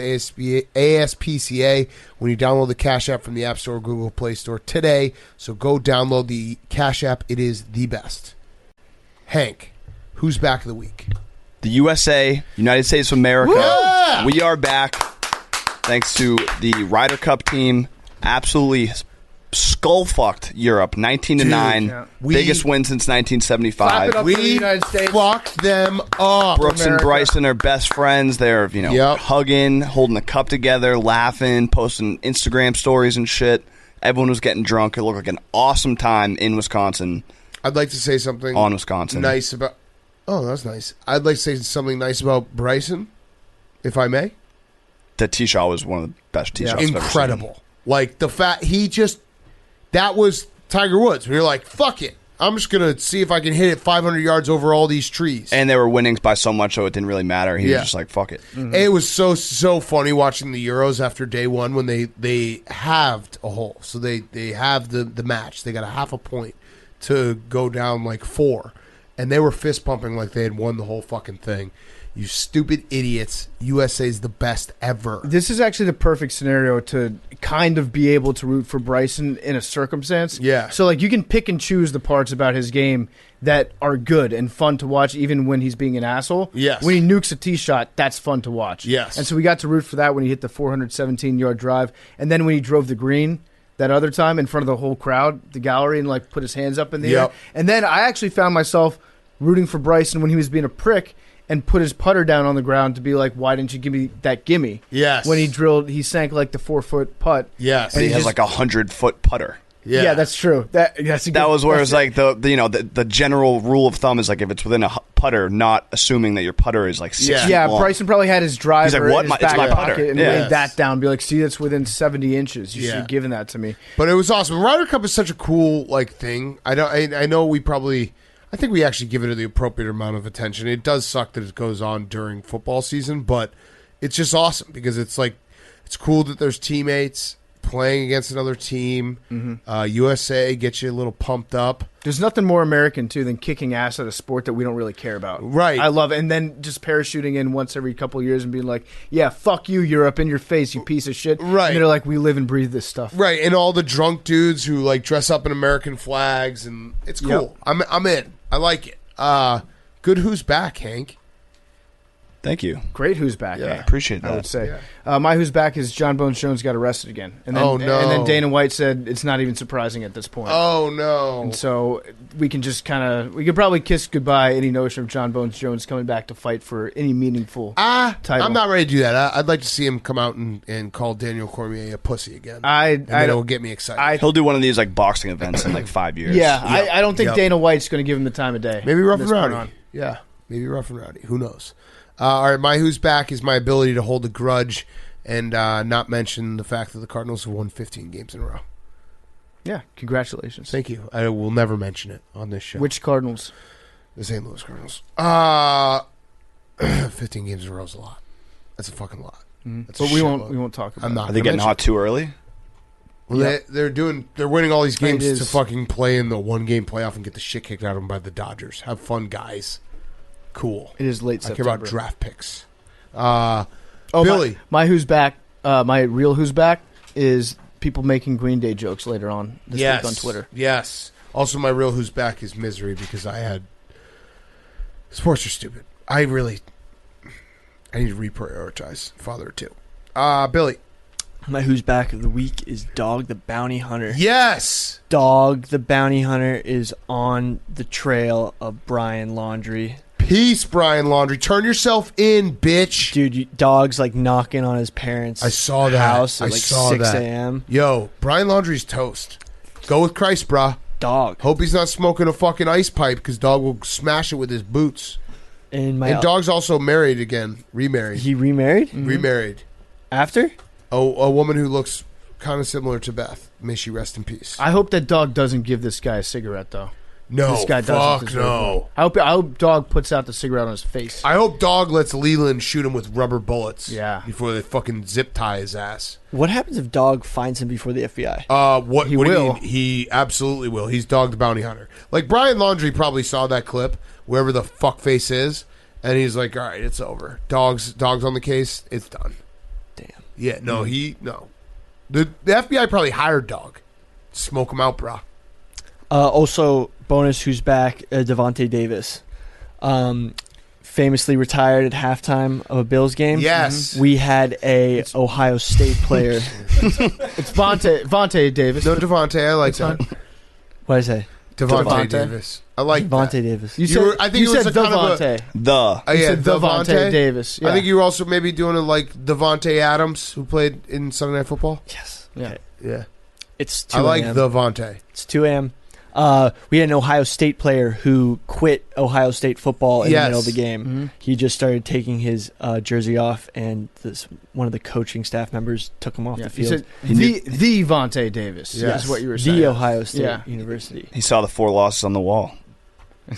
ASPCA when you download the Cash App from the App Store or Google Play Store today. So go download the Cash App. It is the best. Hank, who's back of the week? The USA, United States of America. Yeah! We are back thanks to the Ryder Cup team. Absolutely skull-fucked Europe, 19-9. Yeah. Biggest win since 1975. Clap it up for the United States. Fucked them up. Brooks and Bryson are best friends. They're, hugging, holding the cup together, laughing, posting Instagram stories and shit. Everyone was getting drunk. It looked like an awesome time in Wisconsin. I'd like to say something on Wisconsin. Nice about. Oh, that's nice. I'd like to say something nice about Bryson, if I may. The tee shot was one of the best tee shots. Incredible. I've ever seen. Like the fact that was Tiger Woods. You're like, fuck it. I'm just gonna see if I can hit it 500 yards over all these trees. And they were winning by so much, so it didn't really matter. He was just like, fuck it. Mm-hmm. It was so funny watching the Euros after day one when they halved a hole. So they have the match. They got a half a point to go down like 4. And they were fist pumping like they had won the whole fucking thing. You stupid idiots. USA's the best ever. This is actually the perfect scenario to kind of be able to root for Bryson in a circumstance. Yeah. So, like, you can pick and choose the parts about his game that are good and fun to watch, even when he's being an asshole. Yes. When he nukes a tee shot, that's fun to watch. Yes. And so we got to root for that when he hit the 417-yard drive. And then when he drove the green that other time in front of the whole crowd, the gallery, and, like, put his hands up in the air. And then I actually found myself rooting for Bryson when he was being a prick and put his putter down on the ground to be like, why didn't you give me that gimme? Yes. When he sank like the 4-foot putt. Yes. And he has like a 100-foot putter. Yeah, that's true. That was where it's like the general rule of thumb is like if it's within a putter, not assuming that your putter is like 6 feet long. Bryson probably had his driver He's like, in his back pocket and laid that down. Be like, see, that's within 70 inches. You should have given that to me. But it was awesome. Ryder Cup is such a cool like thing. I know I think we actually give it the appropriate amount of attention. It does suck that it goes on during football season, but it's just awesome because it's like it's cool that there's teammates playing against another team. Mm-hmm. USA gets you a little pumped up. There's nothing more American, too, than kicking ass at a sport that we don't really care about. Right. I love it. And then just parachuting in once every couple of years and being like, yeah, fuck you, Europe, in your face, you piece of shit. Right. And they're like, we live and breathe this stuff. Right. And all the drunk dudes who like dress up in American flags, and it's cool. Yep. I'm in. I like it. Good who's back, Hank. Thank you. Great who's back. Yeah, appreciate that. I would say. My who's back is John Bones Jones got arrested again. And then, oh, no. And then Dana White said it's not even surprising at this point. Oh, no. And so we can just we could probably kiss goodbye any notion of John Bones Jones coming back to fight for any meaningful title. I'm not ready to do that. I'd like to see him come out and call Daniel Cormier a pussy again. It'll get me excited. He'll do one of these like boxing events in like 5 years. Yeah, I don't think Dana White's going to give him the time of day. Maybe Rough and Rowdy. Yeah, maybe Rough and Rowdy. Who knows? All right, my who's back is my ability to hold a grudge and not mention the fact that the Cardinals have won 15 games in a row. Yeah, congratulations. Thank you. I will never mention it on this show. Which Cardinals? The St. Louis Cardinals. 15 games in a row is a lot. That's a fucking lot. Mm-hmm. But we won't talk about it. Are they getting hot too early? Well, they're winning all these games to fucking play in the one-game playoff and get the shit kicked out of them by the Dodgers. Have fun, guys. Cool. It is late September. I care about draft picks. Billy. My who's back, my real who's back is people making Green Day jokes later on this week on Twitter. Yes. Also, my real who's back is misery because sports are stupid. I need to reprioritize. Father or two. Billy. My who's back of the week is Dog the Bounty Hunter. Yes! Dog the Bounty Hunter is on the trail of Brian Laundrie. Peace, Brian Laundrie. Turn yourself in, bitch. Dude, Dog's like knocking on his parents' house at like 6 a.m. Yo, Brian Laundrie's toast. Go with Christ, brah. Dog. Hope he's not smoking a fucking ice pipe because Dog will smash it with his boots. And Dog's also married again. Remarried. He remarried? Mm-hmm. Remarried. After? A woman who looks kind of similar to Beth. May she rest in peace. I hope that Dog doesn't give this guy a cigarette, though. No, this guy doesn't fuck no. I hope Dog puts out the cigarette on his face. I hope Dog lets Leland shoot him with rubber bullets. Yeah. Before they fucking zip tie his ass. What happens if Dog finds him before the FBI? What do you mean? He absolutely will. He's Dog the Bounty Hunter. Like, Brian Laundrie probably saw that clip, wherever the fuckface is, and he's like, all right, it's over. Dog's on the case. It's done. Damn. Yeah, no, no. The FBI probably hired Dog. Smoke him out, brah. Also, bonus who's back, Devontae Davis. Famously retired at halftime of a Bills game. Yes. We had a Ohio State player. It's Vontae Davis. No, Devontae. I like that. What did I say? Devontae Davis. I like Devontae Davis. You said Devontae. You said Devontae Davis. Yeah. I think you were also maybe doing it like Devontae Adams, who played in Sunday Night Football. Yes. Yeah. Yeah. It's 2 I like a.m. the Vontae. It's 2 a.m. We had an Ohio State player who quit Ohio State football in the middle of the game. Mm-hmm. He just started taking his jersey off, and one of the coaching staff members took him off the field. The Vontae Davis Yes. is what you were saying. The Ohio State University. He saw the 4 losses on the wall.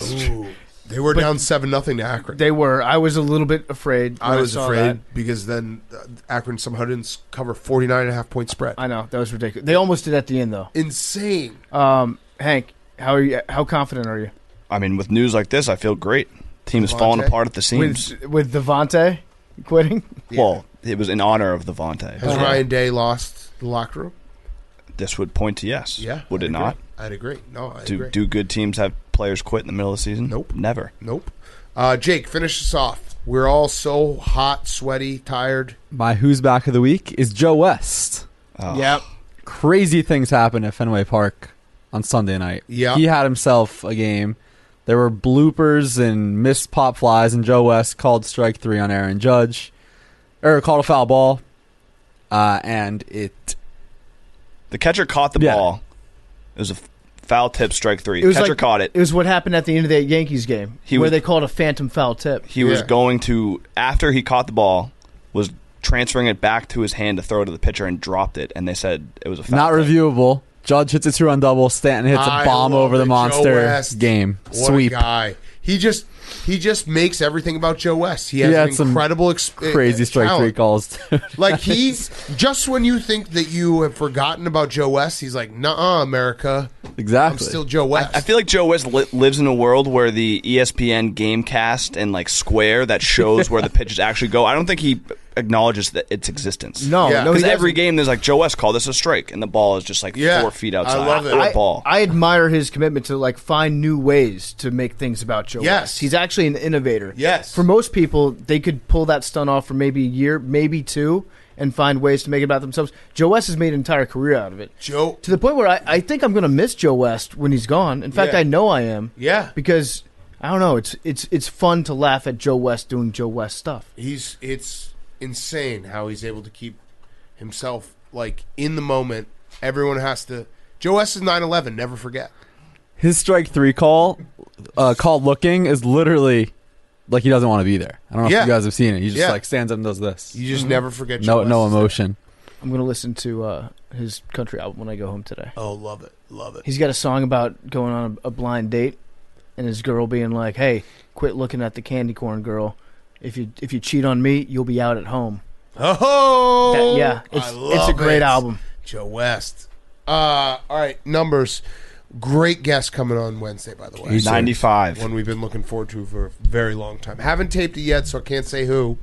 Ooh. They were down 7-0 to Akron. They were. I was a little bit afraid. I was saw afraid that. because then Akron somehow didn't cover 49.5 point spread. I know that was ridiculous. They almost did at the end, though. Insane. Hank, how are you? How confident are you? I mean, with news like this, I feel great. Team is falling apart at the seams. With Devontae quitting? Well, it was in honor of the Vontae. Has Ryan Day lost the locker room? This would point to yes. Yeah. Would it not? I'd agree. No, I'd agree. Do good teams have players quit in the middle of the season? Nope. Never. Nope. Jake, finish us off. We're all so hot, sweaty, tired. My who's back of the week is Joe West. Oh. Yep. Crazy things happened at Fenway Park on Sunday night. Yeah. He had himself a game. There were bloopers and missed pop flies, and Joe West called strike 3 on Aaron Judge. Or called a foul ball. And it... The catcher caught the ball. It was a foul tip, strike 3. It was Catcher caught it. It was what happened at the end of that Yankees game, where they called a phantom foul tip. He was going to, after he caught the ball, was transferring it back to his hand to throw to the pitcher and dropped it, and they said it was a foul. Not reviewable. Judge hits a 2-run double. Stanton hits a bomb over the monster. Game. What Sweep. a guy. He just makes everything about Joe West. He has an incredible crazy strike talent. 3 calls. Like just when you think that you have forgotten about Joe West, he's like, "Nuh-uh, America." Exactly. I'm still Joe West. I feel like Joe West lives in a world where the ESPN Gamecast and like Square that shows where the pitches actually go. I don't think he acknowledges that its existence. No, because every game there's like Joe West called this a strike, and the ball is just like 4 feet outside. I love it. Or a ball. I admire his commitment to like find new ways to make things about Joe West. He's actually an innovator. Yes. For most people, they could pull that stunt off for maybe a year, maybe 2, and find ways to make it about themselves. Joe West has made an entire career out of it. To the point where I think I'm going to miss Joe West when he's gone. In fact, I know I am. Yeah. Because I don't know, it's fun to laugh at Joe West doing Joe West stuff. It's insane how he's able to keep himself like in the moment. Everyone has to. Joe West is 9/11. Never forget. His strike 3 called looking is literally like he doesn't want to be there. I don't know if you guys have seen it. He just like stands up and does this. You just never forget Joe West. No emotion. I'm going to listen to his country album when I go home today. Oh, love it. Love it. He's got a song about going on a blind date and his girl being like, "Hey, quit looking at the candy corn girl. If you cheat on me, you'll be out at home." Oh, it's a great album. Joe West. All right, numbers. Great guest coming on Wednesday, by the way. 95. One we've been looking forward to for a very long time. Haven't taped it yet, so I can't say who.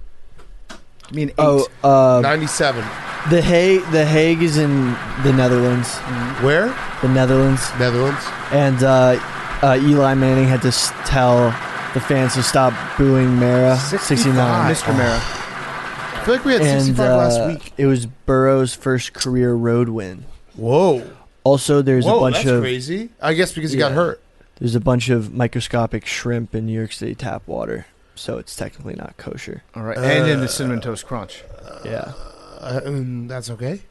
I mean, 97. The Hague is in the Netherlands. Where? The Netherlands. And Eli Manning had to tell the fans to stop booing Mara. 69. Mr. Mara. I feel like we had 65 last week. It was Burrow's first career road win. Whoa. Also, there's a bunch that's crazy. I guess because he got hurt. There's a bunch of microscopic shrimp in New York City tap water, so it's technically not kosher. All right, and in the Cinnamon Toast Crunch. Yeah. That's okay?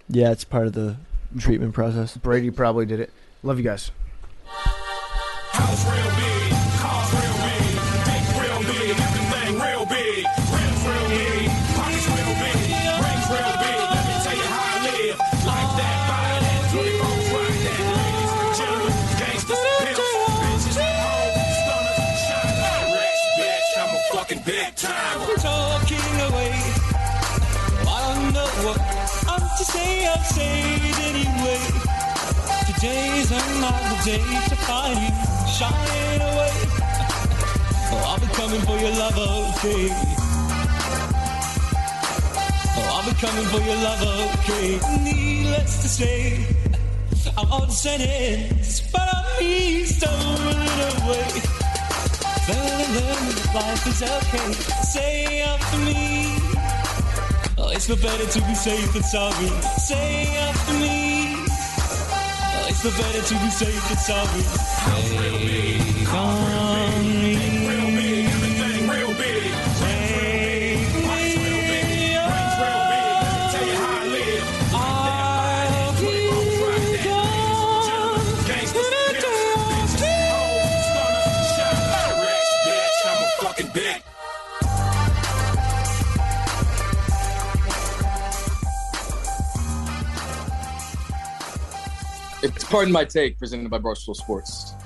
Yeah, it's part of the treatment process. Brady probably did it. Love you guys. House real big, cars real big, bank real big, everything real big, rims real big, pockets real big, rings real big. Let me tell you how I live. Like that, buy that, 20 folks rock that. Ladies, gentlemen, gangsters, pimps, bitches, hoes, stunners, shine like rich, bitch. I'm a fucking big time. Talking away, I don't know what I'm to say. I'll say it anyway. Today's another day to find you shining away. Oh, I'll be coming for your love, okay. Oh, I'll be coming for your love, okay. Needless to say, I'm on sentence, but I'm stolen away. Fell in love with life is okay. Say after me. Oh, it's no better to be safe than sorry. Say after me. It's no better to be safe than sorry. Take on me. Real big, everything real big. Take me. Rings real big, let me tell you how I live. I'll be It's Pardon My Take, presented by Barstool Sports.